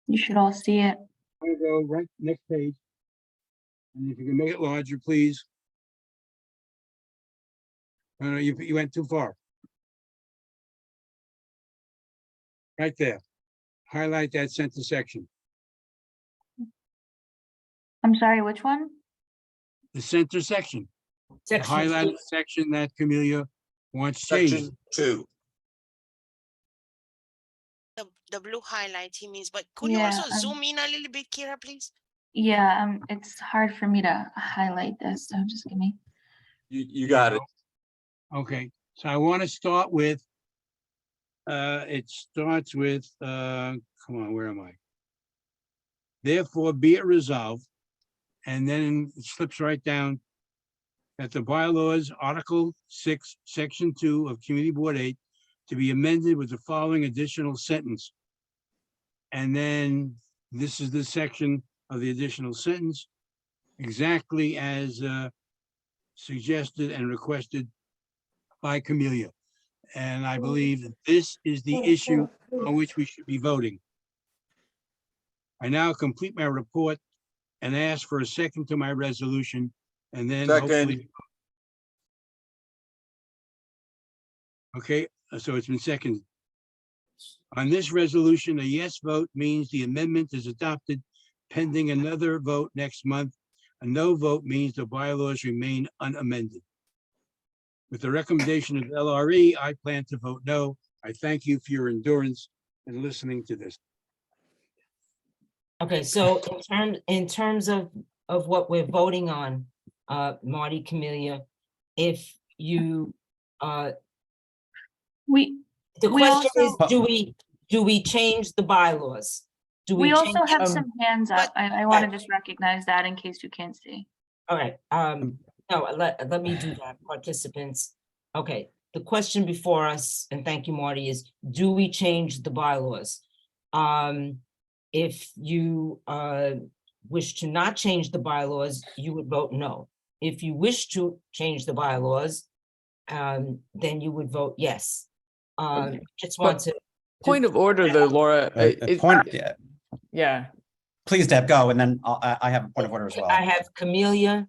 D: you should all see it.
R: I'm gonna go right next page. And if you can make it larger, please. No, you went too far. Right there. Highlight that center section.
D: I'm sorry, which one?
R: The center section. The
A: Section
R: highlighted
A: two.
R: section that Camelia wants changed.
G: Section 2.
I: The blue highlight he means, but could you
D: Yeah,
I: also zoom in a little bit, Kira, please?
D: Yeah, it's hard for me to highlight this, so just give me.
G: You got it.
R: Okay, so I want to start with, it starts with, come on, where am I? Therefore, be it resolved, and then it slips right down that the bylaws, Article 6, Section 2 of Community Board 8, to be amended with the following additional sentence. And then this is the section of the additional sentence, exactly as suggested and requested by Camelia. And I believe that this is the issue on which we should be voting. I now complete my report and ask for a second to my resolution, and then
G: Second.
R: hopefully. Okay, so it's been seconded. On this resolution, a yes vote means the amendment is adopted pending another vote next month. A no vote means the bylaws remain unamended. With the recommendation of LRE, I plan to vote no. I thank you for your endurance in listening to this.
A: Okay, so in terms of what we're voting on, Marty, Camelia, if you, the
D: We
A: question is,
D: also-
A: do we change the bylaws? Do
D: We
A: change-
D: also have some hands up. I want to just recognize that in case you can't see.
A: All right, no, let me do that, participants. Okay, the question before us, and thank you, Marty, is do we change the bylaws? If you wish to not change the bylaws, you would vote no. If you wish to change the bylaws, then you would vote yes. Just want to.
E: Point of order though, Laura. Yeah.
J: Please, Deb, go, and then I have a point of order as well.
A: I have Camelia,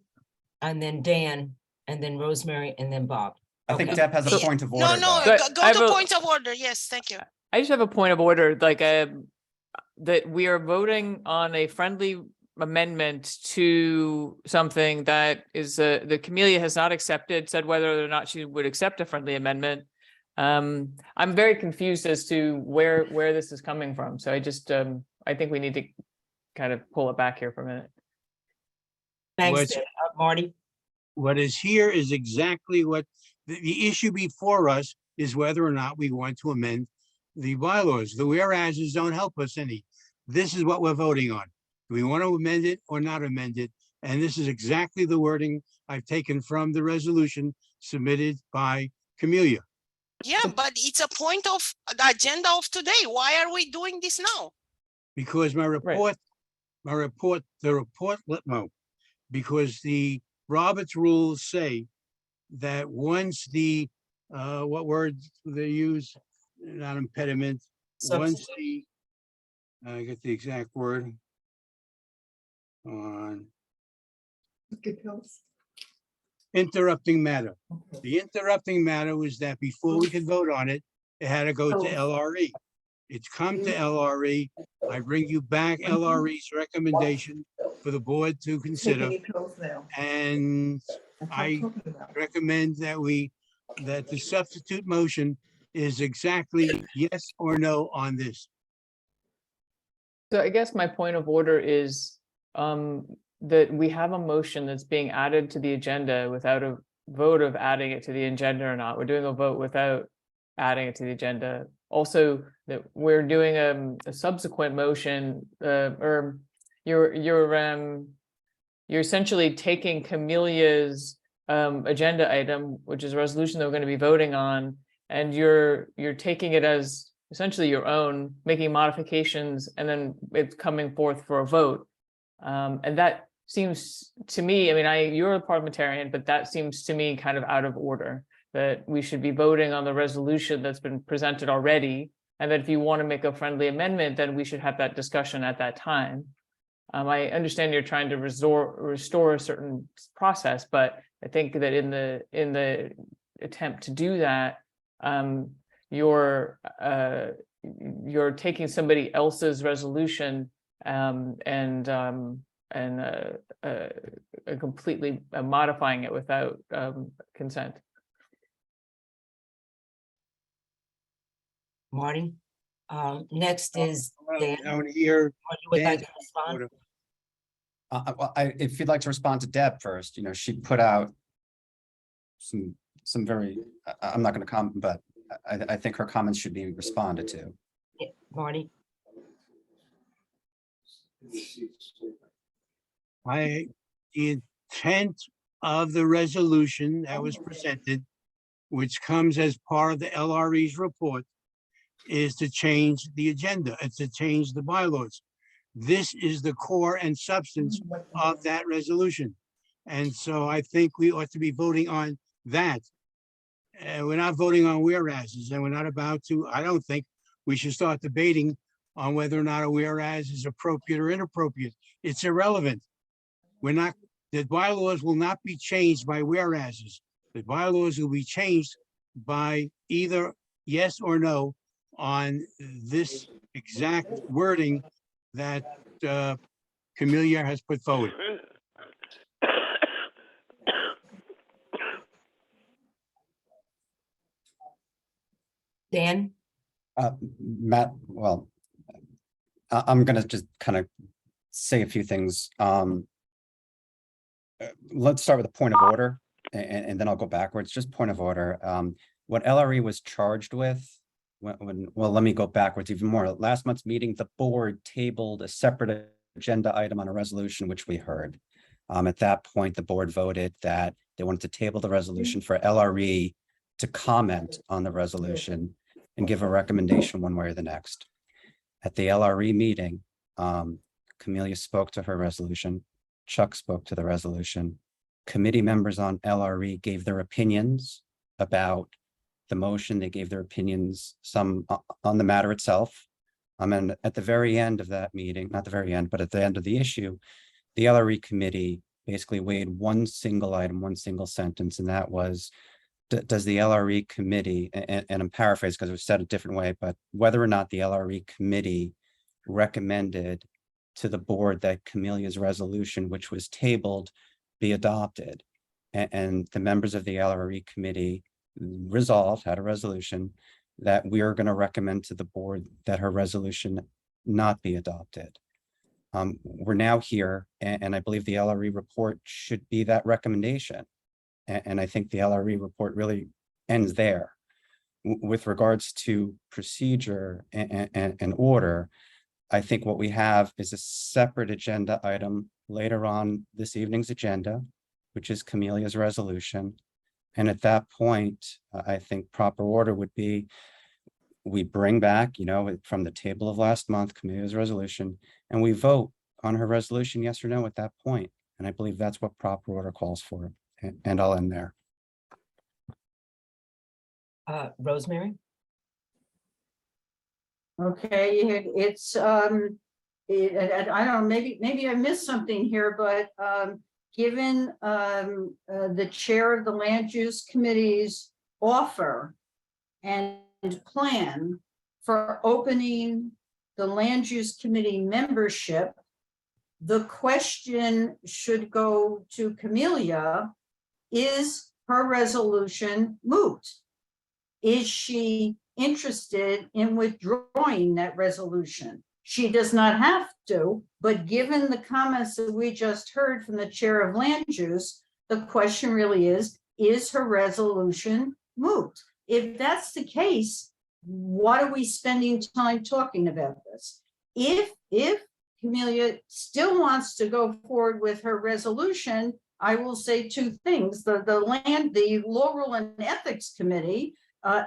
A: and then Dan, and then Rosemary, and then Bob.
J: I think
A: Okay.
J: Deb has a point of order.
I: No, no,
J: though.
I: go to point of order. Yes, thank you.
E: I just have a point of order, like that we are voting on a friendly amendment to something that is the Camelia has not accepted, said whether or not she would accept a friendly amendment. I'm very confused as to where this is coming from. So I just I think we need to kind of pull it back here for a minute.
A: Thanks,
R: What's-
A: Deb. Marty.
R: What is here is exactly what the issue before us is, whether or not we want to amend the bylaws. The whereases don't help us any. This is what we're voting on. Do we want to amend it or not amend it? And this is exactly the wording I've taken from the resolution submitted by Camelia.
I: Yeah, but it's a point of the agenda of today. Why are we doing this now?
R: Because because the Roberts rules say that once the, what words they use, not impediment, once the, I get the exact word. On interrupting matter. The interrupting matter was that before we could vote on it, it had to go to LRE. It's come to LRE. I bring you back LRE's recommendation for the board to consider. And I recommend that the substitute motion is exactly yes or no on this.
E: So I guess my point of order is that we have a motion that's being added to the agenda without a vote of adding it to the agenda or not. We're doing a vote without adding it to the agenda. Also, that we're doing a subsequent motion, or you're essentially taking Camelia's agenda item, which is a resolution that we're going to be voting on, and you're taking it as essentially your own, making modifications, and then it's coming forth for a vote. And that seems to me, I mean, you're a parliamentarian, but that seems to me kind of out of order, that we should be voting on the resolution that's been presented already. And that if you want to make a friendly amendment, then we should have that discussion at that time. I understand you're trying to restore a certain process, but I think that in the attempt to do that, you're taking somebody else's resolution and completely modifying it without consent.
A: Marty. Next is Dan.
R: Down here.
A: You would like
R: Dan.
A: to respond?
J: Well, if you'd like to respond to Deb first, she put out some very, I'm not going to comment, but I think her comments should be responded to.
A: Yeah, Marty.
R: The intent of the resolution that was presented, which comes as part of the LRE's report, is to change the agenda, it's to change the bylaws. This is the core and substance of that resolution. And so I think we ought to be voting on that. We're not voting on whereases, and we're not about to, I don't think we should start debating on whether or not a whereas is appropriate or inappropriate. It's irrelevant. The bylaws will not be changed by whereases. The bylaws will be changed by either yes or no on this exact wording that Camelia has put forward.
A: Dan?
J: Matt, well, I'm gonna just kind of say a few things. Let's start with a point of order, and then I'll go backwards. Just point of order. What LRE was charged with, well, let me go backwards even more. Last month's meeting, the board tabled a separate agenda item on a resolution, which we heard. At that point, the board voted that they wanted to table the resolution for LRE to comment on the resolution and give a recommendation one way or the next. At the LRE meeting, Camelia spoke to her resolution. Chuck spoke to the resolution. Committee members on LRE gave their opinions about the motion. They gave their opinions, some on the matter itself. And at the very end of that meeting, not the very end, but at the end of the issue, the LRE committee basically weighed one single item, one single sentence, and that was, does the LRE committee, and I'm paraphrasing because it was said a different way, but whether or not the LRE committee recommended to the board that Camelia's resolution, which was tabled, be adopted. And the members of the LRE committee resolved, had a resolution, that we are going to recommend to the board that her resolution not be adopted. We're now here, and I believe the LRE report should be that recommendation. And I think the LRE report really ends there. With regards to procedure and order, I think what we have is a separate agenda item later on this evening's agenda, which is Camelia's resolution. And at that point, I think proper order would be, we bring back, from the table of last month, Camelia's resolution, and we vote on her resolution, yes or no, at that point. And I believe that's what proper order calls for. And I'll end there.
A: Rosemary?
K: Okay, it's, I don't know, maybe I missed something here, but given the chair of the Land Use Committee's offer and plan for opening the Land Use Committee membership, the question should go to Camelia: is her resolution moot? Is she interested in withdrawing that resolution? She does not have to, but given the comments that we just heard from the chair of land use, the question really is her resolution moot? If that's the case, what are we spending time talking about this? If Camelia still wants to go forward with her resolution, I will say two things. The Law and Ethics Committee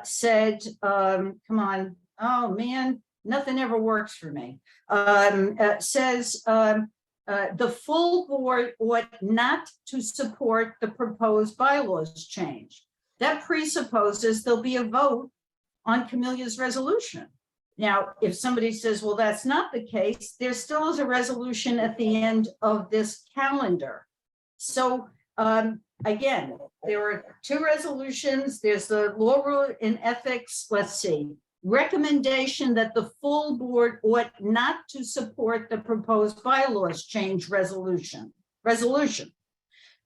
K: said, come on, oh man, nothing ever works for me. Says the full board ought not to support the proposed bylaws change. That presupposes there'll be a vote on Camelia's resolution. Now, if somebody says, well, that's not the case, there still is a resolution at the end of this calendar. So again, there are two resolutions. There's the Law and Ethics, let's see, recommendation that the full board ought not to support the proposed bylaws change resolution.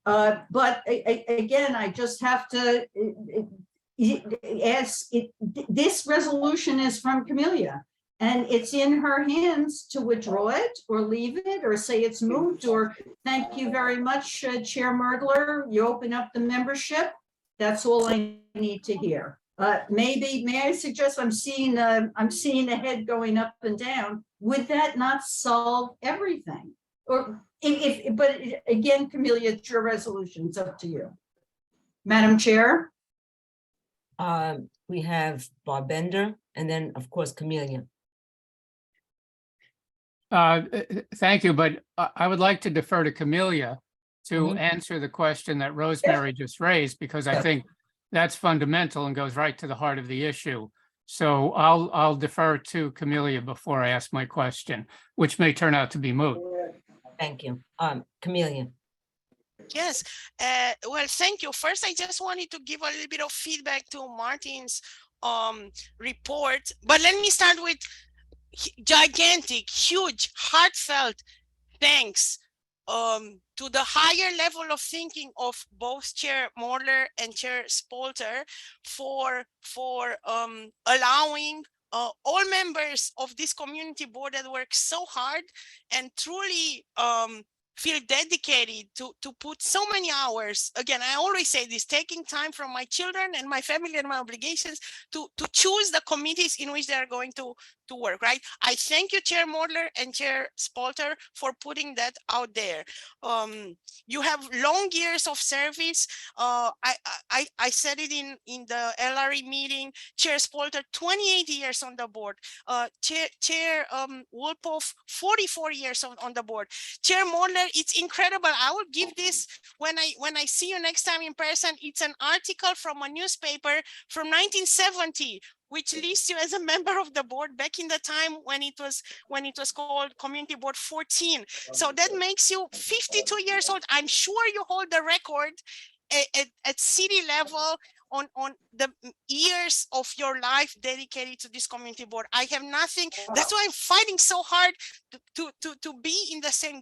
K: But again, I just have to ask, this resolution is from Camelia, and it's in her hands to withdraw it or leave it or say it's moved, or thank you very much, Chair Merdler, you open up the membership. That's all I need to hear. May I suggest, I'm seeing the head going up and down. Would that not solve everything? Or but again, Camelia, it's your resolution. It's up to you. Madam Chair.
A: We have Bob Bender, and then, of course, Camelia.
H: Thank you, but I would like to defer to Camelia to answer the question that Rosemary just raised, because I think that's fundamental and goes right to the heart of the issue. So I'll defer to Camelia before I ask my question, which may turn out to be moot.
A: Thank you. Camelia.
I: Yes, well, thank you. First, I just wanted to give a little bit of feedback to Martin's report, but let me start with gigantic, huge, heartfelt thanks to the higher level of thinking of both Chair Morler and Chair Spalter for allowing all members of this community board that work so hard and truly feel dedicated to put so many hours. Again, I always say this, taking time from my children and my family and my obligations to choose the committees in which they are going to work, right? I thank you, Chair Morler and Chair Spalter, for putting that out there. You have long years of service. I said it in the LRE meeting. Chair Spalter, 28 years on the board. Chair Wolpoff, 44 years on the board. Chair Morler, it's incredible. I will give this when I see you next time in person. It's an article from a newspaper from 1970, which lists you as a member of the board back in the time when it was called Community Board 14. So that makes you 52 years old. I'm sure you hold the record at city level on the years of your life dedicated to this community board. I have nothing. That's why I'm fighting so hard to be in the same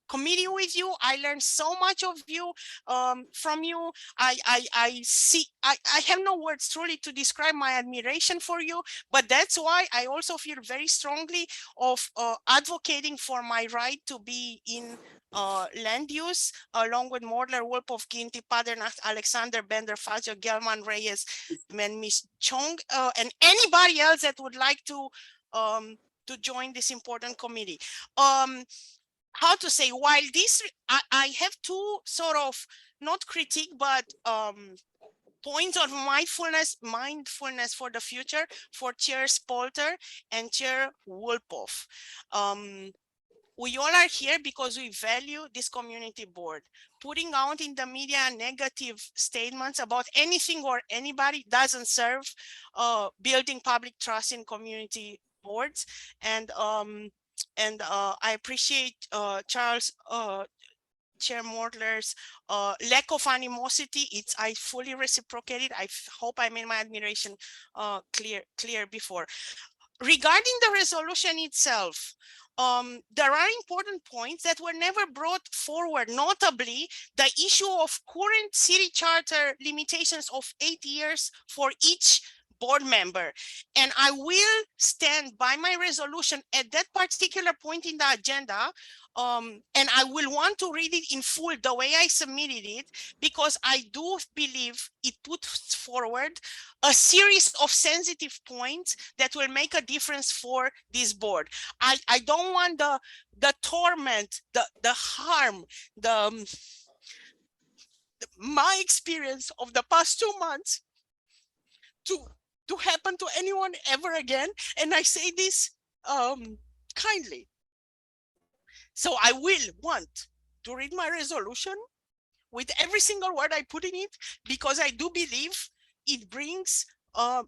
I: committee with you. I learned so much of you from you. I have no words truly to describe my admiration for you, but that's why I also feel very strongly of advocating for my right to be in land use, along with Morler, Wolpoff, Ginty, Padernacht, Alexander, Bender, Fazio, Gelman, Reyes, and Miss Chong, and anybody else that would like to join this important committee. How to say, while this, I have two sort of, not critique, but points of mindfulness for the future for Chair Spalter and Chair Wolpoff. We all are here because we value this community board. Putting out in the media negative statements about anything or anybody doesn't serve building public trust in community boards. And I appreciate Charles, Chair Mortler's lack of animosity. I fully reciprocated. I hope I made my admiration clear before. Regarding the resolution itself, there are important points that were never brought forward, notably the issue of current city charter limitations of 8 years for each board member. And I will stand by my resolution at that particular point in the agenda, and I will want to read it in full the way I submitted it, because I do believe it puts forward a series of sensitive points that will make a difference for this board. I don't want the torment, the harm, my experience of the past 2 months to happen to anyone ever again. And I say this kindly. So I will want to read my resolution with every single word I put in it, because I do believe it brings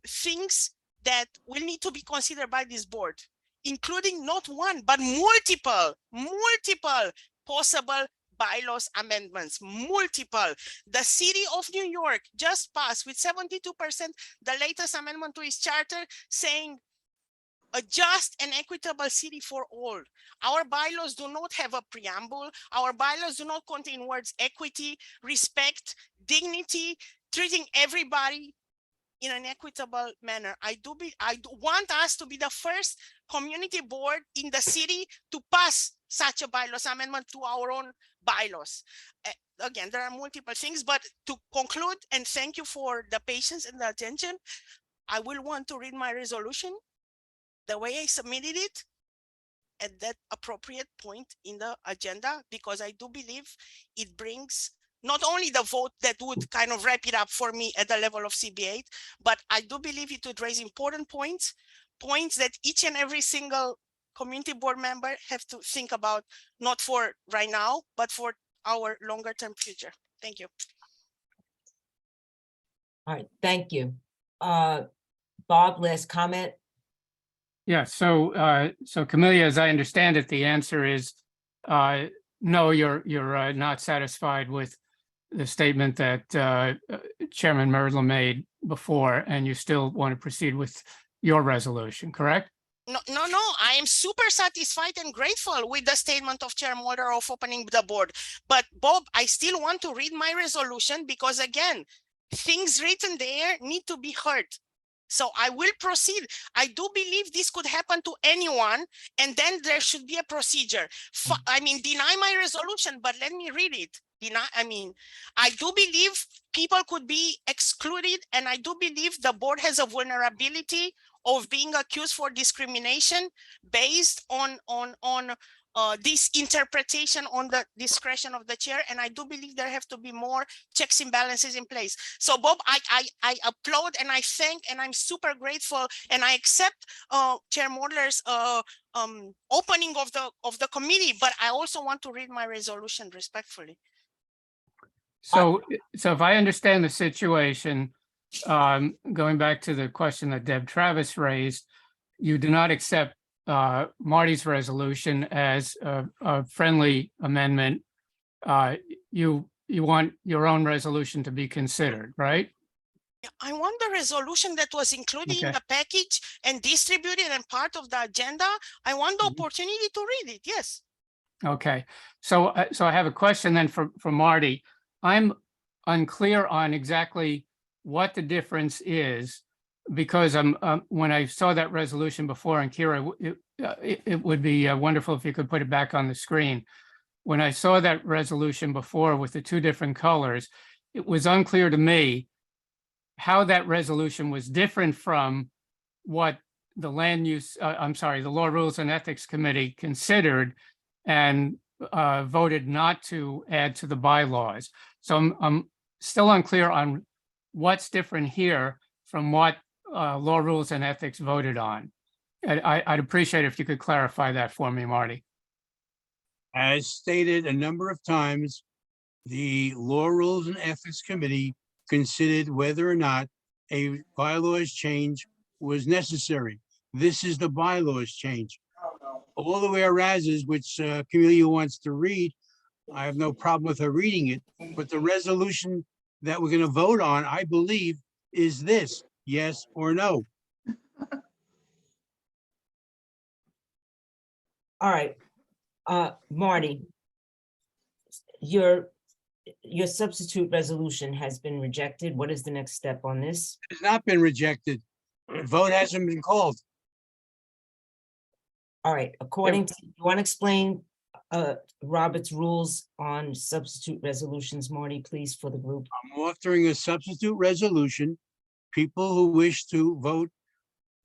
I: things that will need to be considered by this board, including not one, but multiple possible bylaws amendments, multiple. The city of New York just passed with 72% the latest amendment to its charter, saying a just and equitable city for all. Our bylaws do not have a preamble. Our bylaws do not contain words equity, respect, dignity, treating everybody in an equitable manner. I do want us to be the first community board in the city to pass such a bylaws amendment to our own bylaws. Again, there are multiple things, but to conclude, and thank you for the patience and the attention, I will want to read my resolution the way I submitted it at that appropriate point in the agenda, because I do believe it brings not only the vote that would kind of wrap it up for me at the level of CB8, but I do believe it would raise important points that each and every single community board member have to think about, not for right now, but for our longer term future. Thank you.
A: All right, thank you. Bob, last comment?
H: Yeah, so Camelia, as I understand it, the answer is no, you're not satisfied with the statement that Chairman Merdla made before, and you still want to proceed with your resolution, correct?
I: No, I am super satisfied and grateful with the statement of Chair Mulder of opening the board. But Bob, I still want to read my resolution because again, things written there need to be heard. So I will proceed. I do believe this could happen to anyone, and then there should be a procedure. I mean, deny my resolution, but let me read it. I do believe people could be excluded, and I do believe the board has a vulnerability of being accused for discrimination based on this interpretation on the discretion of the chair. And I do believe there have to be more checks and balances in place. So Bob, I applaud and I thank, and I'm super grateful, and I accept Chair Modler's opening of the committee, but I also want to read my resolution respectfully.
H: So if I understand the situation, going back to the question that Deb Travis raised, you do not accept Marty's resolution as a friendly amendment. You want your own resolution to be considered, right?
I: I want the resolution that was included in the package and distributed and part of the agenda. I want the opportunity to read it. Yes.
H: Okay, so I have a question then for Marty. I'm unclear on exactly what the difference is, because when I saw that resolution before, and Kira, it would be wonderful if you could put it back on the screen. When I saw that resolution before with the two different colors, it was unclear to me how that resolution was different from what the the Law, Rules and Ethics Committee considered and voted not to add to the bylaws. So I'm still unclear on what's different here from what Law, Rules and Ethics voted on. I'd appreciate if you could clarify that for me, Marty.
R: As stated a number of times, the Law, Rules and Ethics Committee considered whether or not a bylaws change was necessary. This is the bylaws change. All the whereases, which Camelia wants to read, I have no problem with her reading it, but the resolution that we're going to vote on, I believe, is this, yes or no.
A: All right, Marty, your substitute resolution has been rejected. What is the next step on this?
R: It's not been rejected. The vote hasn't been called.
A: All right, according to, you want to explain Robert's rules on substitute resolutions, Marty, please, for the group?
R: I'm offering a substitute resolution. People who wish to vote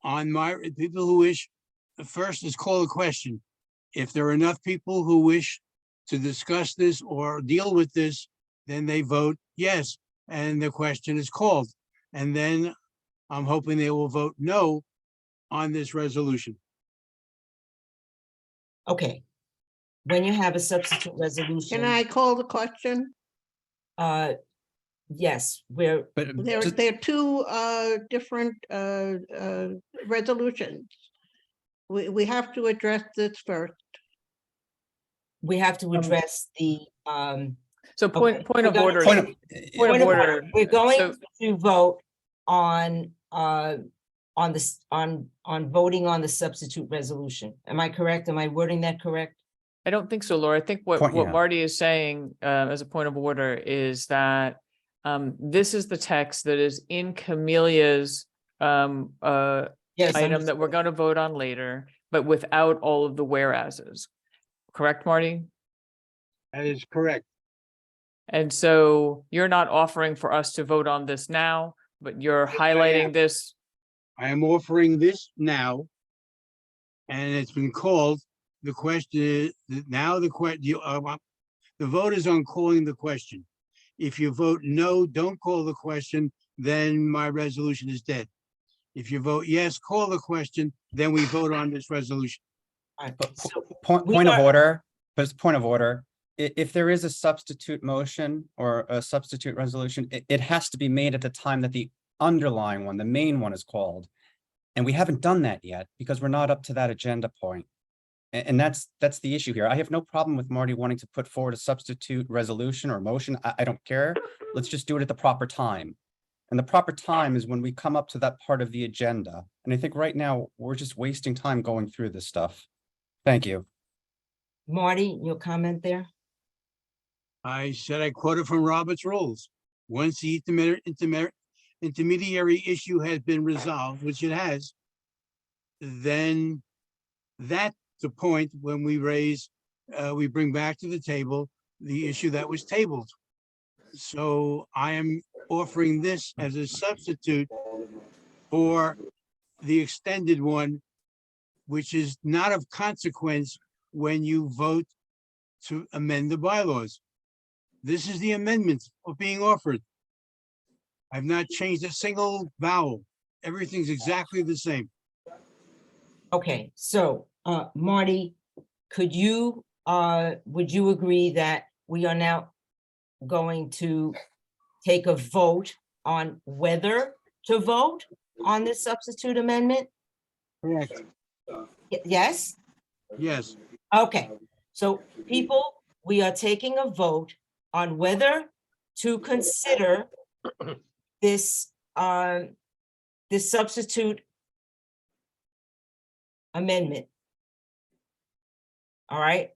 R: on people who wish, first is call a question. If there are enough people who wish to discuss this or deal with this, then they vote yes, and the question is called. And then I'm hoping they will vote no on this resolution.
A: Okay. When you have a substitute resolution.
M: Can I call the question?
A: Yes,
M: There are two different resolutions. We have to address this first.
A: We have to address the
E: So point of order.
A: Point of order. We're going to vote on this on voting on the substitute resolution. Am I correct? Am I wording that correct?
E: I don't think so, Laura. I think what Marty is saying as a point of order is that this is the text that is in Camelia's item that we're going to vote on later, but without all of the whereases. Correct, Marty?
R: That is correct.
E: And so you're not offering for us to vote on this now, but you're highlighting this.
R: I am offering this now, and it's been called. The question is now the vote is on calling the question. If you vote no, don't call the question, then my resolution is dead. If you vote yes, call the question, then we vote on this resolution.
J: Point of order, but point of order. If there is a substitute motion or a substitute resolution, it has to be made at the time that the underlying one, the main one, is called. And we haven't done that yet because we're not up to that agenda point. And that's the issue here. I have no problem with Marty wanting to put forward a substitute resolution or motion. I don't care. Let's just do it at the proper time. And the proper time is when we come up to that part of the agenda. And I think right now, we're just wasting time going through this stuff. Thank you.
A: Marty, your comment there?
R: I said I quoted from Robert's rules. Once the intermediary issue has been resolved, which it has, then that's the point when we bring back to the table the issue that was tabled. So I am offering this as a substitute for the extended one, which is not of consequence when you vote to amend the bylaws. This is the amendment being offered. I've not changed a single vowel. Everything's exactly the same.
A: Okay, so Marty, would you agree that we are now going to take a vote on whether to vote on this substitute amendment?
R: Correct.
A: Yes?
R: Yes.
A: Okay, so people, we are taking a vote on whether to consider this this substitute amendment. All right.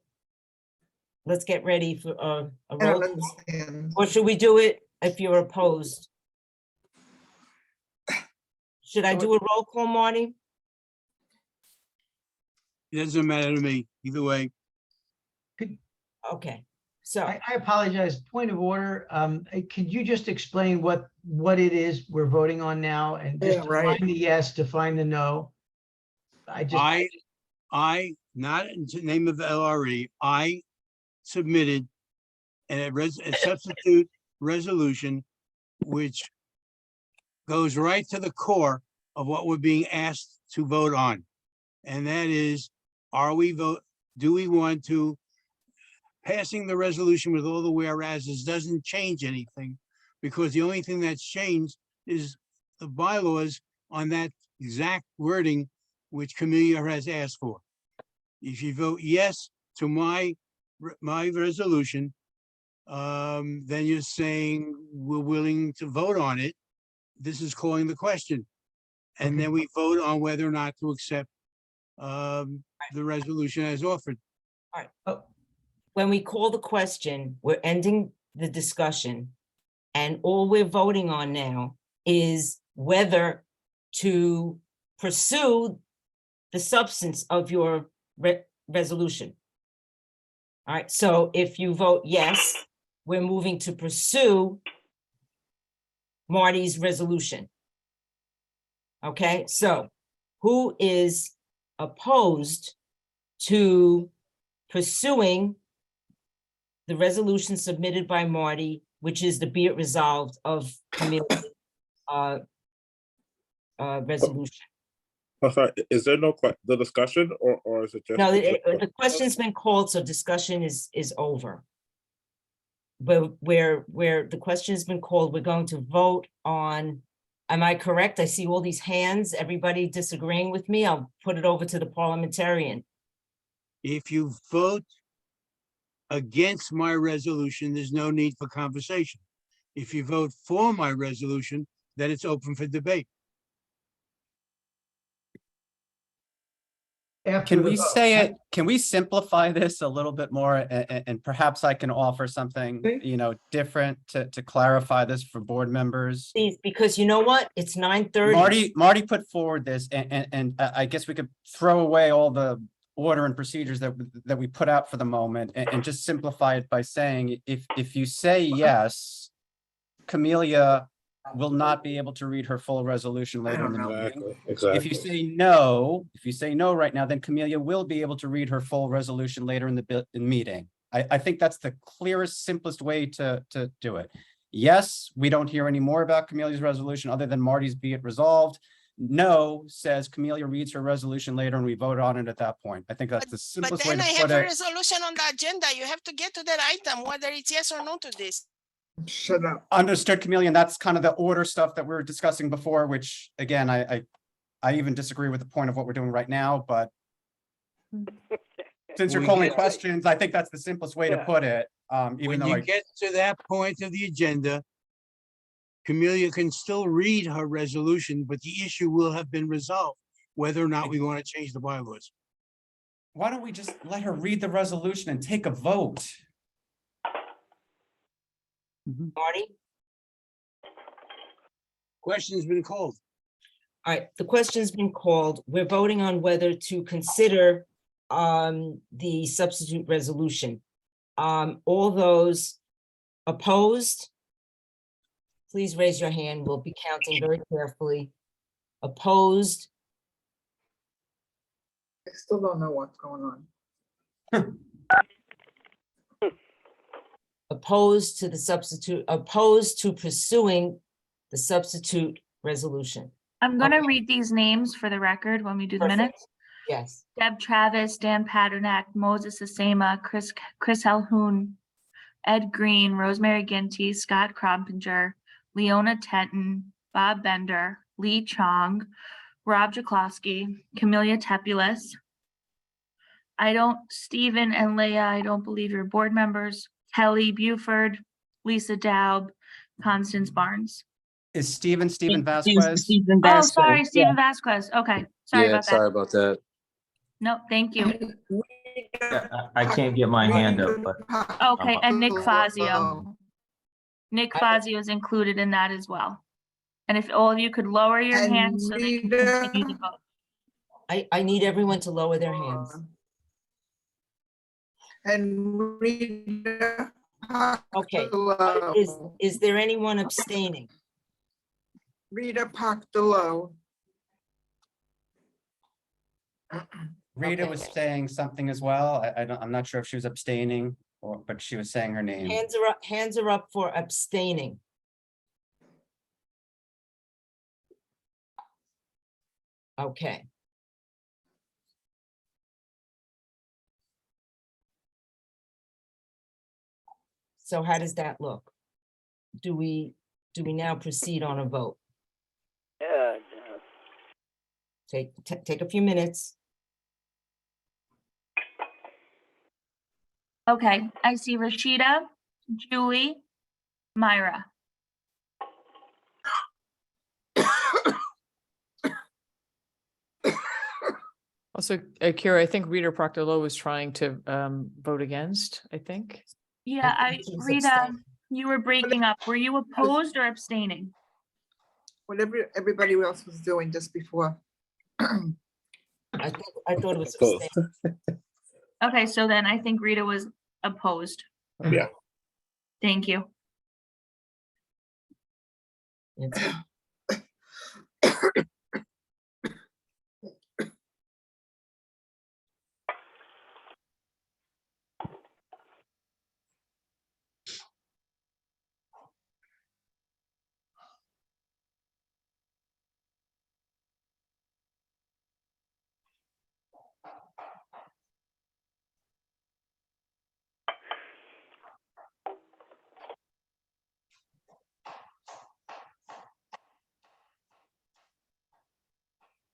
A: Let's get ready for a roll call. Or should we do it if you're opposed? Should I do a roll call, Marty?
R: It doesn't matter to me, either way.
A: Okay, so
Q: I apologize, point of order. Could you just explain what it is we're voting on now and just define the yes, define the no?
R: I, not in the name of the LRE, I submitted a substitute resolution which goes right to the core of what we're being asked to vote on. And that is, do we want to, passing the resolution with all the whereases doesn't change anything, because the only thing that's changed is the bylaws on that exact wording which Camelia has asked for. If you vote yes to my resolution, then you're saying we're willing to vote on it. This is calling the question. And then we vote on whether or not to accept the resolution as offered.
A: all right. Oh, when we call the question, we're ending the discussion. And all we're voting on now is whether to pursue the substance of your resolution. All right, so if you vote yes, we're moving to pursue Marty's resolution. Okay, so who is opposed to pursuing the resolution submitted by Marty, which is the be it resolved of Camille's resolution?
S: Oh, sorry, is there no the discussion or is it just?
A: No, the question's been called, so discussion is over. But where the question has been called, we're going to vote on, am I correct? I see all these hands, everybody disagreeing with me. I'll put it over to the parliamentarian.
R: If you vote against my resolution, there's no need for conversation. If you vote for my resolution, then it's open for debate.
J: Can we say it, can we simplify this a little bit more and perhaps I can offer something, different to clarify this for board members?
A: Please, because you know what? It's 9:30.
J: Marty put forward this and I guess we could throw away all the order and procedures that we put out for the moment and just simplify it by saying, if you say yes, Camelia will not be able to read her full resolution later in the meeting.
S: Exactly.
J: If you say no right now, then Camelia will be able to read her full resolution later in the meeting. I think that's the clearest, simplest way to do it. Yes, we don't hear any more about Camelia's resolution other than Marty's be it resolved. No says Camelia reads her resolution later and we vote on it at that point. I think that's the simplest way to
I: But then I
J: put
I: have a
J: it.
I: resolution on the agenda. You have to get to that item, whether it's yes or no to this.
J: Shut up. Understood, Camelia, and that's kind of the order stuff that we were discussing before, which again, I I even disagree with the point of what we're doing right now, but since you're
R: We
J: calling
R: get-
J: questions, I think that's the simplest way to
R: Yeah.
J: put it. Even
R: When
J: though
R: you
J: I,
R: get to that point of the agenda, Camelia can still read her resolution, but the issue will have been resolved, whether or not we want to change the bylaws.
J: why don't we just let her read the resolution and take a vote?
A: Marty?
R: Question's been called.
A: All right, the question's been called. We're voting on whether to consider the substitute resolution. All those opposed? Please raise your hand. We'll be counting very carefully. Opposed?
F: I still don't know what's going on.
A: Opposed to the substitute, opposed to pursuing the substitute resolution.
D: I'm gonna read these names for the record when we do the
A: Perfect.
D: minutes.
A: Yes.
D: Deb Travis, Dan Paternak, Moses Asema, Chris Elhoon, Ed Green, Rosemary Ginty, Scott Crompinger, Leona Tenton, Bob Bender, Lee Chong, Rob Jaklowski, Camelia Tepulis. Stephen and Leah, I don't believe you're board members. Kelly Buford, Lisa Daub, Constance Barnes.
J: Is Stephen Vasquez?
D: Oh, sorry, Stephen Vasquez. Okay, sorry
B: Yeah,
D: about that.
B: sorry about that.
D: No, thank you.
W: I can't get my hand up, but
D: Okay, and Nick Fazio. Nick Fazio is included in that as well. And if all of you could lower your hands so they can continue the vote.
A: I need everyone to lower their hands.
F: And Rita.
A: Okay,
F: Pactolo.
A: is there anyone abstaining?
F: Rita Pactolo.
J: Rita was saying something as well. I'm not sure if she was abstaining or, but she was saying her name.
A: Hands are up for abstaining. Okay. So how does that look? Do we now proceed on a vote? Take a few minutes.
D: Okay, I see Rashida, Julie, Myra.
E: Also, Kira, I think Rita Proctor was trying to vote against, I think.
D: Yeah,
A: think she's
D: Rita,
A: abstaining.
D: you were breaking up. Were you opposed or abstaining?
F: Whatever everybody else was doing just before.
A: I thought it was
S: Both.
A: abstaining.
D: Okay, so then I think Rita was opposed.
S: Yeah.
D: Thank you.
A: It's-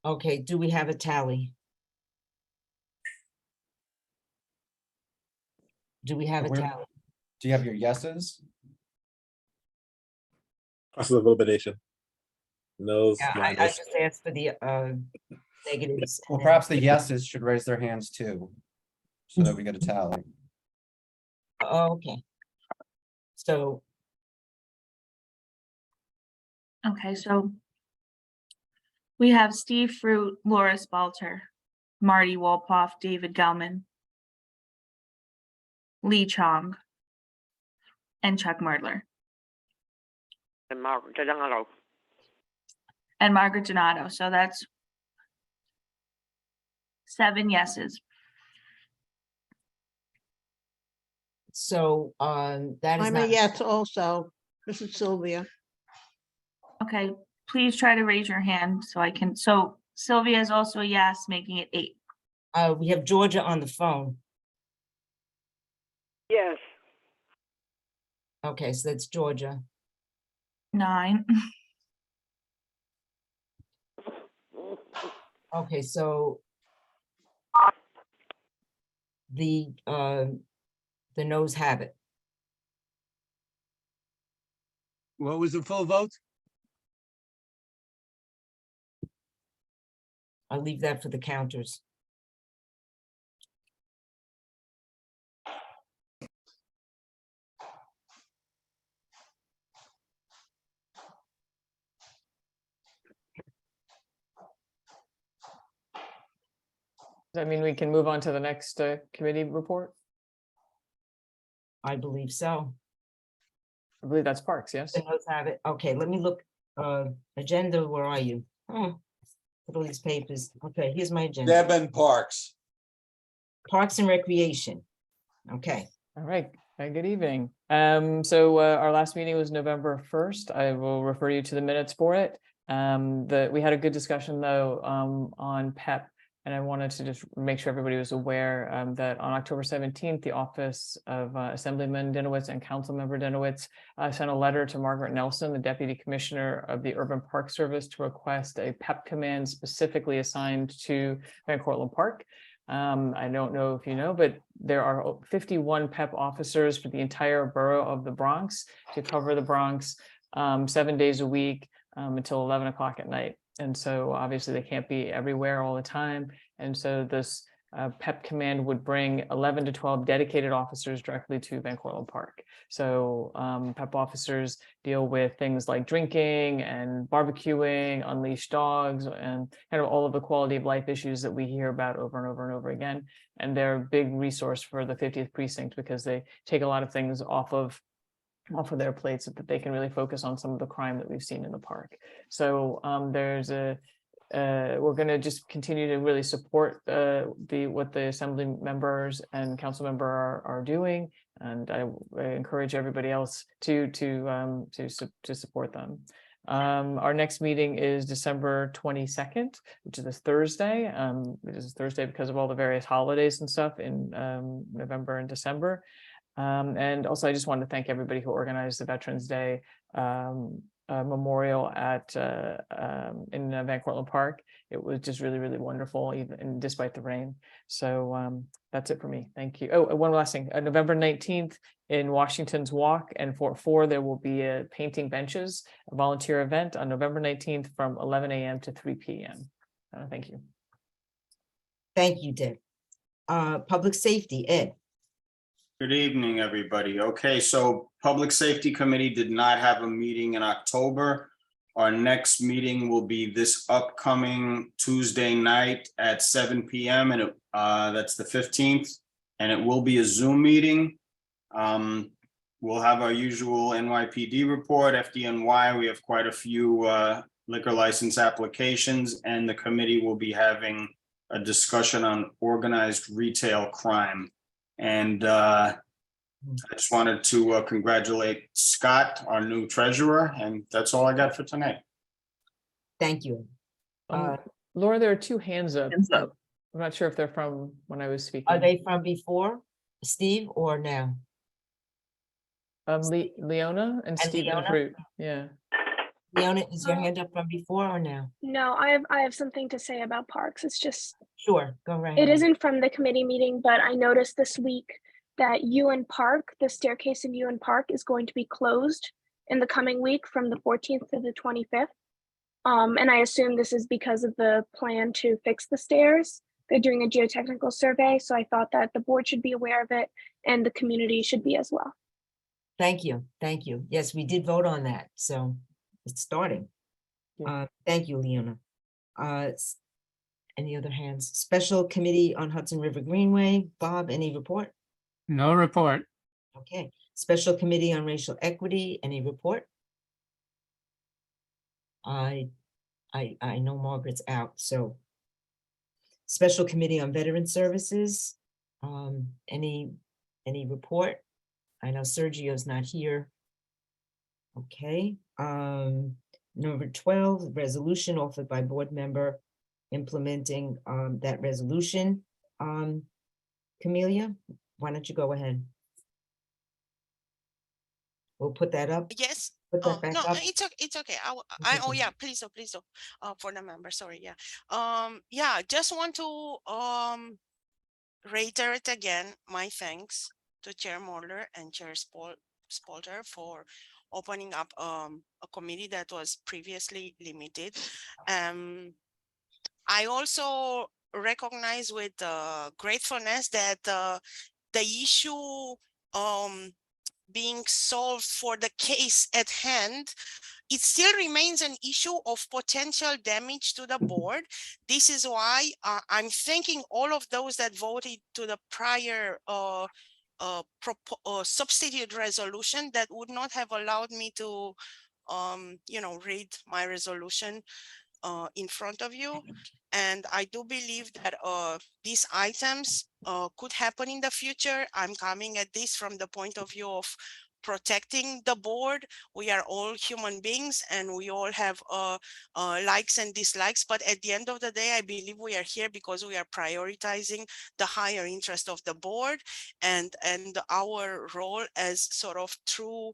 A: Okay, do we have a tally? Do we have a
J: Where-
A: tally?
J: Do you have your yeses?
S: Process of elimination. No.
A: Yeah, I just asked for the negatives.
J: Well,
A: and then-
J: perhaps the yeses should raise their hands too. So that we get a tally.
A: Oh, okay. So,
D: Okay, so we have Steve Fruit, Laura Spalter, Marty Walpoff, David Gelman, Lee Chong, and Chuck Merdler,
L: And Margaret Donato.
D: and Margaret Donato. So that's 7 yeses.
A: so, that is
M: I'm a
A: not,
M: yes also. This is Sylvia.
D: Okay, please try to raise your hand so I can, so Sylvia is also a yes, making it 8.
A: we have Georgia on the phone.
L: Yes.
A: Okay, so that's Georgia.
D: 9.
A: Okay, so the noes have it.
R: What was the full vote?
A: I'll leave that for the counters.
E: Does that mean we can move on to the next committee report?
A: I believe so.
E: I believe that's Parks, yes?
A: The noes have it. Okay, let me look. Agenda, where are you? Oh, look at all these papers. Okay, here's my agenda.
G: Deb and Parks.
A: Parks and Recreation. Okay.
E: All right, good evening. Our last meeting was November 1st. I will refer you to the minutes for it. We had a good discussion though on PEP. And I wanted to just make sure everybody was aware that on October 17th, the office of Assemblyman Dinowitz and Councilmember Dinowitz sent a letter to Margaret Nelson, the Deputy Commissioner of the Urban Park Service, to request a PEP command specifically assigned to Van Cortlandt Park. I don't know if you know, but there are 51 PEP officers for the entire borough of the Bronx to cover the Bronx 7 days a week until 11 o'clock at night. And so obviously they can't be everywhere all the time. And so this PEP command would bring 11 to 12 dedicated officers directly to Van Cortlandt Park. So PEP officers deal with things like drinking and barbecuing, unleashed dogs, and kind of all of the quality of life issues that we hear about over and over and over again. And they're a big resource for the 50th precinct because they take a lot of things off of their plates so that they can really focus on some of the crime that we've seen in the park. So we're going to just continue to really support what the assembly members and council member are doing, and I encourage everybody else to support them. Our next meeting is December 22nd, which is this Thursday. It is Thursday because of all the various holidays and stuff in November and December. And also, I just wanted to thank everybody who organized the Veterans Day memorial in Van Cortlandt Park. It was just really, really wonderful, even despite the rain. So that's it for me. Thank you. Oh, one last thing. November 19th in Washington's Walk and Fort 4, there will be a painting benches, a volunteer event on November 19th from 11 a.m. to 3 p.m. Thank you.
A: Thank you, Deb. Public Safety, Ed.
N: Good evening, everybody. Okay, so Public Safety Committee did not have a meeting in October. Our next meeting will be this upcoming Tuesday night at 7 p.m. and that's the 15th, and it will be a Zoom meeting. We'll have our usual NYPD report, FDNY. We have quite a few liquor license applications, and the committee will be having a discussion on organized retail crime. And I just wanted to congratulate Scott, our new treasurer, and that's all I got for tonight.
A: Thank you.
E: Laura, there are two hands up. I'm not sure if they're from when I was speaking.
A: Are they from before, Steve, or now?
E: Leona and Stephen
A: Leona?
E: Fruit. Yeah.
A: Leona, is your hand up from before or now?
U: No, I have something to say about parks. It's just,
A: Sure, go right
U: it
A: ahead.
U: isn't from the committee meeting, but I noticed this week that Ewan Park, the staircase in Ewan Park is going to be closed in the coming week from the 14th to the 25th. And I assume this is because of the plan to fix the stairs. They're doing a geotechnical survey, so I thought that the board should be aware of it and the community should be as well.
A: Thank you, thank you. Yes, we did vote on that, so it's starting. Thank you, Leona. Any other hands? Special Committee on Hudson River Greenway. Bob, any report?
H: No report.
A: Okay. Special Committee on Racial Equity, any report? I know Margaret's out, so. Special Committee on Veteran Services, any report? I know Sergio's not here. Okay, number 12, resolution offered by board member implementing that resolution. Camelia, why don't you go ahead? We'll put that up.
I: Yes,
A: Put that back
I: No,
A: up.
I: it's okay. Oh yeah, please do. For the member, sorry, yeah. Yeah, just want to reiterate again my thanks to Chair Moeller and Chair Spalter for opening up a committee that was previously limited. I also recognize with gratefulness that the issue being solved for the case at hand, it still remains an issue of potential damage to the board. This is why I'm thanking all of those that voted to the prior substitute resolution that would not have allowed me to, read my resolution in front of you. And I do believe that these items could happen in the future. I'm coming at this from the point of view of protecting the board. We are all human beings and we all have likes and dislikes. But at the end of the day, I believe we are here because we are prioritizing the higher interest of the board and our role as sort of true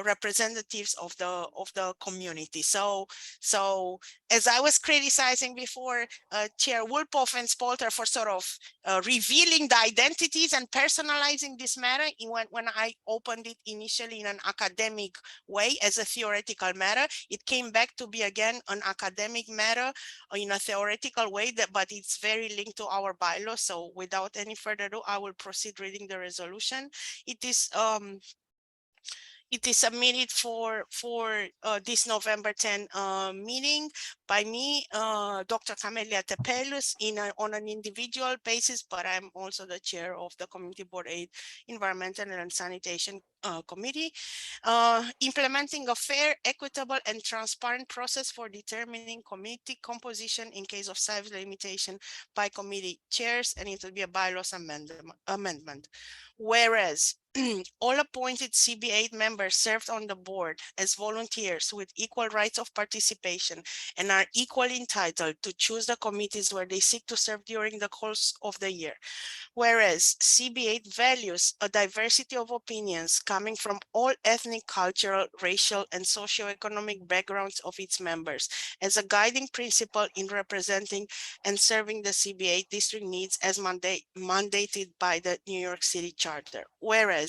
I: representatives of the community. So as I was criticizing before Chair Wolpoff and Spalter for sort of revealing the identities and personalizing this matter when I opened it initially in an academic way as a theoretical matter, it came back to be again an academic matter in a theoretical way, but it's very linked to our bylaws. So without any further ado, I will proceed reading the resolution. It is submitted for this November 10 meeting by me, Dr. Camelia Tepelus, on an individual basis, but I'm also the chair of the Community Board 8 Environmental and Sanitation Committee, implementing a fair, equitable, and transparent process for determining committee composition in case of size limitation by committee chairs, and it will be a bylaws amendment. Whereas all appointed CB8 members served on the board as volunteers with equal rights of participation and are equally entitled to choose the committees where they seek to serve during the course of the year. Whereas CB8 values a diversity of opinions coming from all ethnic, cultural, racial, and socioeconomic backgrounds of its members as a guiding principle in representing and serving the CB8 district needs as mandated by the New York City Charter. Whereas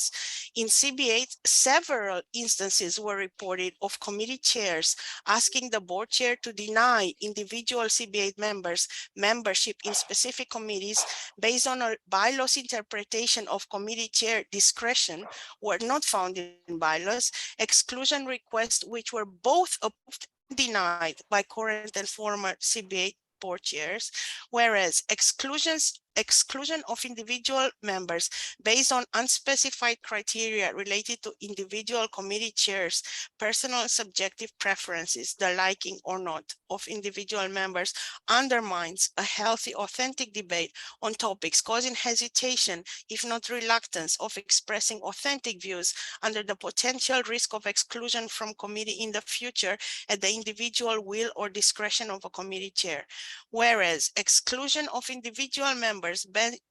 I: in CB8, several instances were reported of committee chairs asking the board chair to deny individual CB8 members membership in specific committees based on a bylaws interpretation of committee chair discretion were not found in bylaws, exclusion requests which were both approved and denied by current and former CB8 board chairs, whereas exclusion of individual members based on unspecified criteria related to individual committee chairs, personal subjective preferences, the liking or not of individual members undermines a healthy, authentic debate on topics, causing hesitation, if not reluctance, of expressing authentic views under the potential risk of exclusion from committee in the future at the individual will or discretion of a committee chair. Whereas exclusion of individual members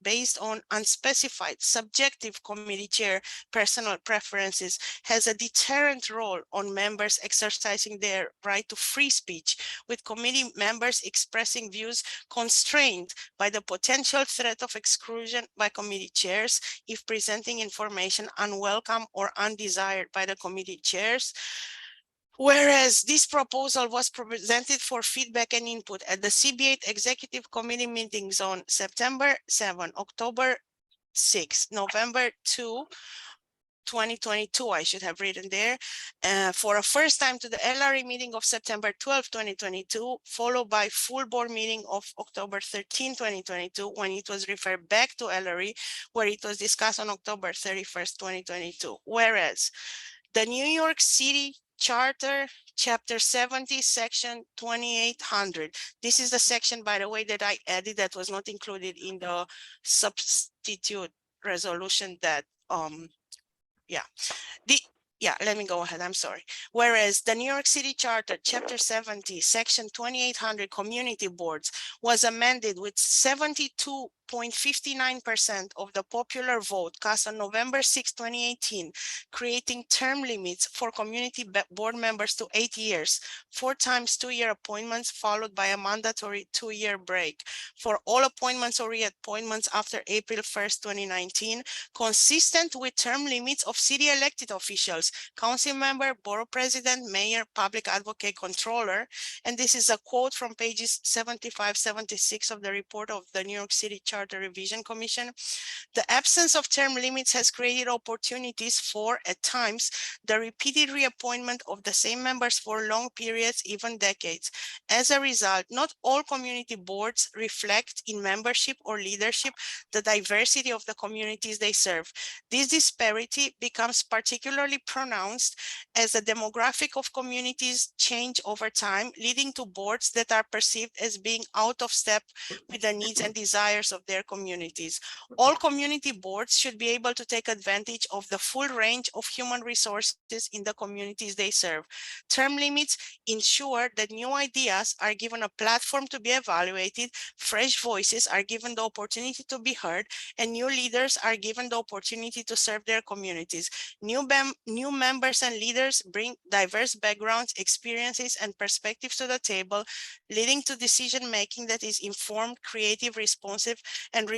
I: based on unspecified subjective committee chair personal preferences has a deterrent role on members exercising their right to free speech, with committee members expressing views constrained by the potential threat of exclusion by committee chairs if presenting information unwelcome or undesired by the committee chairs. Whereas this proposal was presented for feedback and input at the CB8 Executive Committee meetings on September 7, October 6, November 2, 2022, I should have written there, for a first time to the LRE meeting of September 12, 2022, followed by full board meeting of October 13, 2022, when it was referred back to LRE, where it was discussed on October 31st, 2022. Whereas the New York City Charter, Chapter 70, Section 2800. This is the section, by the way, that I added that was not included in the substitute resolution that, yeah, let me go ahead. I'm sorry. Whereas the New York City Charter, Chapter 70, Section 2800 Community Boards was amended with 72.59% of the popular vote cast on November 6, 2018, creating term limits for community board members to 8 years, 4 times 2-year appointments followed by a mandatory 2-year break for all appointments or reappointments after April 1st, 2019, consistent with term limits of city elected officials, council member, borough president, mayor, public advocate, controller. And this is a quote from pages 75, 76 of the report of the New York City Charter Revision Commission. The absence of term limits has created opportunities for, at times, the repeated reappointment of the same members for long periods, even decades. As a result, not all community boards reflect in membership or leadership the diversity of the communities they serve. This disparity becomes particularly pronounced as the demographic of communities change over time, leading to boards that are perceived as being out of step with the needs and desires of their communities. All community boards should be able to take advantage of the full range of human resources in the communities they serve. Term limits ensure that new ideas are given a platform to be evaluated, fresh voices are given the opportunity to be heard, and new leaders are given the opportunity to serve their communities. New members and leaders bring diverse backgrounds, experiences, and perspectives to the table, leading to decision-making that is informed, creative, responsive, and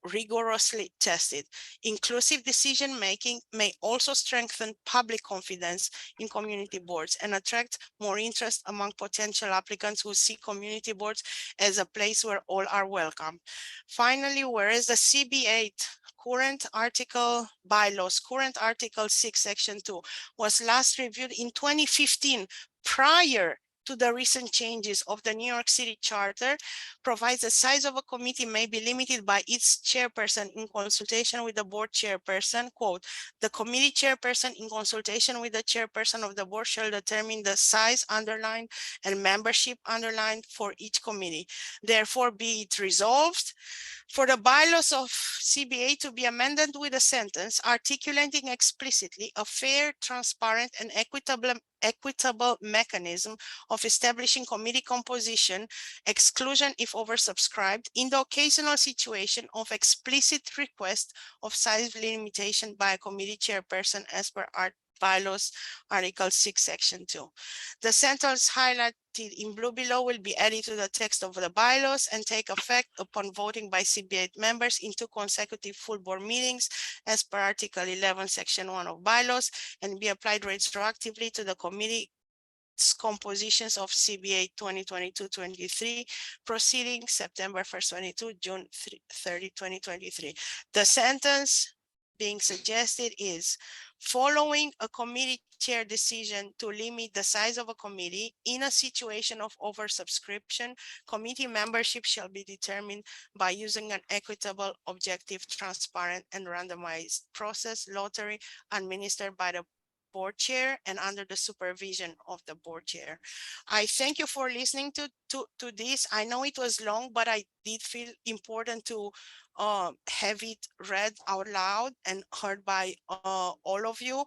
I: rigorously tested. Inclusive decision-making may also strengthen public confidence in community boards and attract more interest among potential applicants who see community boards as a place where all are welcome. Finally, whereas the CB8 current article bylaws, current Article 6, Section 2, was last reviewed in 2015 prior to the recent changes of the New York City Charter, provides the size of a committee may be limited by its chairperson in consultation with the board chairperson. Quote, the committee chairperson in consultation with the chairperson of the board shall determine the size underlined and membership underlined for each committee. Therefore, be it resolved for the bylaws of CBA to be amended with a sentence articulating explicitly a fair, transparent, and equitable mechanism of establishing committee composition, exclusion if oversubscribed, in the occasional situation of explicit request of size limitation by a committee chairperson as per bylaws, Article 6, Section 2. The sentence highlighted in blue below will be added to the text of the bylaws and take effect upon voting by CBA members in 2 consecutive full board meetings as per Article 11, Section 1 of bylaws, and be applied retroactively to the committee compositions of CBA 2022-23 proceeding September 1st, 22, June 30, 2023. The sentence being suggested is following a committee chair decision to limit the size of a committee in a situation of oversubscription, committee membership shall be determined by using an equitable, objective, transparent, and randomized process lottery administered by the board chair and under the supervision of the board chair. I thank you for listening to this. I know it was long, but I did feel important to have it read out loud and heard by all of you.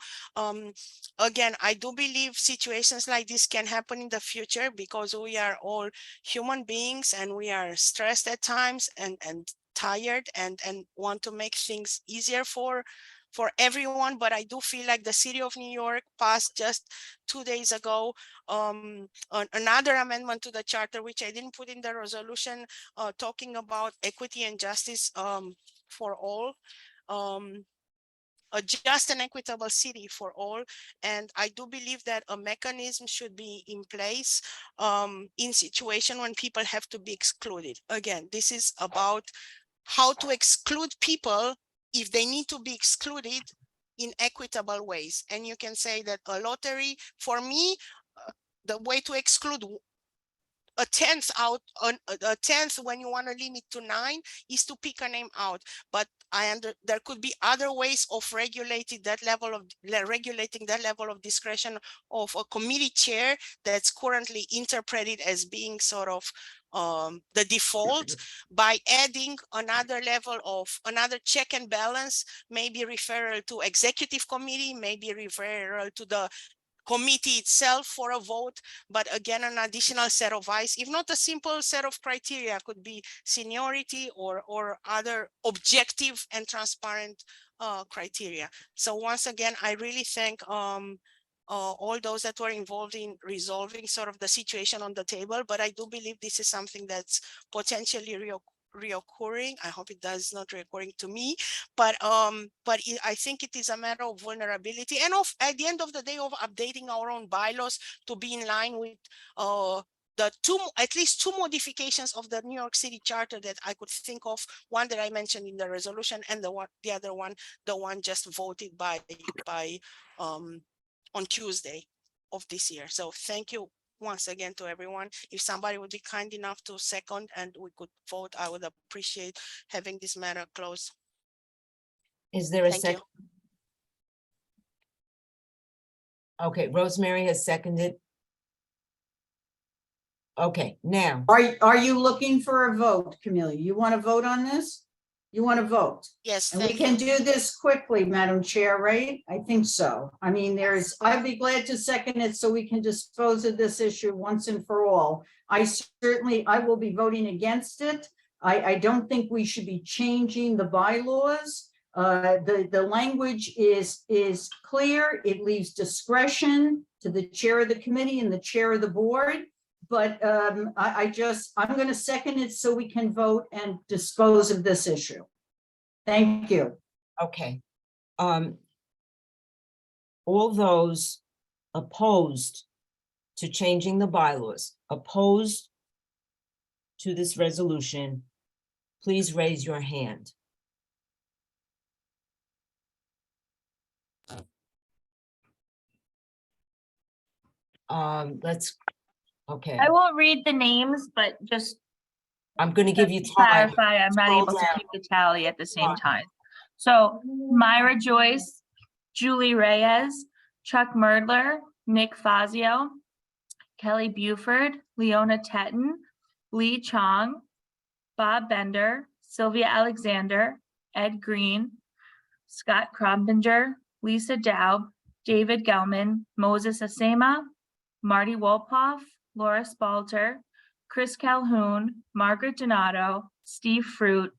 I: Again, I do believe situations like this can happen in the future because we are all human beings and we are stressed at times and tired and want to make things easier for everyone. But I do feel like the city of New York passed just 2 days ago another amendment to the charter, which I didn't put in the resolution, talking about equity and justice for all. A just and equitable city for all. And I do believe that a mechanism should be in place in situation when people have to be excluded. Again, this is about how to exclude people if they need to be excluded in equitable ways. And you can say that a lottery, for me, the way to exclude a tenth out on a tenth when you want to limit to 9 is to pick a name out. But there could be other ways of regulating that level of discretion of a committee chair that's currently interpreted as being sort of the default, by adding another level of another check and balance, maybe referral to executive committee, maybe referral to the committee itself for a vote, but again, an additional set of eyes, if not a simple set of criteria, could be seniority or other objective and transparent criteria. So once again, I really thank all those that were involved in resolving sort of the situation on the table, but I do believe this is something that's potentially reoccurring. I hope it does not reoccurring to me, but I think it is a matter of vulnerability and of, at the end of the day, of updating our own bylaws to be in line with at least two modifications of the New York City Charter that I could think of. One that I mentioned in the resolution, and the other one, the one just voted by on Tuesday of this year. So thank you once again to everyone. If somebody would be kind enough to second and we could vote, I would appreciate having this matter closed.
A: Is there a
I: Thank you.
A: second? Okay, Rosemary has seconded. Okay, now,
K: Are you looking for a vote, Camelia? You want to vote on this? You want to vote?
I: Yes,
K: And we
I: thank
K: can
I: you.
K: do this quickly, Madam Chair, right? I think so. I mean, I'd be glad to second it so we can dispose of this issue once and for all. I will be voting against it. I don't think we should be changing the bylaws. The language is clear. It leaves discretion to the chair of the committee and the chair of the board. But I'm going to second it so we can vote and dispose of this issue. Thank you.
A: okay. All those opposed to changing the bylaws, opposed to this resolution, please raise your hand. Okay,
D: I will read the names, but just
A: I'm gonna give you
D: to
A: time.
D: clarify, I'm not
A: Scroll
D: able to
A: down.
D: keep the tally at the same time. So Myra Joyce, Julie Reyes, Chuck Merdler, Nick Fazio, Kelly Buford, Leona Tetton, Lee Chong, Bob Bender, Sylvia Alexander, Ed Green, Scott Krombinger, Lisa Dow, David Gelman, Moses Asema, Marty Wolpoff, Laura Spalter, Chris Calhoun, Margaret Donato, Steve Fruit,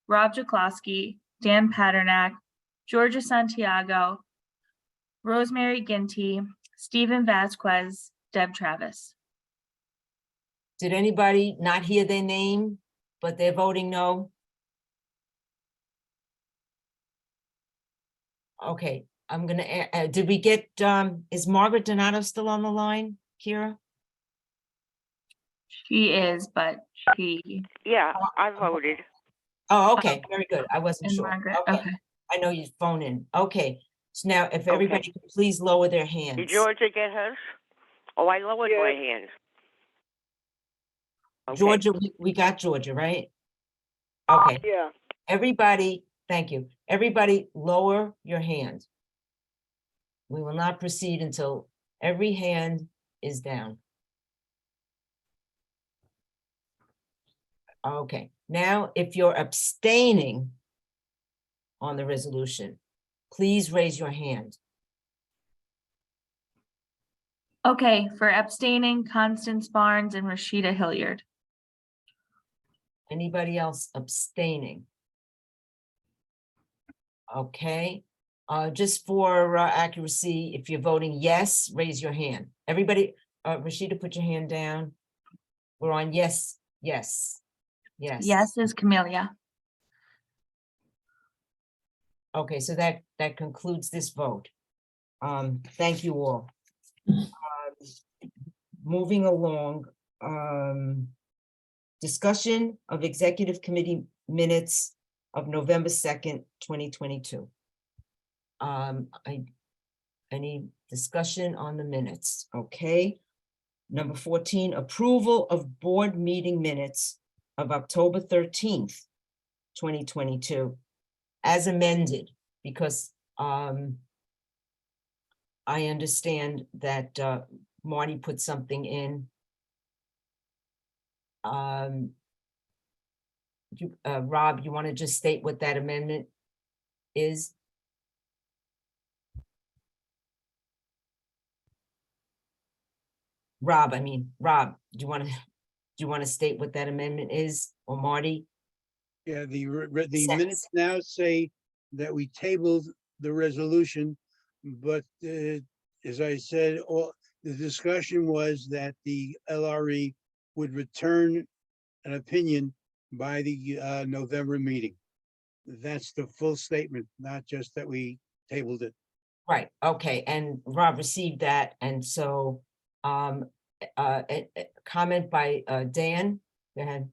D: Rob Jaklowski, Dan Paternak, Georgia Santiago, Rosemary Ginty, Stephen Vasquez, Deb Travis.
A: Did anybody not hear their name, but they're voting no? Okay, I'm gonna, did we get, is Margaret Donato still on the line, Kira?
D: She is, but she.
L: Yeah, I voted.
A: Oh, okay, very good. I wasn't
D: And
A: sure.
D: Margaret,
A: Okay,
D: okay.
A: I know you phone in. Okay, so now if everybody could please lower their hands.
L: Did Georgia get hers? Oh, I lowered my hand. Okay.
A: Georgia, we got Georgia, right? Okay,
L: Yeah.
A: everybody, thank you. Everybody lower your hand. We will not proceed until every hand is down. Okay, now if you're abstaining on the resolution, please raise your hand.
D: Okay, for abstaining, Constance Barnes and Rashida Hilliard.
A: Anybody else abstaining? Okay, just for accuracy, if you're voting yes, raise your hand. Everybody, Rashida, put your hand down. We're on yes, yes, yes.
D: Yes is Camelia.
A: Okay, so that concludes this vote. Thank you all. Moving along, discussion of executive committee minutes of November 2nd, 2022. Any discussion on the minutes? Okay. Number 14, approval of board meeting minutes of October 13th, 2022, as amended, because I understand that Marty put something in. Rob, you want to just state what that amendment is? Rob, do you want to state what that amendment is, or Marty?
R: Yeah, the
A: Sentence.
R: minutes now say that we tabled the resolution, but as I said, the discussion was that the LRE would return an opinion by the November meeting. That's the full statement, not just that we tabled it.
A: Right, okay, and Rob received that, and so, a comment by Dan, go ahead.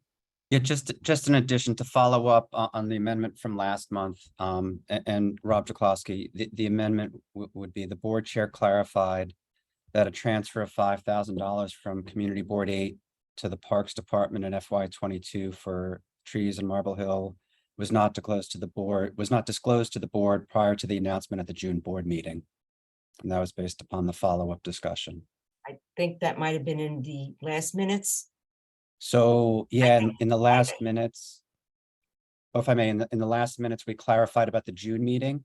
J: Yeah, just in addition to follow up on the amendment from last month, and Rob Jaklowski, the amendment would be the board chair clarified that a transfer of $5,000 from Community Board 8 to the Parks Department in FY '22 for trees in Marble Hill was not disclosed to the board prior to the announcement at the June board meeting. And that was based upon the follow-up discussion.
A: I think that might have been in the last minutes.
J: So, yeah, in the last minutes, or if I may, in the last minutes, we clarified about the June meeting.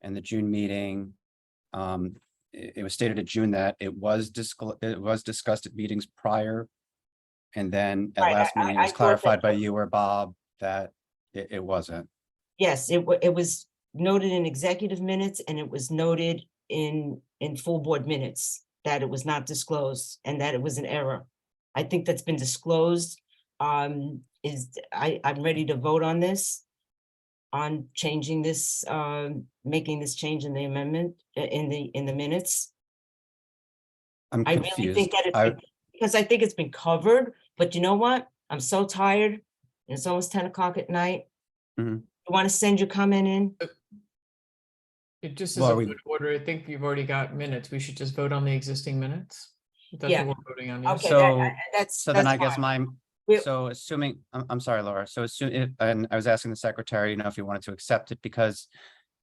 J: And the June meeting, it was stated at June that it was discussed at meetings prior. And then at
A: Right,
J: last meeting, it
A: I
J: was
A: thought
J: clarified
A: that-
J: by you or Bob that it wasn't.
A: Yes, it was noted in executive minutes, and it was noted in full board minutes that it was not disclosed and that it was an error. I think that's been disclosed. I'm ready to vote on this, on changing this, making this change in the amendment, in the minutes.
J: I'm
A: I really
J: confused.
A: think that because I think it's been covered, but you know what? I'm so tired. It's almost 10 o'clock at night.
J: Mhm.
A: You want to send your comment in?
E: It just is
J: Well,
E: a
J: we-
E: good order. I think you've already got minutes. We should just vote on the existing minutes. That's
A: Yeah.
E: what we're voting on. yes.
A: Okay,
J: So,
A: that's.
J: so then
A: that's
J: I guess
A: fine. We-
J: so assuming, I'm sorry, Laura, so and I was asking the secretary, if you wanted to accept it, because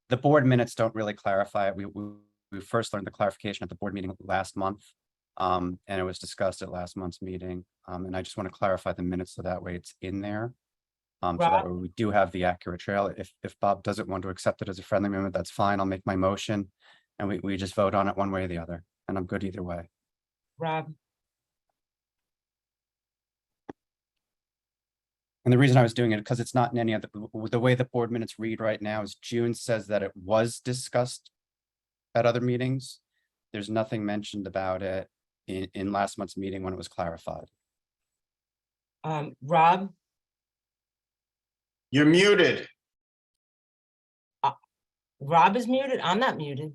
J: the board minutes don't really clarify it. We first learned the clarification at the board meeting last month. And it was discussed at last month's meeting. And I just want to clarify the minutes so that way it's in there. So that
A: Rob?
J: way we do have the accurate trail. If Bob doesn't want to accept it as a friendly amendment, that's fine. I'll make my motion. And we just vote on it one way or the other. And I'm good either way.
A: Rob,
J: And the reason I was doing it, because it's not in any other, the way the board minutes read right now is June says that it was discussed at other meetings. There's nothing mentioned about it in last month's meeting when it was clarified.
A: Rob,
N: You're muted.
A: Rob is muted. I'm not muted.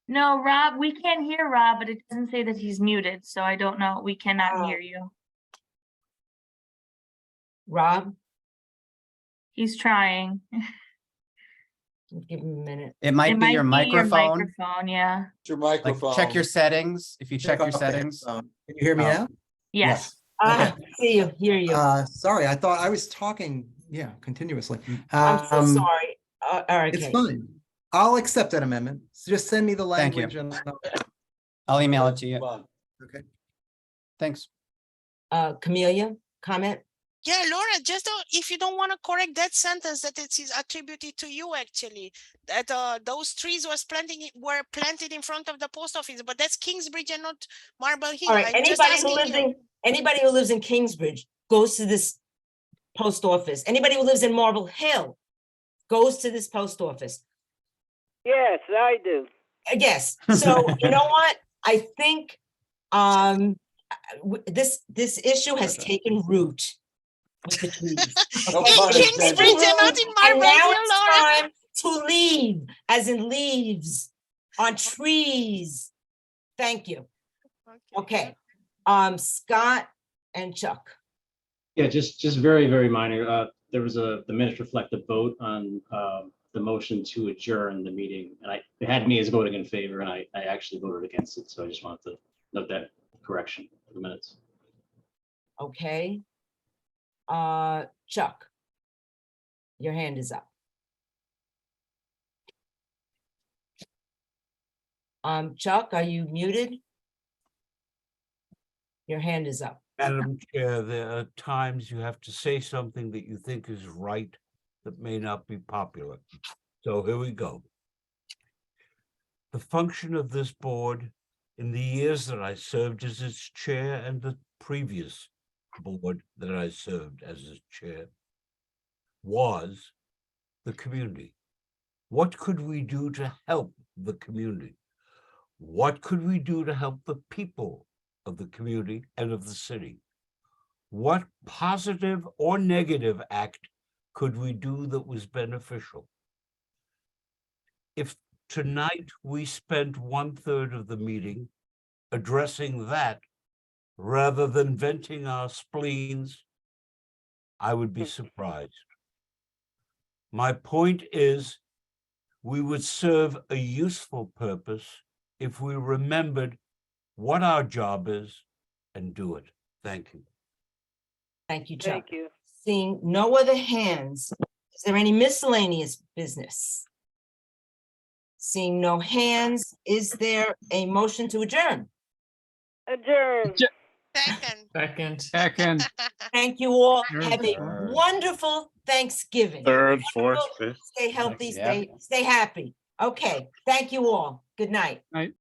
D: No, Rob, we can't hear Rob, but it doesn't say that he's muted, so I don't know. We cannot hear you.
A: Rob,
D: He's trying.
A: give him a minute.
J: It might be your microphone.
D: Microphone, yeah.
G: It's your
J: Like
G: microphone.
J: check your settings. If you check your
O: Okay,
J: settings.
O: Can you hear me
J: Oh.
O: now?
D: Yes.
A: See you, hear you.
O: Sorry, I thought I was talking, continuously.
A: I'm so sorry. All right.
O: It's
A: okay.
O: fine. I'll accept that amendment. So just send me the
J: Thank you.
O: language and
J: I'll email it to you.
O: okay.
J: Thanks.
A: Camelia, comment?
I: Yeah, Laura, just if you don't want to correct that sentence that it is attributed to you, actually, that those trees were planted in front of the post office, but that's Kingsbridge and not Marble Hill.
A: All right,
I: I'm just
A: anybody who lives in Kingsbridge goes to this post office. Anybody who lives in Marble Hill goes to this post office.
L: Yes, I do.
A: Yes, so you know what? I think this issue has taken root with the trees.
G: No
A: Okay?
G: pun
A: It's
G: intended.
A: taken
I: They're not
A: root,
I: in
A: and
I: Marble
A: now
I: Hill,
A: it's
I: Laura.
A: time to leave, as in leaves on trees. Thank you. Okay, Scott and Chuck.
P: Yeah, just very, very minor. There was the minutes reflect the vote on the motion to adjourn the meeting, and it had me as voting in favor, and I actually voted against it. So I just wanted to note that correction for the minutes.
A: Okay. Chuck. Your hand is up. Chuck, are you muted? Your hand is up.
C: Madam Chair, there are times you have to say something that you think is right that may not be popular. So here we go. The function of this board in the years that I served as its chair and the previous board that I served as its chair was the community. What could we do to help the community? What could we do to help the people of the community and of the city? What positive or negative act could we do that was beneficial? If tonight we spent 1/3 of the meeting addressing that rather than venting our spleens, I would be surprised. My point is, we would serve a useful purpose if we remembered what our job is and do it. Thank you.
A: Thank you, Chuck.
L: Thank you.
A: Seeing no other hands, is there any miscellaneous business? Seeing no hands, is there a motion to adjourn?
L: Adjourn.
H: Second.
A: Thank you all.
H: Third.
A: Have a wonderful Thanksgiving.
S: Third, fourth,
A: Wonderful-
S: fifth.
A: Stay healthy,
J: Yeah.
A: stay happy. Okay, thank you all. Good night.
H: Right.